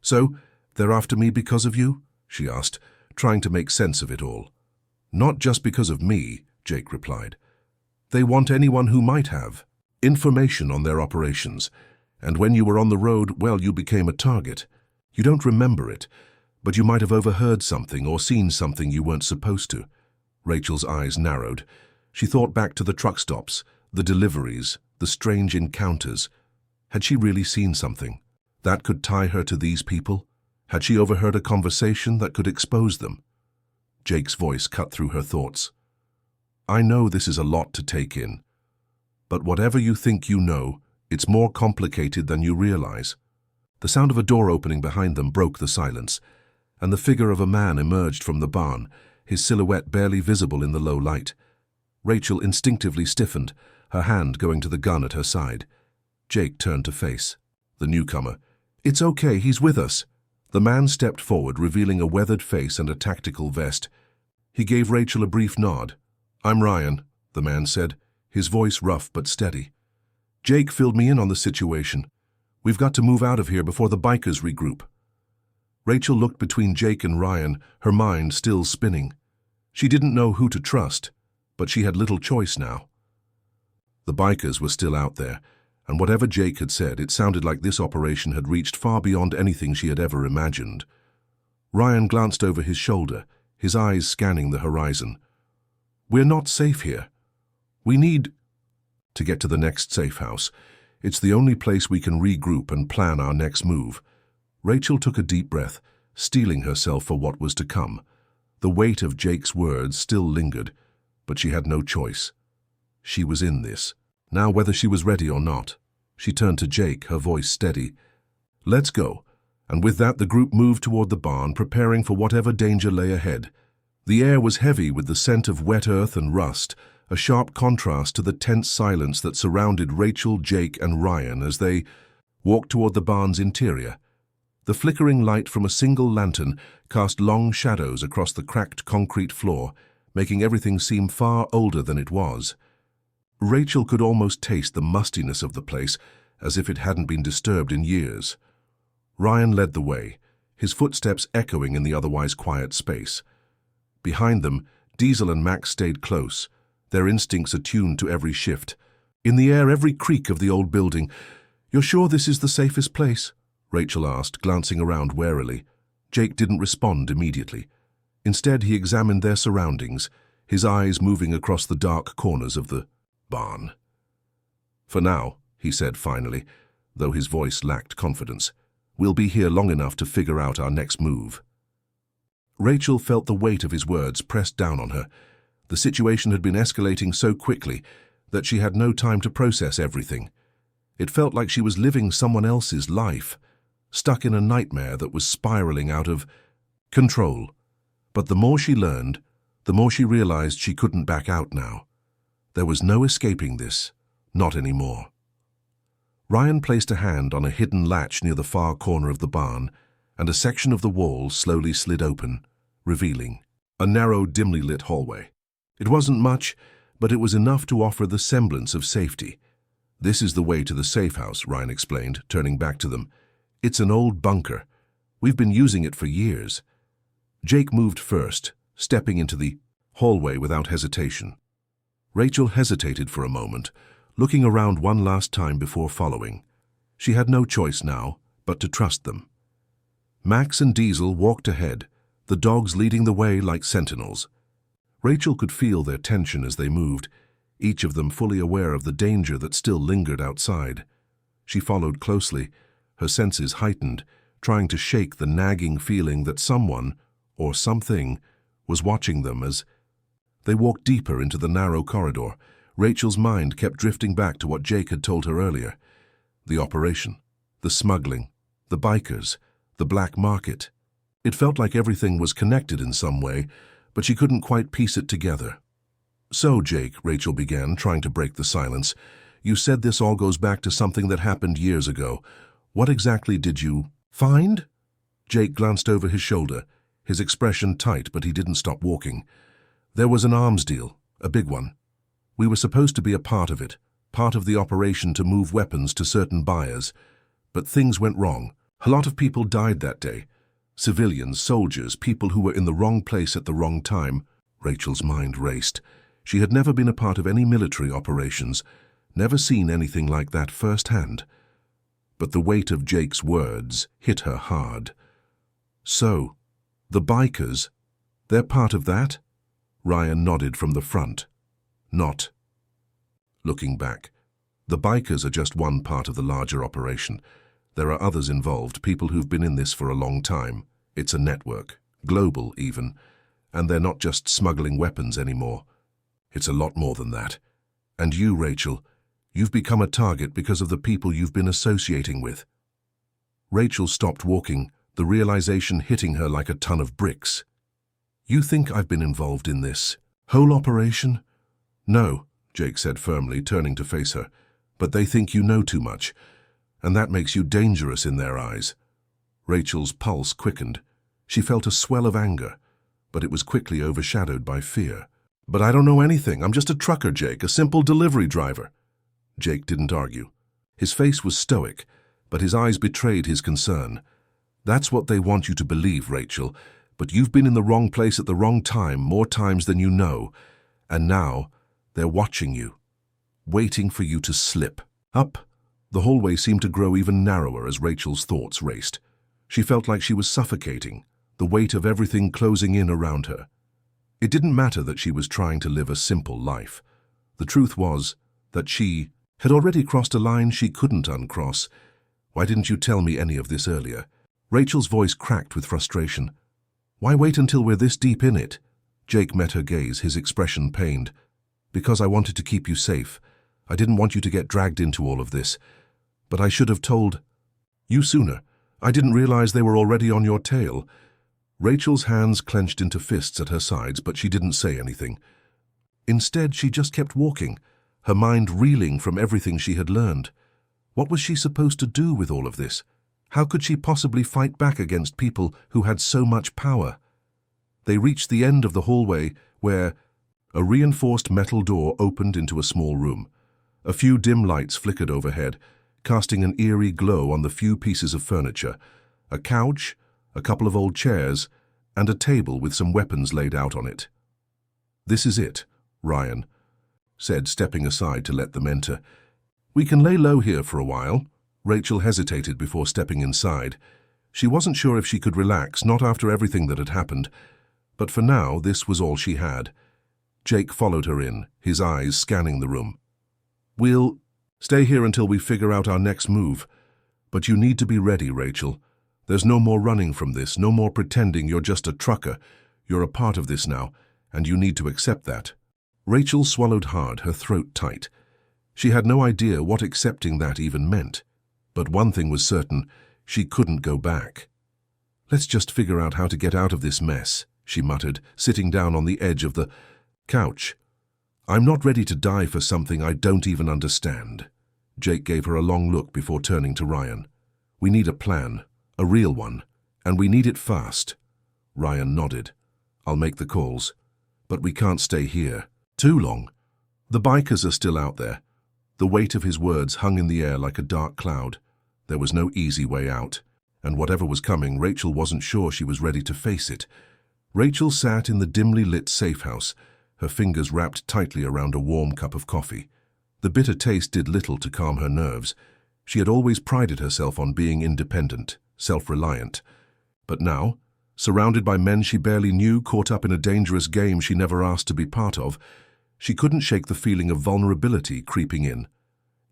"So, they're after me because of you?" she asked, trying to make sense of it all. "Not just because of me," Jake replied. "They want anyone who might have information on their operations. And when you were on the road, well, you became a target. You don't remember it, but you might have overheard something or seen something you weren't supposed to." Rachel's eyes narrowed. She thought back to the truck stops, the deliveries, the strange encounters. Had she really seen something that could tie her to these people? Had she overheard a conversation that could expose them? Jake's voice cut through her thoughts. "I know this is a lot to take in, but whatever you think you know, it's more complicated than you realize." The sound of a door opening behind them broke the silence, and the figure of a man emerged from the barn, his silhouette barely visible in the low light. Rachel instinctively stiffened, her hand going to the gun at her side. Jake turned to face the newcomer. "It's okay, he's with us." The man stepped forward, revealing a weathered face and a tactical vest. He gave Rachel a brief nod. "I'm Ryan," the man said, his voice rough but steady. "Jake filled me in on the situation. We've got to move out of here before the bikers regroup." Rachel looked between Jake and Ryan, her mind still spinning. She didn't know who to trust, but she had little choice now. The bikers were still out there, and whatever Jake had said, it sounded like this operation had reached far beyond anything she had ever imagined. Ryan glanced over his shoulder, his eyes scanning the horizon. "We're not safe here. We need to get to the next safe house. It's the only place we can regroup and plan our next move." Rachel took a deep breath, steeling herself for what was to come. The weight of Jake's words still lingered, but she had no choice. She was in this. Now, whether she was ready or not. She turned to Jake, her voice steady. "Let's go." And with that, the group moved toward the barn, preparing for whatever danger lay ahead. The air was heavy with the scent of wet earth and rust, a sharp contrast to the tense silence that surrounded Rachel, Jake, and Ryan as they walked toward the barn's interior. The flickering light from a single lantern cast long shadows across the cracked concrete floor, making everything seem far older than it was. Rachel could almost taste the mustiness of the place, as if it hadn't been disturbed in years. Ryan led the way, his footsteps echoing in the otherwise quiet space. Behind them, Diesel and Max stayed close, their instincts attuned to every shift. In the air, every creak of the old building. "You're sure this is the safest place?" Rachel asked, glancing around warily. Jake didn't respond immediately. Instead, he examined their surroundings, his eyes moving across the dark corners of the barn. "For now," he said finally, though his voice lacked confidence, "we'll be here long enough to figure out our next move." Rachel felt the weight of his words pressed down on her. The situation had been escalating so quickly that she had no time to process everything. It felt like she was living someone else's life, stuck in a nightmare that was spiraling out of control. But the more she learned, the more she realized she couldn't back out now. There was no escaping this, not anymore. Ryan placed a hand on a hidden latch near the far corner of the barn, and a section of the wall slowly slid open, revealing a narrow, dimly lit hallway. It wasn't much, but it was enough to offer the semblance of safety. "This is the way to the safe house," Ryan explained, turning back to them. "It's an old bunker. We've been using it for years." Jake moved first, stepping into the hallway without hesitation. Rachel hesitated for a moment, looking around one last time before following. She had no choice now but to trust them. Max and Diesel walked ahead, the dogs leading the way like sentinels. Rachel could feel their tension as they moved, each of them fully aware of the danger that still lingered outside. She followed closely, her senses heightened, trying to shake the nagging feeling that someone, or something, was watching them as they walked deeper into the narrow corridor. Rachel's mind kept drifting back to what Jake had told her earlier. The operation, the smuggling, the bikers, the black market. It felt like everything was connected in some way, but she couldn't quite piece it together. "So, Jake," Rachel began, trying to break the silence, "you said this all goes back to something that happened years ago. What exactly did you find?" Jake glanced over his shoulder, his expression tight, but he didn't stop walking. "There was an arms deal, a big one. We were supposed to be a part of it, part of the operation to move weapons to certain buyers. But things went wrong. A lot of people died that day. Civilians, soldiers, people who were in the wrong place at the wrong time." Rachel's mind raced. She had never been a part of any military operations, never seen anything like that firsthand. But the weight of Jake's words hit her hard. "So, the bikers, they're part of that?" Ryan nodded from the front. "Not." Looking back, the bikers are just one part of the larger operation. There are others involved, people who've been in this for a long time. It's a network, global even, and they're not just smuggling weapons anymore. It's a lot more than that. And you, Rachel, you've become a target because of the people you've been associating with." Rachel stopped walking, the realization hitting her like a ton of bricks. "You think I've been involved in this whole operation?" "No," Jake said firmly, turning to face her, "but they think you know too much, and that makes you dangerous in their eyes." Rachel's pulse quickened. She felt a swell of anger, but it was quickly overshadowed by fear. "But I don't know anything. I'm just a trucker, Jake, a simple delivery driver." Jake didn't argue. His face was stoic, but his eyes betrayed his concern. "That's what they want you to believe, Rachel, but you've been in the wrong place at the wrong time more times than you know, and now they're watching you, waiting for you to slip up." The hallway seemed to grow even narrower as Rachel's thoughts raced. She felt like she was suffocating, the weight of everything closing in around her. It didn't matter that she was trying to live a simple life. The truth was that she had already crossed a line she couldn't uncross. "Why didn't you tell me any of this earlier?" Rachel's voice cracked with frustration. "Why wait until we're this deep in it?" Jake met her gaze, his expression pained. "Because I wanted to keep you safe. I didn't want you to get dragged into all of this. But I should have told you sooner. I didn't realize they were already on your tail." Rachel's hands clenched into fists at her sides, but she didn't say anything. Instead, she just kept walking, her mind reeling from everything she had learned. What was she supposed to do with all of this? How could she possibly fight back against people who had so much power? They reached the end of the hallway where a reinforced metal door opened into a small room. A few dim lights flickered overhead, casting an eerie glow on the few pieces of furniture: a couch, a couple of old chairs, and a table with some weapons laid out on it. "This is it," Ryan said, stepping aside to let them enter. "We can lay low here for a while." Rachel hesitated before stepping inside. She wasn't sure if she could relax, not after everything that had happened, but for now this was all she had. Jake followed her in, his eyes scanning the room. "We'll stay here until we figure out our next move. But you need to be ready, Rachel. There's no more running from this, no more pretending you're just a trucker. You're a part of this now, and you need to accept that. Rachel swallowed hard, her throat tight. She had no idea what accepting that even meant. But one thing was certain, she couldn't go back. Let's just figure out how to get out of this mess, she muttered, sitting down on the edge of the couch. I'm not ready to die for something I don't even understand. Jake gave her a long look before turning to Ryan. We need a plan, a real one, and we need it fast. Ryan nodded. I'll make the calls. But we can't stay here too long. The bikers are still out there. The weight of his words hung in the air like a dark cloud. There was no easy way out, and whatever was coming, Rachel wasn't sure she was ready to face it. Rachel sat in the dimly lit safe house, her fingers wrapped tightly around a warm cup of coffee. The bitter taste did little to calm her nerves. She had always prided herself on being independent, self-reliant. But now, surrounded by men she barely knew, caught up in a dangerous game she never asked to be part of, she couldn't shake the feeling of vulnerability creeping in.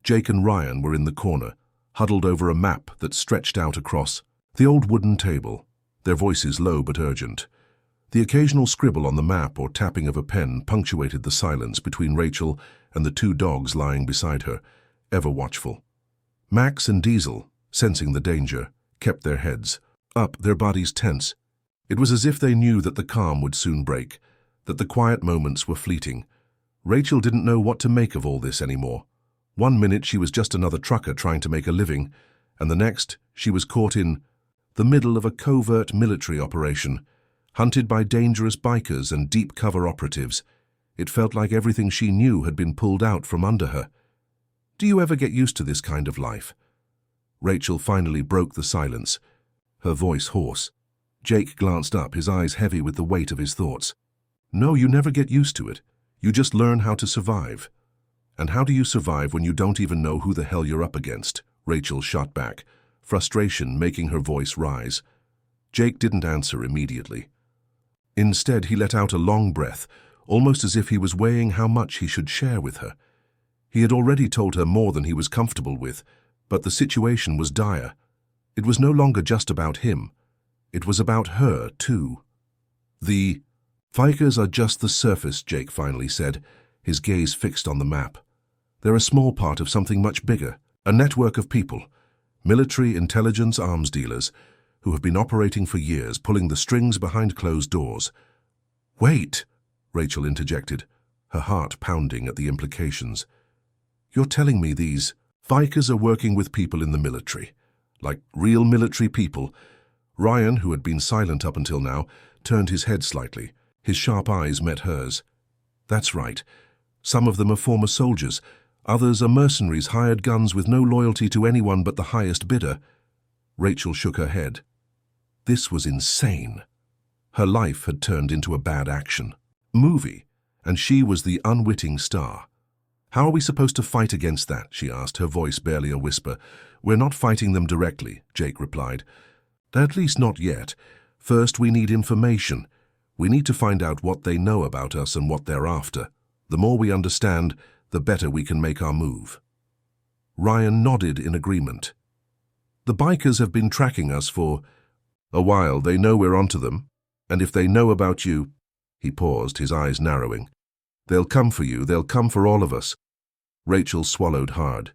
Jake and Ryan were in the corner, huddled over a map that stretched out across the old wooden table, their voices low but urgent. The occasional scribble on the map or tapping of a pen punctuated the silence between Rachel and the two dogs lying beside her, ever watchful. Max and Diesel, sensing the danger, kept their heads up, their bodies tense. It was as if they knew that the calm would soon break, that the quiet moments were fleeting. Rachel didn't know what to make of all this anymore. One minute she was just another trucker trying to make a living, and the next she was caught in the middle of a covert military operation, hunted by dangerous bikers and deep cover operatives. It felt like everything she knew had been pulled out from under her. Do you ever get used to this kind of life? Rachel finally broke the silence, her voice hoarse. Jake glanced up, his eyes heavy with the weight of his thoughts. No, you never get used to it. You just learn how to survive. And how do you survive when you don't even know who the hell you're up against? Rachel shot back, frustration making her voice rise. Jake didn't answer immediately. Instead, he let out a long breath, almost as if he was weighing how much he should share with her. He had already told her more than he was comfortable with, but the situation was dire. It was no longer just about him. It was about her, too. The Fikers are just the surface, Jake finally said, his gaze fixed on the map. They're a small part of something much bigger, a network of people, military intelligence arms dealers, who have been operating for years, pulling the strings behind closed doors. Wait, Rachel interjected, her heart pounding at the implications. You're telling me these Fikers are working with people in the military, like real military people? Ryan, who had been silent up until now, turned his head slightly. His sharp eyes met hers. That's right. Some of them are former soldiers. Others are mercenaries, hired guns with no loyalty to anyone but the highest bidder. Rachel shook her head. This was insane. Her life had turned into a bad action movie, and she was the unwitting star. How are we supposed to fight against that? She asked, her voice barely a whisper. We're not fighting them directly, Jake replied. At least not yet. First, we need information. We need to find out what they know about us and what they're after. The more we understand, the better we can make our move. Ryan nodded in agreement. The bikers have been tracking us for a while. They know we're onto them. And if they know about you, he paused, his eyes narrowing. They'll come for you. They'll come for all of us. Rachel swallowed hard.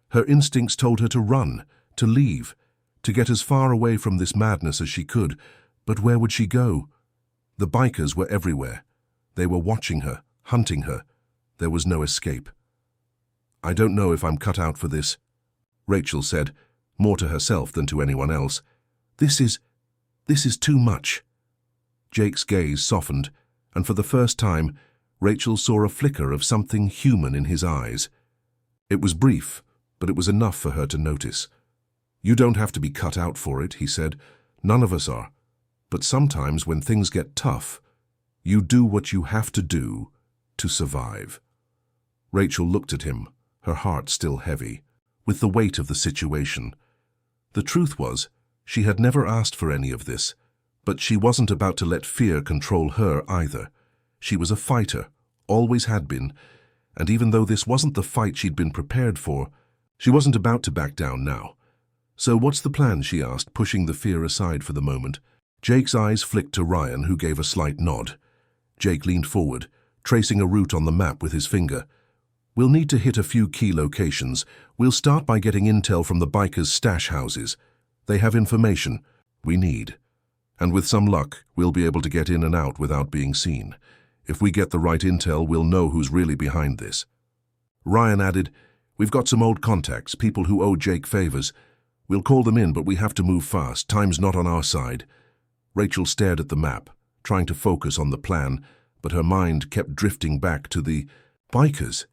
Her instincts told her to run, to leave, to get as far away from this madness as she could. But where would she go? The bikers were everywhere. They were watching her, hunting her. There was no escape. I don't know if I'm cut out for this, Rachel said, more to herself than to anyone else. This is too much. Jake's gaze softened, and for the first time, Rachel saw a flicker of something human in his eyes. It was brief, but it was enough for her to notice. You don't have to be cut out for it, he said. None of us are. But sometimes when things get tough, you do what you have to do to survive. Rachel looked at him, her heart still heavy, with the weight of the situation. The truth was, she had never asked for any of this, but she wasn't about to let fear control her either. She was a fighter, always had been, and even though this wasn't the fight she'd been prepared for, she wasn't about to back down now. "So what's the plan?" she asked, pushing the fear aside for the moment. Jake's eyes flicked to Ryan, who gave a slight nod. Jake leaned forward, tracing a route on the map with his finger. "We'll need to hit a few key locations. We'll start by getting intel from the bikers' stash houses. They have information we need. And with some luck, we'll be able to get in and out without being seen. If we get the right intel, we'll know who's really behind this." Ryan added, "We've got some old contacts, people who owe Jake favors. We'll call them in, but we have to move fast. Time's not on our side." Rachel stared at the map, trying to focus on the plan, but her mind kept drifting back to the bikers.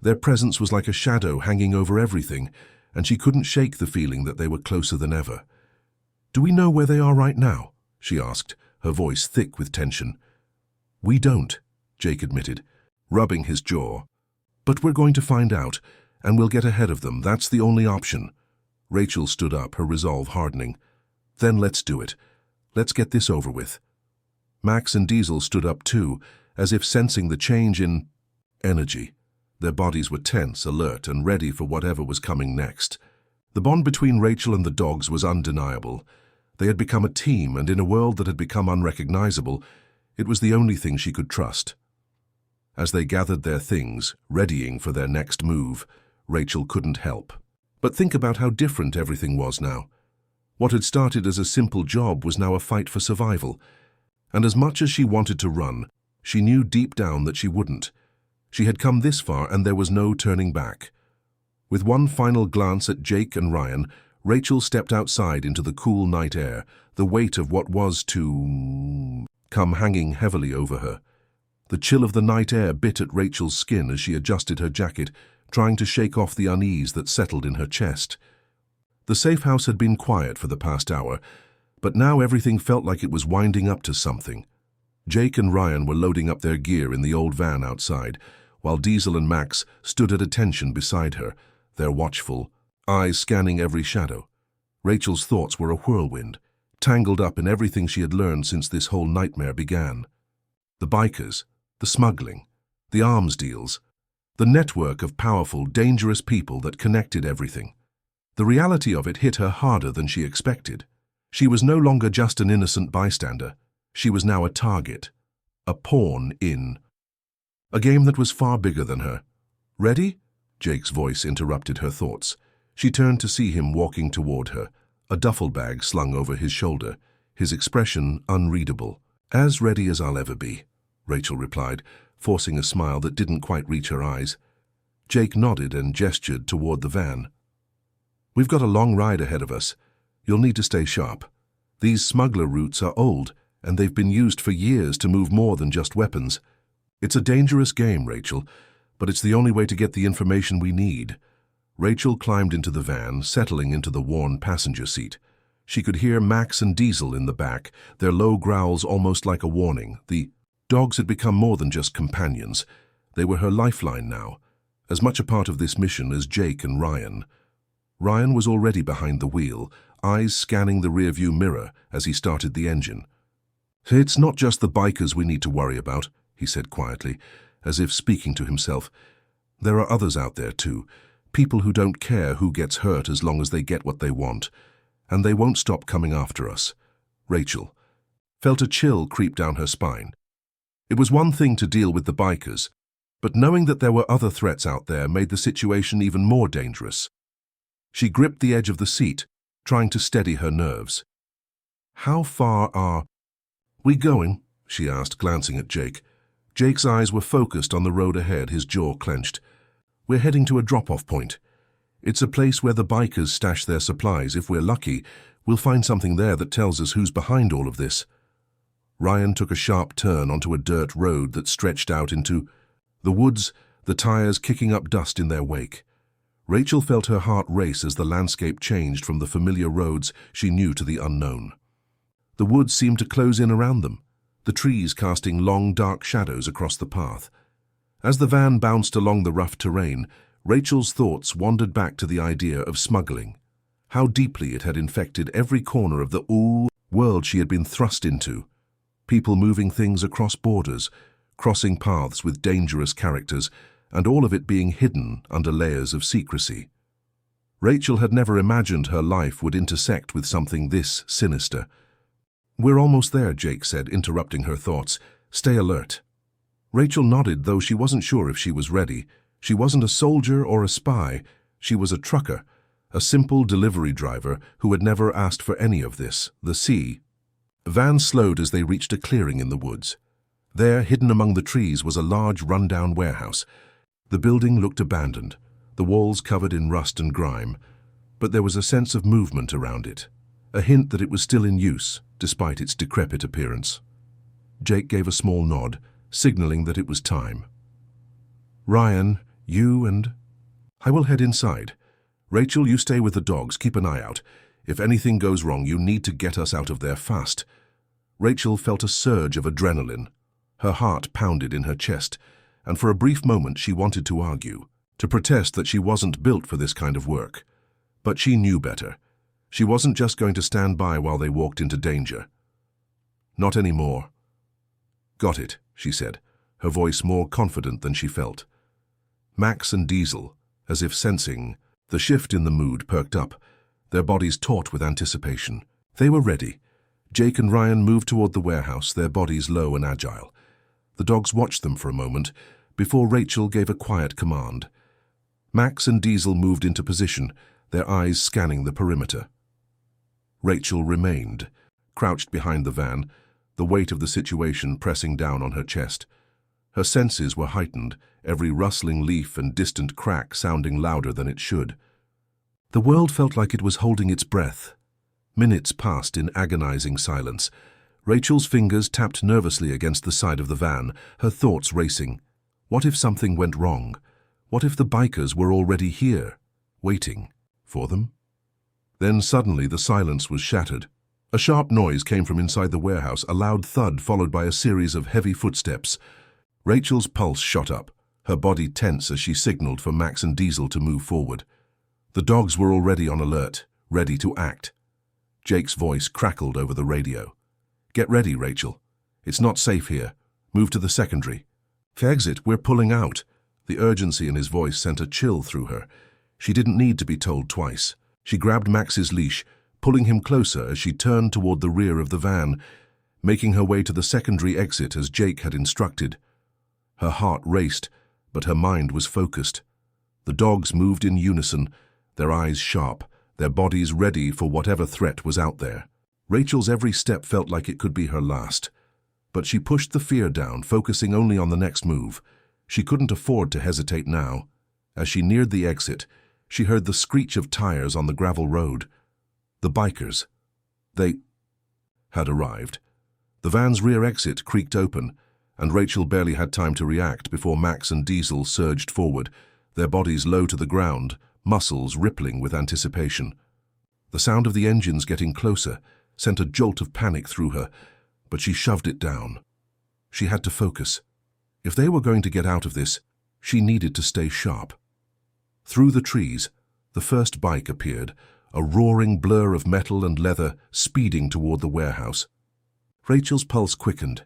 Their presence was like a shadow hanging over everything, and she couldn't shake the feeling that they were closer than ever. "Do we know where they are right now?" she asked, her voice thick with tension. "We don't," Jake admitted, rubbing his jaw. "But we're going to find out, and we'll get ahead of them. That's the only option." Rachel stood up, her resolve hardening. "Then let's do it. Let's get this over with." Max and Diesel stood up too, as if sensing the change in energy. Their bodies were tense, alert, and ready for whatever was coming next. The bond between Rachel and the dogs was undeniable. They had become a team, and in a world that had become unrecognizable, it was the only thing she could trust. As they gathered their things, readying for their next move, Rachel couldn't help but think about how different everything was now. What had started as a simple job was now a fight for survival. And as much as she wanted to run, she knew deep down that she wouldn't. She had come this far, and there was no turning back. With one final glance at Jake and Ryan, Rachel stepped outside into the cool night air, the weight of what was to come hanging heavily over her. The chill of the night air bit at Rachel's skin as she adjusted her jacket, trying to shake off the unease that settled in her chest. The safe house had been quiet for the past hour, but now everything felt like it was winding up to something. Jake and Ryan were loading up their gear in the old van outside, while Diesel and Max stood at attention beside her, their watchful eyes scanning every shadow. Rachel's thoughts were a whirlwind, tangled up in everything she had learned since this whole nightmare began. The bikers, the smuggling, the arms deals, the network of powerful, dangerous people that connected everything. The reality of it hit her harder than she expected. She was no longer just an innocent bystander. She was now a target, a pawn in a game that was far bigger than her. "Ready?" Jake's voice interrupted her thoughts. She turned to see him walking toward her, a duffel bag slung over his shoulder, his expression unreadable. "As ready as I'll ever be," Rachel replied, forcing a smile that didn't quite reach her eyes. Jake nodded and gestured toward the van. "We've got a long ride ahead of us. You'll need to stay sharp. These smuggler routes are old, and they've been used for years to move more than just weapons. It's a dangerous game, Rachel, but it's the only way to get the information we need." Rachel climbed into the van, settling into the worn passenger seat. She could hear Max and Diesel in the back, their low growls almost like a warning. The dogs had become more than just companions. They were her lifeline now, as much a part of this mission as Jake and Ryan. Ryan was already behind the wheel, eyes scanning the rearview mirror as he started the engine. "It's not just the bikers we need to worry about," he said quietly, as if speaking to himself. "There are others out there too, people who don't care who gets hurt as long as they get what they want, and they won't stop coming after us." Rachel felt a chill creep down her spine. It was one thing to deal with the bikers, but knowing that there were other threats out there made the situation even more dangerous. She gripped the edge of the seat, trying to steady her nerves. "How far are we going?" she asked, glancing at Jake. Jake's eyes were focused on the road ahead, his jaw clenched. "We're heading to a drop-off point. It's a place where the bikers stash their supplies. If we're lucky, we'll find something there that tells us who's behind all of this." Ryan took a sharp turn onto a dirt road that stretched out into the woods, the tires kicking up dust in their wake. Rachel felt her heart race as the landscape changed from the familiar roads she knew to the unknown. The woods seemed to close in around them, the trees casting long, dark shadows across the path. As the van bounced along the rough terrain, Rachel's thoughts wandered back to the idea of smuggling. How deeply it had infected every corner of the world she had been thrust into. People moving things across borders, crossing paths with dangerous characters, and all of it being hidden under layers of secrecy. Rachel had never imagined her life would intersect with something this sinister. "We're almost there," Jake said, interrupting her thoughts. "Stay alert." Rachel nodded, though she wasn't sure if she was ready. She wasn't a soldier or a spy. She was a trucker, a simple delivery driver who had never asked for any of this. The sea. Van slowed as they reached a clearing in the woods. There, hidden among the trees, was a large, run-down warehouse. The building looked abandoned, the walls covered in rust and grime, but there was a sense of movement around it, a hint that it was still in use, despite its decrepit appearance. Jake gave a small nod, signaling that it was time. "Ryan, you and I will head inside. Rachel, you stay with the dogs, keep an eye out. If anything goes wrong, you need to get us out of there fast." Rachel felt a surge of adrenaline. Her heart pounded in her chest, and for a brief moment she wanted to argue, to protest that she wasn't built for this kind of work. But she knew better. She wasn't just going to stand by while they walked into danger. "Not anymore." "Got it," she said, her voice more confident than she felt. Max and Diesel, as if sensing the shift in the mood, perked up, their bodies taut with anticipation. They were ready. Jake and Ryan moved toward the warehouse, their bodies low and agile. The dogs watched them for a moment, before Rachel gave a quiet command. Max and Diesel moved into position, their eyes scanning the perimeter. Rachel remained, crouched behind the van, the weight of the situation pressing down on her chest. Her senses were heightened, every rustling leaf and distant crack sounding louder than it should. The world felt like it was holding its breath. Minutes passed in agonizing silence. Rachel's fingers tapped nervously against the side of the van, her thoughts racing. What if something went wrong? What if the bikers were already here, waiting for them? Then suddenly the silence was shattered. A sharp noise came from inside the warehouse, a loud thud followed by a series of heavy footsteps. Rachel's pulse shot up, her body tense as she signaled for Max and Diesel to move forward. The dogs were already on alert, ready to act. Jake's voice crackled over the radio. "Get ready, Rachel. It's not safe here. Move to the secondary." "Exit, we're pulling out." The urgency in his voice sent a chill through her. She didn't need to be told twice. She grabbed Max's leash, pulling him closer as she turned toward the rear of the van, making her way to the secondary exit as Jake had instructed. Her heart raced, but her mind was focused. The dogs moved in unison, their eyes sharp, their bodies ready for whatever threat was out there. Rachel's every step felt like it could be her last. But she pushed the fear down, focusing only on the next move. She couldn't afford to hesitate now. As she neared the exit, she heard the screech of tires on the gravel road. The bikers. They had arrived. The van's rear exit creaked open, and Rachel barely had time to react before Max and Diesel surged forward, their bodies low to the ground, muscles rippling with anticipation. The sound of the engines getting closer sent a jolt of panic through her, but she shoved it down. She had to focus. If they were going to get out of this, she needed to stay sharp. Through the trees, the first bike appeared, a roaring blur of metal and leather speeding toward the warehouse. Rachel's pulse quickened.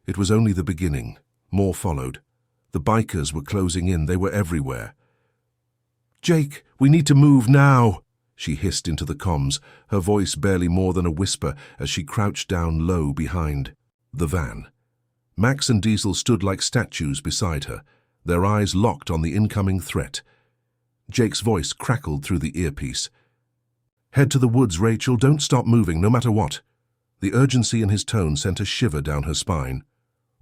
It was only the beginning. More followed. The bikers were closing in. They were everywhere. "Jake, we need to move now," she hissed into the comms, her voice barely more than a whisper as she crouched down low behind the van. Max and Diesel stood like statues beside her, their eyes locked on the incoming threat. Jake's voice crackled through the earpiece. "Head to the woods, Rachel. Don't stop moving, no matter what." The urgency in his tone sent a shiver down her spine.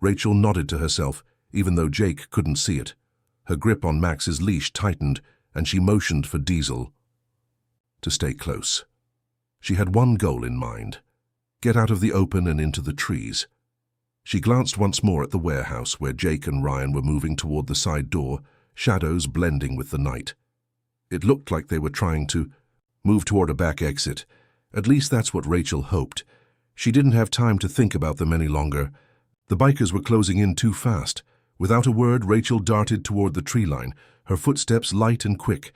Rachel nodded to herself, even though Jake couldn't see it. Her grip on Max's leash tightened, and she motioned for Diesel to stay close. She had one goal in mind: get out of the open and into the trees. She glanced once more at the warehouse where Jake and Ryan were moving toward the side door, shadows blending with the night. It looked like they were trying to move toward a back exit. At least that's what Rachel hoped. She didn't have time to think about them any longer. The bikers were closing in too fast. Without a word, Rachel darted toward the tree line, her footsteps light and quick.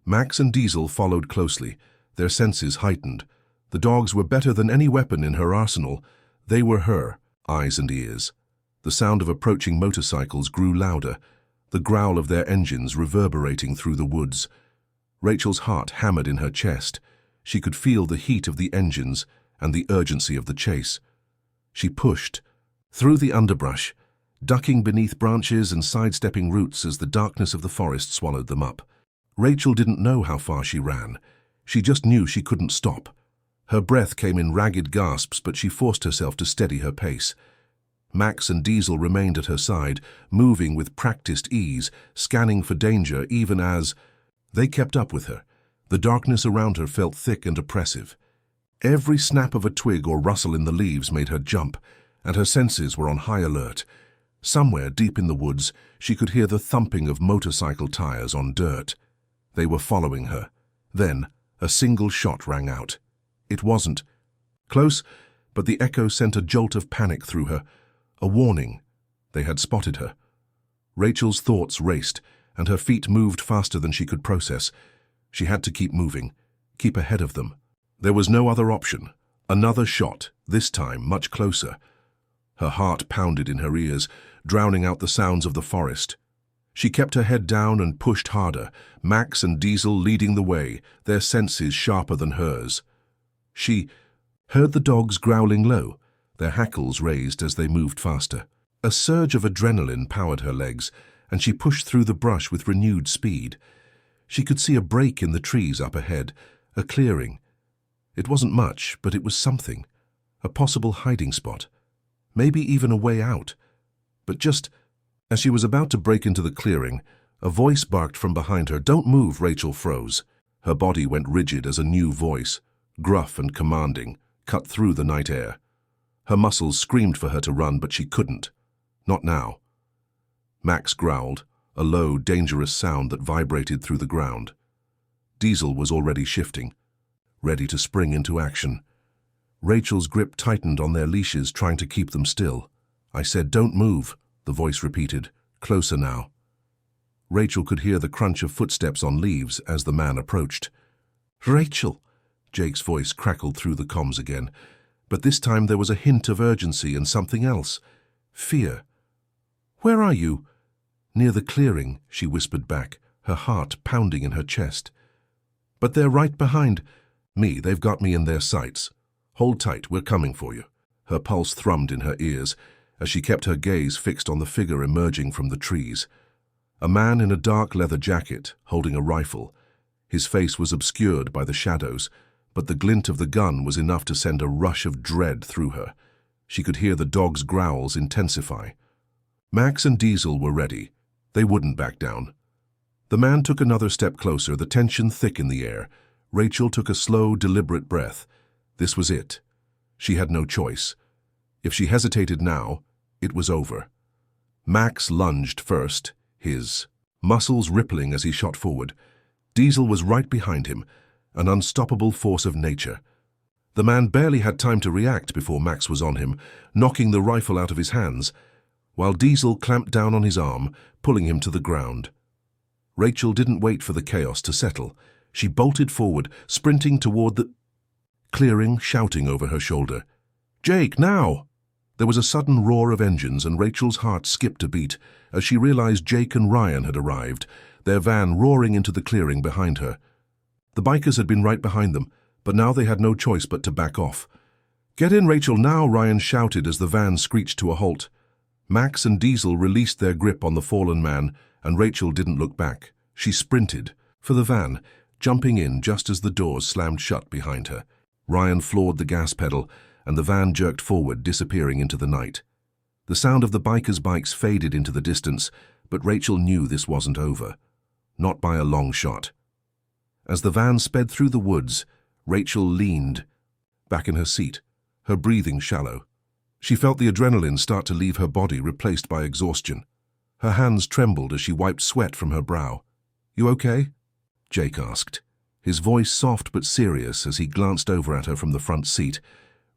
Max and Diesel followed closely, their senses heightened. The dogs were better than any weapon in her arsenal. They were her eyes and ears. The sound of approaching motorcycles grew louder, the growl of their engines reverberating through the woods. Rachel's heart hammered in her chest. She could feel the heat of the engines and the urgency of the chase. She pushed through the underbrush, ducking beneath branches and sidestepping roots as the darkness of the forest swallowed them up. Rachel didn't know how far she ran. She just knew she couldn't stop. Her breath came in ragged gasps, but she forced herself to steady her pace. Max and Diesel remained at her side, moving with practiced ease, scanning for danger even as they kept up with her. The darkness around her felt thick and oppressive. Every snap of a twig or rustle in the leaves made her jump, and her senses were on high alert. Somewhere deep in the woods, she could hear the thumping of motorcycle tires on dirt. They were following her. Then, a single shot rang out. It wasn't close, but the echo sent a jolt of panic through her. A warning. They had spotted her. Rachel's thoughts raced, and her feet moved faster than she could process. She had to keep moving, keep ahead of them. There was no other option. Another shot, this time much closer. Her heart pounded in her ears, drowning out the sounds of the forest. She kept her head down and pushed harder, Max and Diesel leading the way, their senses sharper than hers. She heard the dogs growling low, their hackles raised as they moved faster. A surge of adrenaline powered her legs, and she pushed through the brush with renewed speed. She could see a break in the trees up ahead, a clearing. It wasn't much, but it was something. A possible hiding spot. Maybe even a way out. But just as she was about to break into the clearing, a voice barked from behind her. "Don't move," Rachel froze. Her body went rigid as a new voice, gruff and commanding, cut through the night air. Her muscles screamed for her to run, but she couldn't. Not now. Max growled, a low, dangerous sound that vibrated through the ground. Diesel was already shifting, ready to spring into action. Rachel's grip tightened on their leashes, trying to keep them still. "I said don't move," the voice repeated, closer now. Rachel could hear the crunch of footsteps on leaves as the man approached. "Rachel!" Jake's voice crackled through the comms again, but this time there was a hint of urgency and something else. Fear. "Where are you?" "Near the clearing," she whispered back, her heart pounding in her chest. "But they're right behind me. They've got me in their sights. Hold tight, we're coming for you." Her pulse thrummed in her ears as she kept her gaze fixed on the figure emerging from the trees. A man in a dark leather jacket, holding a rifle. His face was obscured by the shadows, but the glint of the gun was enough to send a rush of dread through her. She could hear the dog's growls intensify. Max and Diesel were ready. They wouldn't back down. The man took another step closer, the tension thick in the air. Rachel took a slow, deliberate breath. This was it. She had no choice. If she hesitated now, it was over. Max lunged first, his muscles rippling as he shot forward. Diesel was right behind him, an unstoppable force of nature. The man barely had time to react before Max was on him, knocking the rifle out of his hands, while Diesel clamped down on his arm, pulling him to the ground. Rachel didn't wait for the chaos to settle. She bolted forward, sprinting toward the clearing, shouting over her shoulder, "Jake, now!" There was a sudden roar of engines, and Rachel's heart skipped a beat as she realized Jake and Ryan had arrived, their van roaring into the clearing behind her. The bikers had been right behind them, but now they had no choice but to back off. "Get in, Rachel, now!" Ryan shouted as the van screeched to a halt. Max and Diesel released their grip on the fallen man, and Rachel didn't look back. She sprinted for the van, jumping in just as the doors slammed shut behind her. Ryan floored the gas pedal, and the van jerked forward, disappearing into the night. The sound of the bikers' bikes faded into the distance, but Rachel knew this wasn't over. Not by a long shot. As the van sped through the woods, Rachel leaned back in her seat, her breathing shallow. She felt the adrenaline start to leave her body, replaced by exhaustion. Her hands trembled as she wiped sweat from her brow. "You okay?" Jake asked, his voice soft but serious as he glanced over at her from the front seat.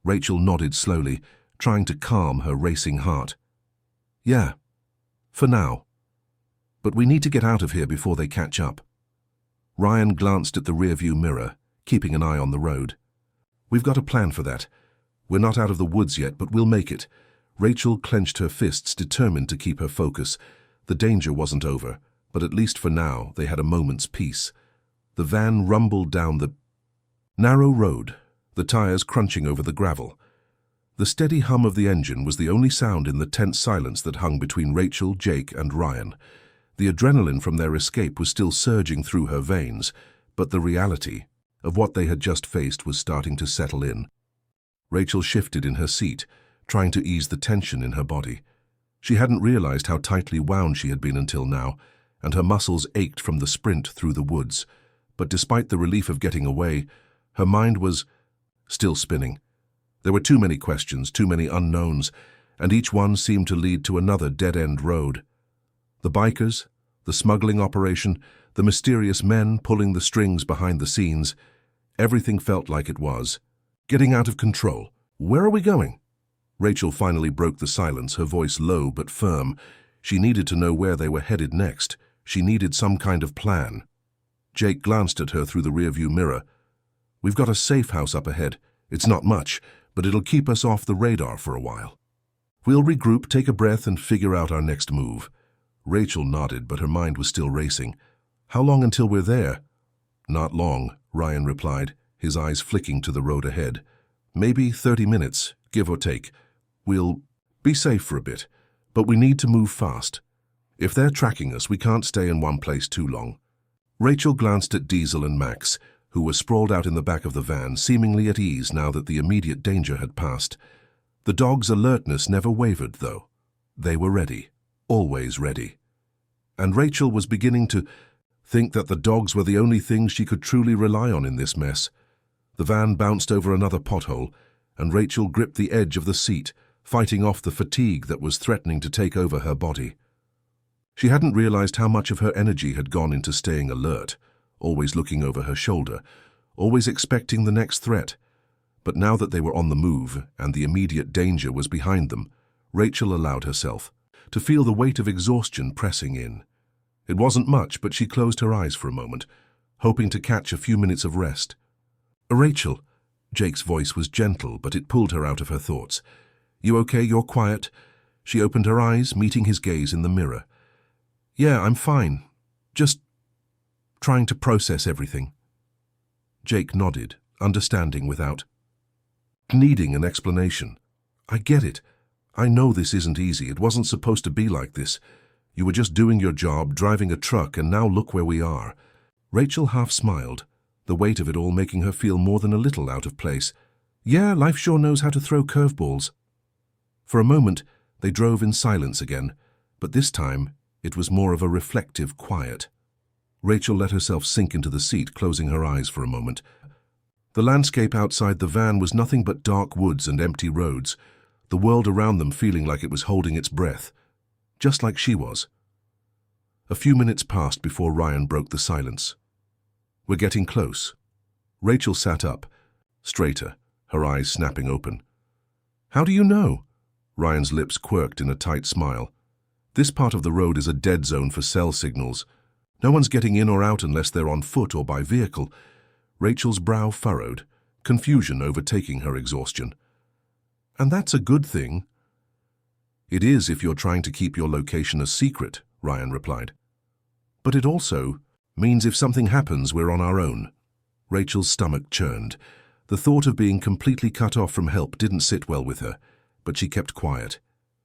Rachel nodded slowly, trying to calm her racing heart. "Yeah, for now. But we need to get out of here before they catch up." Ryan glanced at the rearview mirror, keeping an eye on the road. "We've got a plan for that. We're not out of the woods yet, but we'll make it." Rachel clenched her fists, determined to keep her focus. The danger wasn't over, but at least for now they had a moment's peace. The van rumbled down the narrow road, the tires crunching over the gravel. The steady hum of the engine was the only sound in the tense silence that hung between Rachel, Jake, and Ryan. The adrenaline from their escape was still surging through her veins, but the reality of what they had just faced was starting to settle in. Rachel shifted in her seat, trying to ease the tension in her body. She hadn't realized how tightly wound she had been until now, and her muscles ached from the sprint through the woods. But despite the relief of getting away, her mind was still spinning. There were too many questions, too many unknowns, and each one seemed to lead to another dead-end road. The bikers, the smuggling operation, the mysterious men pulling the strings behind the scenes, everything felt like it was getting out of control. Where are we going? Rachel finally broke the silence, her voice low but firm. She needed to know where they were headed next. She needed some kind of plan. Jake glanced at her through the rearview mirror. We've got a safe house up ahead. It's not much, but it'll keep us off the radar for a while. We'll regroup, take a breath, and figure out our next move. Rachel nodded, but her mind was still racing. How long until we're there? Not long, Ryan replied, his eyes flicking to the road ahead. Maybe 30 minutes, give or take. We'll be safe for a bit, but we need to move fast. If they're tracking us, we can't stay in one place too long. Rachel glanced at Diesel and Max, who were sprawled out in the back of the van, seemingly at ease now that the immediate danger had passed. The dog's alertness never wavered, though. They were ready, always ready. And Rachel was beginning to think that the dogs were the only things she could truly rely on in this mess. The van bounced over another pothole, and Rachel gripped the edge of the seat, fighting off the fatigue that was threatening to take over her body. She hadn't realized how much of her energy had gone into staying alert, always looking over her shoulder, always expecting the next threat. But now that they were on the move and the immediate danger was behind them, Rachel allowed herself to feel the weight of exhaustion pressing in. It wasn't much, but she closed her eyes for a moment, hoping to catch a few minutes of rest. Rachel, Jake's voice was gentle, but it pulled her out of her thoughts. You okay? You're quiet? She opened her eyes, meeting his gaze in the mirror. Yeah, I'm fine. Just trying to process everything. Jake nodded, understanding without needing an explanation. I get it. I know this isn't easy. It wasn't supposed to be like this. You were just doing your job, driving a truck, and now look where we are. Rachel half smiled, the weight of it all making her feel more than a little out of place. Yeah, life sure knows how to throw curveballs. For a moment, they drove in silence again, but this time it was more of a reflective quiet. Rachel let herself sink into the seat, closing her eyes for a moment. The landscape outside the van was nothing but dark woods and empty roads, the world around them feeling like it was holding its breath, just like she was. A few minutes passed before Ryan broke the silence. We're getting close. Rachel sat up, straighter, her eyes snapping open. How do you know? Ryan's lips quirked in a tight smile. This part of the road is a dead zone for cell signals. No one's getting in or out unless they're on foot or by vehicle. Rachel's brow furrowed, confusion overtaking her exhaustion. And that's a good thing. It is if you're trying to keep your location a secret, Ryan replied. But it also means if something happens, we're on our own. Rachel's stomach churned. The thought of being completely cut off from help didn't sit well with her, but she kept quiet.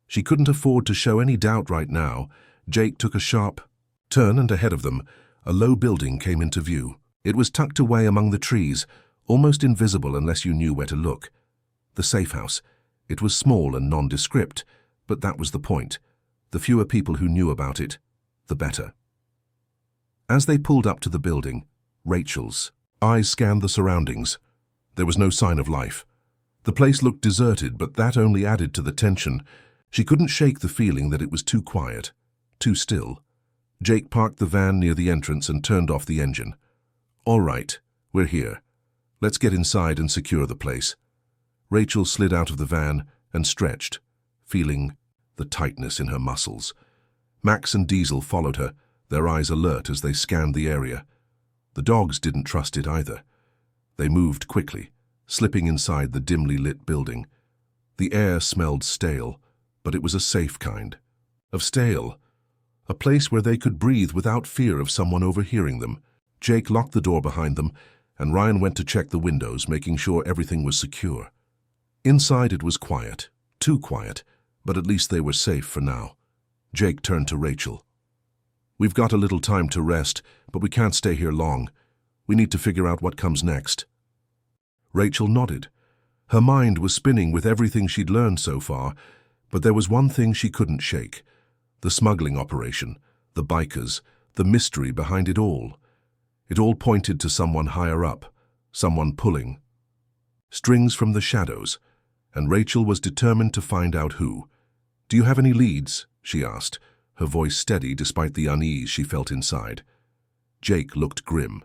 She couldn't afford to show any doubt right now. Jake took a sharp turn, and ahead of them, a low building came into view. It was tucked away among the trees, almost invisible unless you knew where to look. The safe house. It was small and nondescript, but that was the point. The fewer people who knew about it, the better. As they pulled up to the building, Rachel's eyes scanned the surroundings. There was no sign of life. The place looked deserted, but that only added to the tension. She couldn't shake the feeling that it was too quiet, too still. Jake parked the van near the entrance and turned off the engine. All right, we're here. Let's get inside and secure the place. Rachel slid out of the van and stretched, feeling the tightness in her muscles. Max and Diesel followed her, their eyes alert as they scanned the area. The dogs didn't trust it either. They moved quickly, slipping inside the dimly lit building. The air smelled stale, but it was a safe kind of stale. A place where they could breathe without fear of someone overhearing them. Jake locked the door behind them, and Ryan went to check the windows, making sure everything was secure. Inside it was quiet, too quiet, but at least they were safe for now. Jake turned to Rachel. "We've got a little time to rest, but we can't stay here long. We need to figure out what comes next." Rachel nodded. Her mind was spinning with everything she'd learned so far, but there was one thing she couldn't shake: the smuggling operation, the bikers, the mystery behind it all. It all pointed to someone higher up, someone pulling strings from the shadows, and Rachel was determined to find out who. "Do you have any leads?" she asked, her voice steady despite the unease she felt inside. Jake looked grim.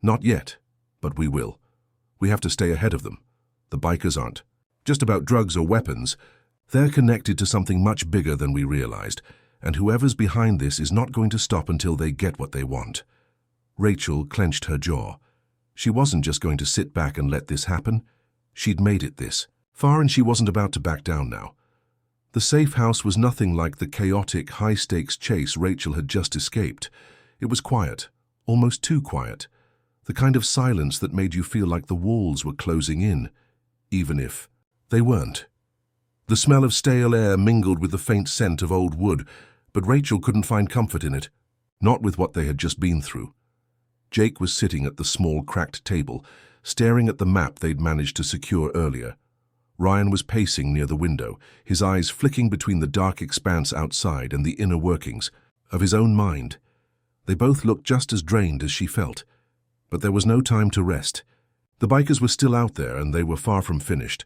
"Not yet, but we will. We have to stay ahead of them. The bikers aren't just about drugs or weapons. They're connected to something much bigger than we realized, and whoever's behind this is not going to stop until they get what they want." Rachel clenched her jaw. She wasn't just going to sit back and let this happen. She'd made it this far, and she wasn't about to back down now. The safe house was nothing like the chaotic, high-stakes chase Rachel had just escaped. It was quiet, almost too quiet, the kind of silence that made you feel like the walls were closing in, even if they weren't. The smell of stale air mingled with the faint scent of old wood, but Rachel couldn't find comfort in it, not with what they had just been through. Jake was sitting at the small, cracked table, staring at the map they'd managed to secure earlier. Ryan was pacing near the window, his eyes flicking between the dark expanse outside and the inner workings of his own mind. They both looked just as drained as she felt, but there was no time to rest. The bikers were still out there, and they were far from finished.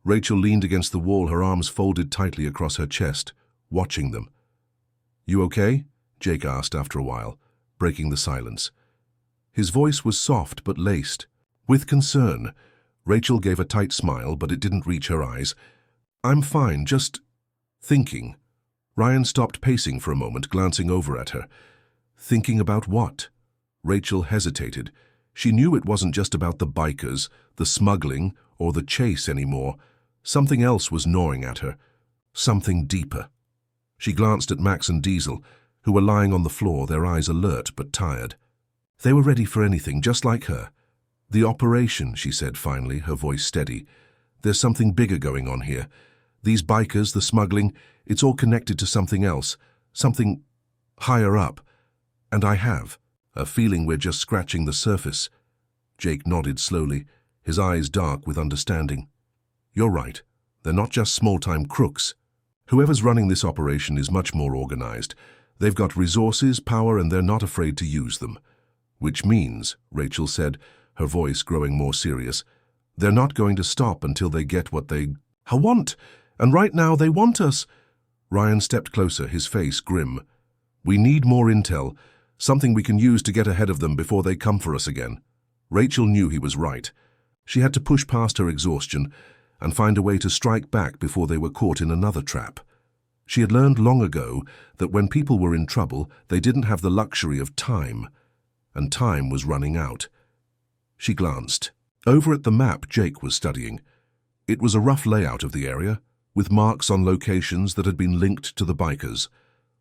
Rachel leaned against the wall, her arms folded tightly across her chest, watching them. "You okay?" Jake asked after a while, breaking the silence. His voice was soft but laced with concern. Rachel gave a tight smile, but it didn't reach her eyes. "I'm fine, just thinking." Ryan stopped pacing for a moment, glancing over at her. Thinking about what? Rachel hesitated. She knew it wasn't just about the bikers, the smuggling, or the chase anymore. Something else was gnawing at her. Something deeper. She glanced at Max and Diesel, who were lying on the floor, their eyes alert but tired. They were ready for anything, just like her. "The operation," she said finally, her voice steady. "There's something bigger going on here. These bikers, the smuggling, it's all connected to something else, something higher up. And I have a feeling we're just scratching the surface." Jake nodded slowly, his eyes dark with understanding. "You're right. They're not just small-time crooks. Whoever's running this operation is much more organized. They've got resources, power, and they're not afraid to use them. Which means," Rachel said, her voice growing more serious, "they're not going to stop until they get what they want. And right now they want us." Ryan stepped closer, his face grim. "We need more intel, something we can use to get ahead of them before they come for us again." Rachel knew he was right. She had to push past her exhaustion and find a way to strike back before they were caught in another trap. She had learned long ago that when people were in trouble, they didn't have the luxury of time, and time was running out. She glanced over at the map Jake was studying. It was a rough layout of the area, with marks on locations that had been linked to the bikers.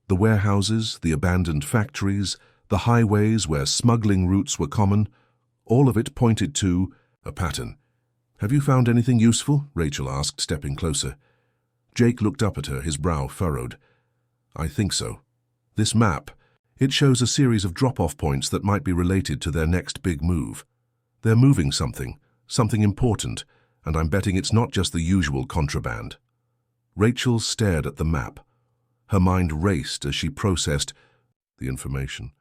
The warehouses, the abandoned factories, the highways where smuggling routes were common, all of it pointed to a pattern. "Have you found anything useful?" Rachel asked, stepping closer. Jake looked up at her, his brow furrowed. "I think so. This map, it shows a series of drop-off points that might be related to their next big move. They're moving something important, and I'm betting it's not just the usual contraband." Rachel stared at the map. Her mind raced as she processed the information.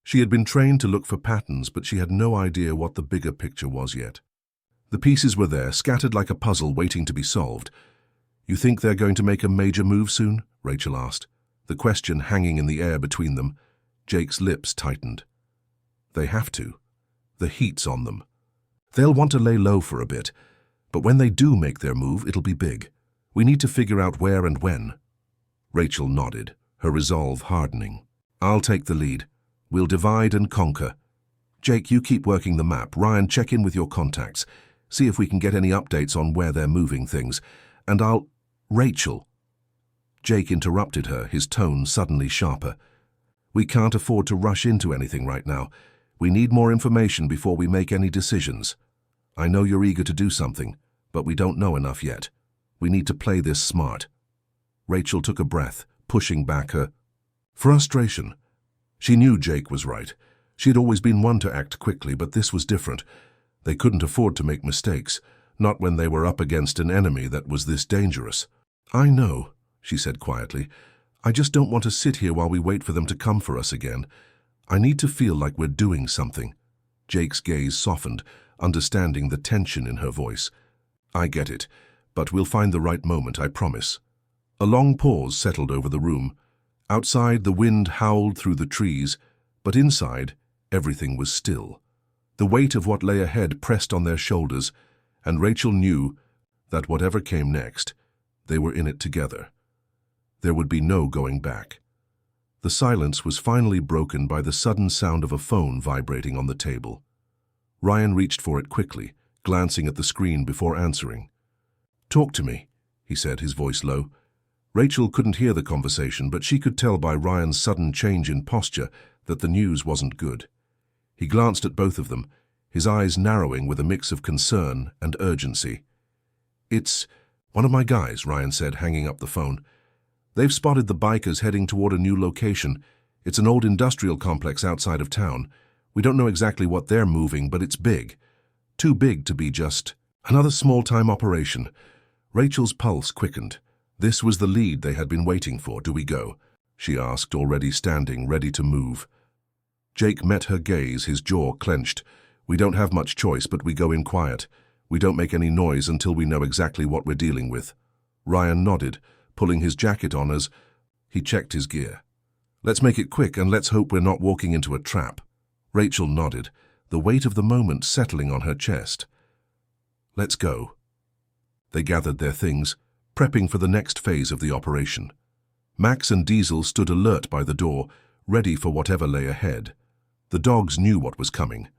She had been trained to look for patterns, but she had no idea what the bigger picture was yet. The pieces were there, scattered like a puzzle waiting to be solved. "You think they're going to make a major move soon?" Rachel asked, the question hanging in the air between them. Jake's lips tightened. "They have to. The heat's on them. They'll want to lay low for a bit, but when they do make their move, it'll be big. We need to figure out where and when." Rachel nodded, her resolve hardening. "I'll take the lead. We'll divide and conquer. Jake, you keep working the map. Ryan, check in with your contacts. See if we can get any updates on where they're moving things. And I'll—" "Rachel." Jake interrupted her, his tone suddenly sharper. "We can't afford to rush into anything right now. We need more information before we make any decisions. I know you're eager to do something, but we don't know enough yet. We need to play this smart." Rachel took a breath, pushing back her frustration. She knew Jake was right. She had always been one to act quickly, but this was different. They couldn't afford to make mistakes, not when they were up against an enemy that was this dangerous. "I know," she said quietly. "I just don't want to sit here while we wait for them to come for us again. I need to feel like we're doing something." Jake's gaze softened, understanding the tension in her voice. "I get it, but we'll find the right moment, I promise." A long pause settled over the room. Outside, the wind howled through the trees, but inside, everything was still. The weight of what lay ahead pressed on their shoulders, and Rachel knew that whatever came next, they were in it together. There would be no going back. The silence was finally broken by the sudden sound of a phone vibrating on the table. Ryan reached for it quickly, glancing at the screen before answering. "Talk to me," he said, his voice low. Rachel couldn't hear the conversation, but she could tell by Ryan's sudden change in posture that the news wasn't good. He glanced at both of them, his eyes narrowing with a mix of concern and urgency. "It's one of my guys," Ryan said, hanging up the phone. "They've spotted the bikers heading toward a new location. It's an old industrial complex outside of town. We don't know exactly what they're moving, but it's big. Too big to be just another small-time operation." Rachel's pulse quickened. This was the lead they had been waiting for. "Do we go?" she asked, already standing, ready to move. Jake met her gaze, his jaw clenched. "We don't have much choice, but we go in quiet. We don't make any noise until we know exactly what we're dealing with." Ryan nodded, pulling his jacket on as he checked his gear. "Let's make it quick, and let's hope we're not walking into a trap." Rachel nodded, the weight of the moment settling on her chest. "Let's go." They gathered their things, prepping for the next phase of the operation. Max and Diesel stood alert by the door, ready for whatever lay ahead. The dogs knew what was coming.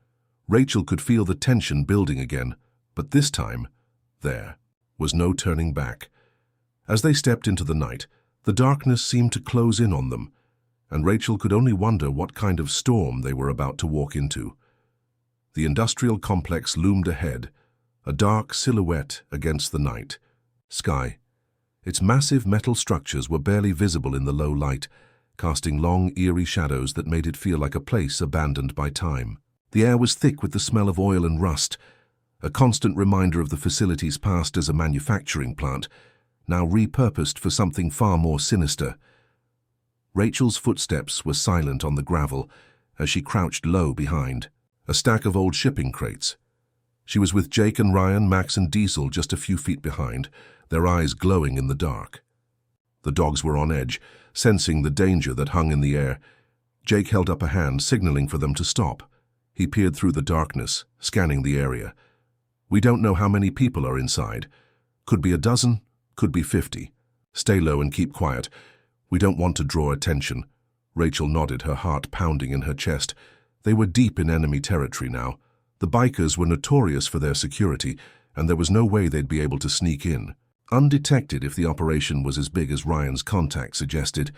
Rachel could feel the tension building again, but this time, there was no turning back. As they stepped into the night, the darkness seemed to close in on them, and Rachel could only wonder what kind of storm they were about to walk into. The industrial complex loomed ahead, a dark silhouette against the night sky. Its massive metal structures were barely visible in the low light, casting long, eerie shadows that made it feel like a place abandoned by time. The air was thick with the smell of oil and rust, a constant reminder of the facility's past as a manufacturing plant, now repurposed for something far more sinister. Rachel's footsteps were silent on the gravel as she crouched low behind a stack of old shipping crates. She was with Jake and Ryan, Max and Diesel just a few feet behind, their eyes glowing in the dark. The dogs were on edge, sensing the danger that hung in the air. Jake held up a hand, signaling for them to stop. He peered through the darkness, scanning the area. "We don't know how many people are inside. Could be a dozen, could be 50. Stay low and keep quiet. We don't want to draw attention." Rachel nodded, her heart pounding in her chest. They were deep in enemy territory now. The bikers were notorious for their security, and there was no way they'd be able to sneak in undetected if the operation was as big as Ryan's contact suggested.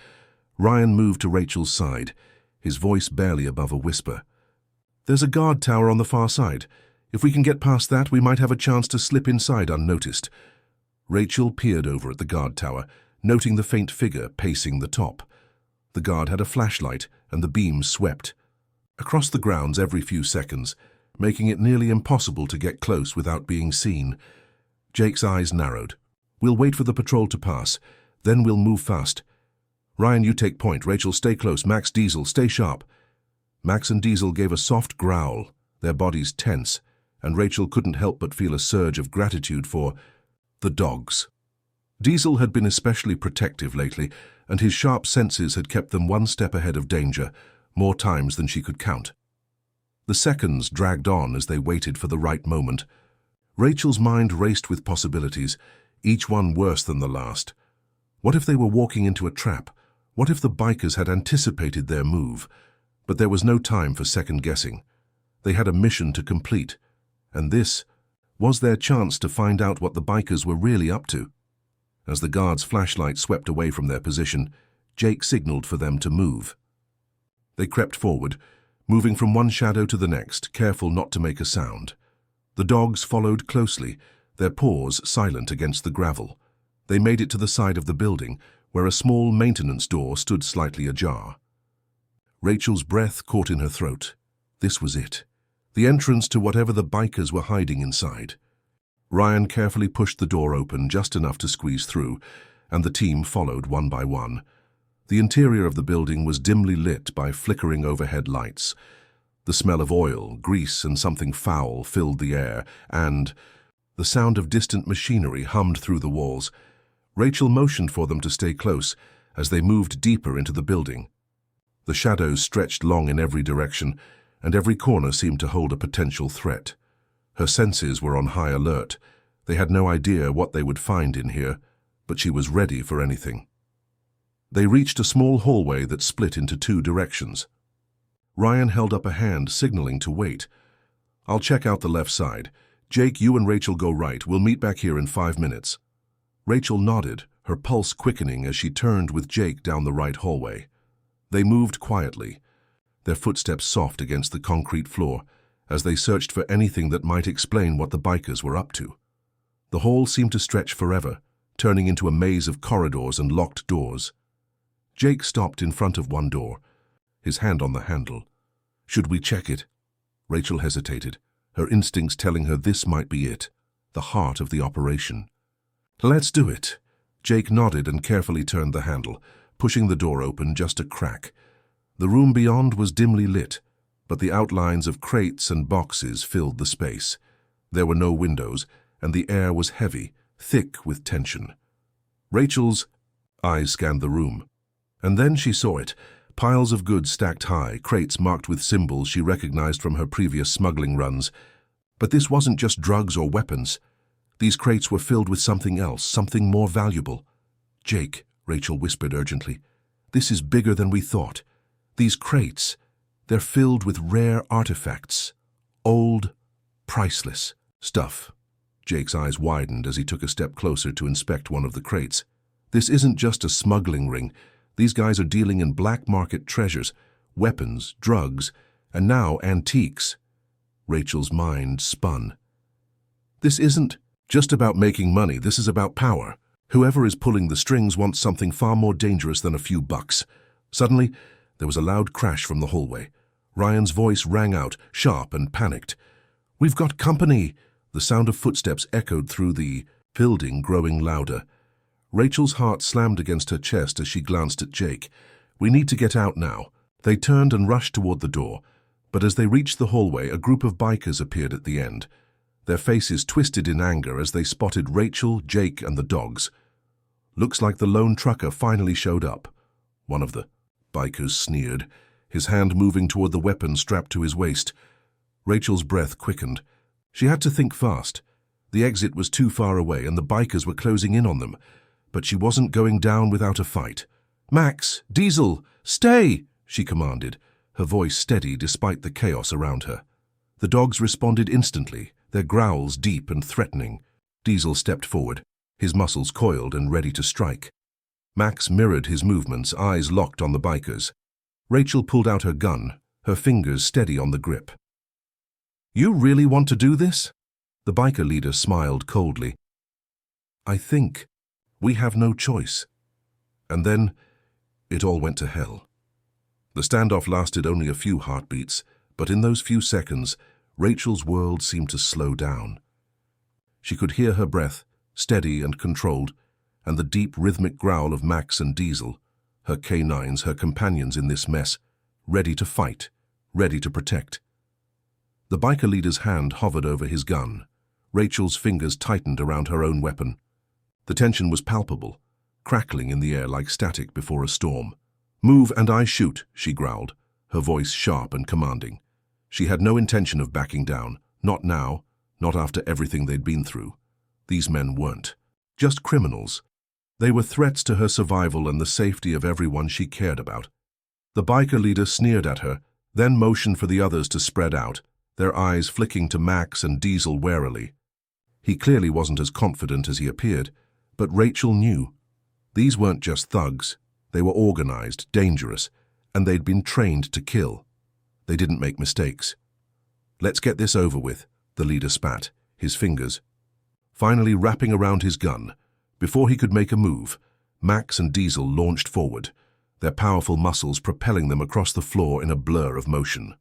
Ryan moved to Rachel's side, his voice barely above a whisper. "There's a guard tower on the far side. If we can get past that, we might have a chance to slip inside unnoticed." Rachel peered over at the guard tower, noting the faint figure pacing the top. The guard had a flashlight, and the beam swept across the grounds every few seconds, making it nearly impossible to get close without being seen. Jake's eyes narrowed. "We'll wait for the patrol to pass, then we'll move fast. Ryan, you take point. Rachel, stay close. Max, Diesel, stay sharp." Max and Diesel gave a soft growl, their bodies tense, and Rachel couldn't help but feel a surge of gratitude for the dogs. Diesel had been especially protective lately, and his sharp senses had kept them one step ahead of danger, more times than she could count. The seconds dragged on as they waited for the right moment. Rachel's mind raced with possibilities, each one worse than the last. What if they were walking into a trap? What if the bikers had anticipated their move? But there was no time for second-guessing. They had a mission to complete, and this was their chance to find out what the bikers were really up to. As the guard's flashlight swept away from their position, Jake signaled for them to move. They crept forward, moving from one shadow to the next, careful not to make a sound. The dogs followed closely, their paws silent against the gravel. They made it to the side of the building, where a small maintenance door stood slightly ajar. Rachel's breath caught in her throat. This was it. The entrance to whatever the bikers were hiding inside. Ryan carefully pushed the door open just enough to squeeze through, and the team followed one by one. The interior of the building was dimly lit by flickering overhead lights. The smell of oil, grease, and something foul filled the air, and the sound of distant machinery hummed through the walls. Rachel motioned for them to stay close as they moved deeper into the building. The shadows stretched long in every direction, and every corner seemed to hold a potential threat. Her senses were on high alert. They had no idea what they would find in here, but she was ready for anything. They reached a small hallway that split into two directions. Ryan held up a hand, signaling to wait. "I'll check out the left side. Jake, you and Rachel go right. We'll meet back here in 5 minutes." Rachel nodded, her pulse quickening as she turned with Jake down the right hallway. They moved quietly, their footsteps soft against the concrete floor, as they searched for anything that might explain what the bikers were up to. The hall seemed to stretch forever, turning into a maze of corridors and locked doors. Jake stopped in front of one door, his hand on the handle. "Should we check it?" Rachel hesitated, her instincts telling her this might be it, the heart of the operation. "Let's do it." Jake nodded and carefully turned the handle, pushing the door open just a crack. The room beyond was dimly lit, but the outlines of crates and boxes filled the space. There were no windows, and the air was heavy, thick with tension. Rachel's eyes scanned the room, and then she saw it. Piles of goods stacked high, crates marked with symbols she recognized from her previous smuggling runs. But this wasn't just drugs or weapons. These crates were filled with something else, something more valuable. "Jake," Rachel whispered urgently, "this is bigger than we thought. These crates, they're filled with rare artifacts. Old, priceless stuff." Jake's eyes widened as he took a step closer to inspect one of the crates. "This isn't just a smuggling ring. These guys are dealing in black market treasures, weapons, drugs, and now antiques." Rachel's mind spun. "This isn't just about making money. This is about power. Whoever is pulling the strings wants something far more dangerous than a few bucks." Suddenly, there was a loud crash from the hallway. Ryan's voice rang out, sharp and panicked. "We've got company!" The sound of footsteps echoed through the building, growing louder. Rachel's heart slammed against her chest as she glanced at Jake. "We need to get out now." They turned and rushed toward the door, but as they reached the hallway, a group of bikers appeared at the end. Their faces twisted in anger as they spotted Rachel, Jake, and the dogs. "Looks like the lone trucker finally showed up," one of the bikers sneered, his hand moving toward the weapon strapped to his waist. Rachel's breath quickened. She had to think fast. The exit was too far away and the bikers were closing in on them, but she wasn't going down without a fight. "Max, Diesel, stay!" she commanded, her voice steady despite the chaos around her. The dogs responded instantly, their growls deep and threatening. Diesel stepped forward, his muscles coiled and ready to strike. Max mirrored his movements, eyes locked on the bikers. Rachel pulled out her gun, her fingers steady on the grip. "You really want to do this?" The biker leader smiled coldly. "I think we have no choice." And then it all went to hell. The standoff lasted only a few heartbeats, but in those few seconds, Rachel's world seemed to slow down. She could hear her breath, steady and controlled, and the deep rhythmic growl of Max and Diesel, her K9s, her companions in this mess, ready to fight, ready to protect. The biker leader's hand hovered over his gun. Rachel's fingers tightened around her own weapon. The tension was palpable, crackling in the air like static before a storm. "Move and I shoot," she growled, her voice sharp and commanding. She had no intention of backing down, not now, not after everything they'd been through. These men weren't just criminals. They were threats to her survival and the safety of everyone she cared about. The biker leader sneered at her, then motioned for the others to spread out, their eyes flicking to Max and Diesel warily. He clearly wasn't as confident as he appeared, but Rachel knew. These weren't just thugs. They were organized, dangerous, and they'd been trained to kill. They didn't make mistakes. "Let's get this over with," the leader spat, his fingers finally wrapping around his gun. Before he could make a move, Max and Diesel launched forward, their powerful muscles propelling them across the floor in a blur of motion.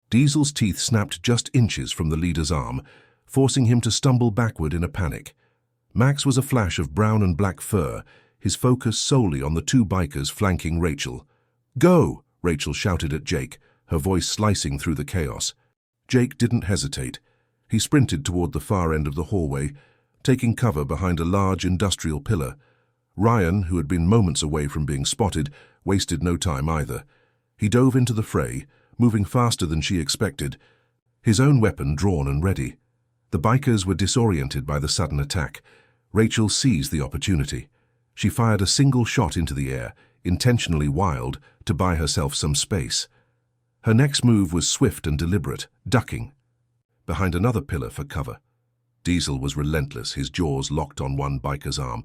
Diesel's teeth snapped just inches from the leader's arm, forcing him to stumble backward in a panic. Max was a flash of brown and black fur, his focus solely on the two bikers flanking Rachel. "Go!" Rachel shouted at Jake, her voice slicing through the chaos. Jake didn't hesitate. He sprinted toward the far end of the hallway, taking cover behind a large industrial pillar. Ryan, who had been moments away from being spotted, wasted no time either. He dove into the fray, moving faster than she expected, his own weapon drawn and ready. The bikers were disoriented by the sudden attack. Rachel seized the opportunity. She fired a single shot into the air, intentionally wild, to buy herself some space. Her next move was swift and deliberate, ducking behind another pillar for cover. Diesel was relentless, his jaws locked on one biker's arm,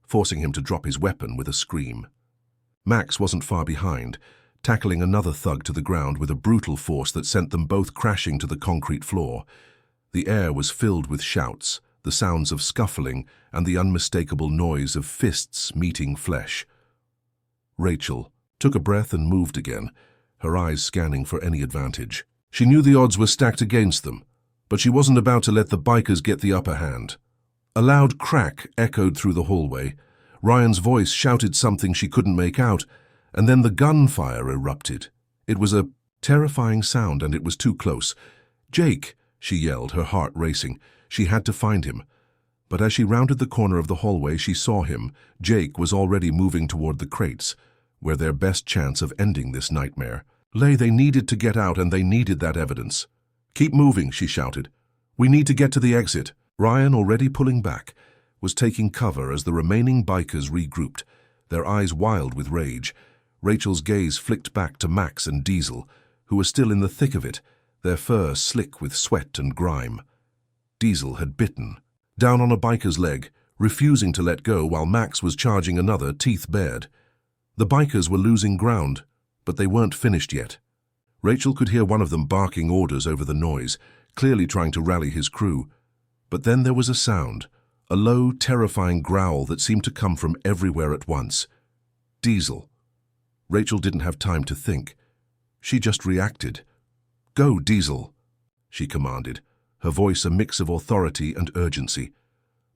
forcing him to drop his weapon with a scream. Max wasn't far behind, tackling another thug to the ground with a brutal force that sent them both crashing to the concrete floor. The air was filled with shouts, the sounds of scuffling, and the unmistakable noise of fists meeting flesh. Rachel took a breath and moved again, her eyes scanning for any advantage. She knew the odds were stacked against them, but she wasn't about to let the bikers get the upper hand. A loud crack echoed through the hallway. Ryan's voice shouted something she couldn't make out, and then the gunfire erupted. It was a terrifying sound, and it was too close. "Jake!" she yelled, her heart racing. She had to find him. But as she rounded the corner of the hallway, she saw him. Jake was already moving toward the crates, where their best chance of ending this nightmare lay. They needed to get out, and they needed that evidence. "Keep moving," she shouted. "We need to get to the exit." Ryan, already pulling back, was taking cover as the remaining bikers regrouped, their eyes wild with rage. Rachel's gaze flicked back to Max and Diesel, who were still in the thick of it, their fur slick with sweat and grime. Diesel had bitten, down on a biker's leg, refusing to let go while Max was charging another, teeth bared. The bikers were losing ground, but they weren't finished yet. Rachel could hear one of them barking orders over the noise, clearly trying to rally his crew. But then there was a sound, a low, terrifying growl that seemed to come from everywhere at once. Diesel. Rachel didn't have time to think. She just reacted. "Go, Diesel," she commanded, her voice a mix of authority and urgency.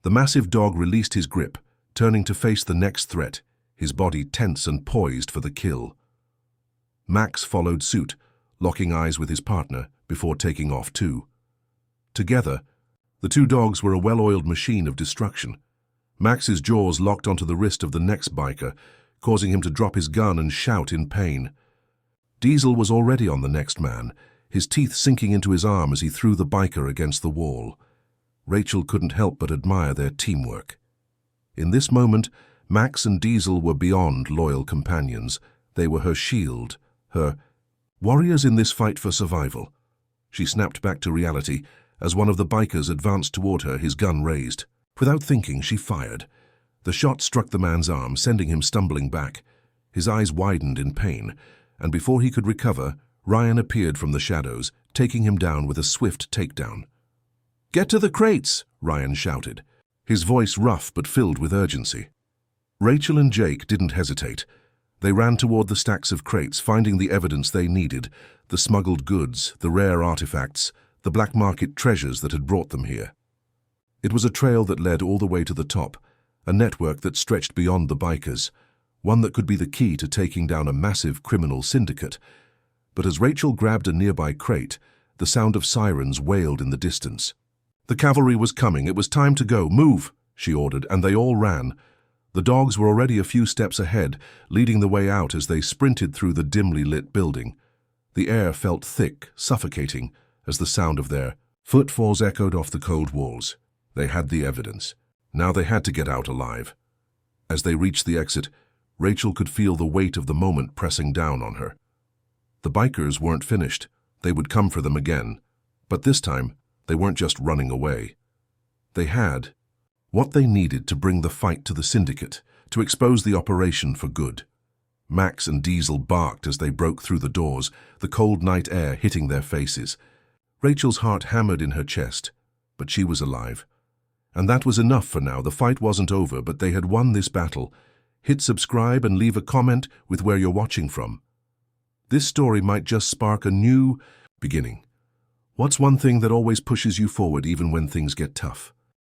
The massive dog released his grip, turning to face the next threat, his body tense and poised for the kill. Max followed suit, locking eyes with his partner before taking off too. Together, the two dogs were a well-oiled machine of destruction. Max's jaws locked onto the wrist of the next biker, causing him to drop his gun and shout in pain. Diesel was already on the next man, his teeth sinking into his arm as he threw the biker against the wall. Rachel couldn't help but admire their teamwork. In this moment, Max and Diesel were beyond loyal companions. They were her shield, her warriors in this fight for survival. She snapped back to reality as one of the bikers advanced toward her, his gun raised. Without thinking, she fired. The shot struck the man's arm, sending him stumbling back. His eyes widened in pain, and before he could recover, Ryan appeared from the shadows, taking him down with a swift takedown. "Get to the crates!" Ryan shouted, his voice rough but filled with urgency. Rachel and Jake didn't hesitate. They ran toward the stacks of crates, finding the evidence they needed, the smuggled goods, the rare artifacts, the black market treasures that had brought them here. It was a trail that led all the way to the top, a network that stretched beyond the bikers, one that could be the key to taking down a massive criminal syndicate. But as Rachel grabbed a nearby crate, the sound of sirens wailed in the distance. The cavalry was coming. It was time to go. "Move," she ordered, and they all ran. The dogs were already a few steps ahead, leading the way out as they sprinted through the dimly lit building. The air felt thick, suffocating, as the sound of their footfalls echoed off the cold walls. They had the evidence. Now they had to get out alive. As they reached the exit, Rachel could feel the weight of the moment pressing down on her. The bikers weren't finished. They would come for them again. But this time, they weren't just running away. They had what they needed to bring the fight to the syndicate, to expose the operation for good. Max and Diesel barked as they broke through the doors, the cold night air hitting their faces. Rachel's heart hammered in her chest, but she was alive. And that was enough for now. The fight wasn't over, but they had won this battle. Hit subscribe and leave a comment with where you're watching from. This story might just spark a new beginning. What's one thing that always pushes you forward even when things get tough?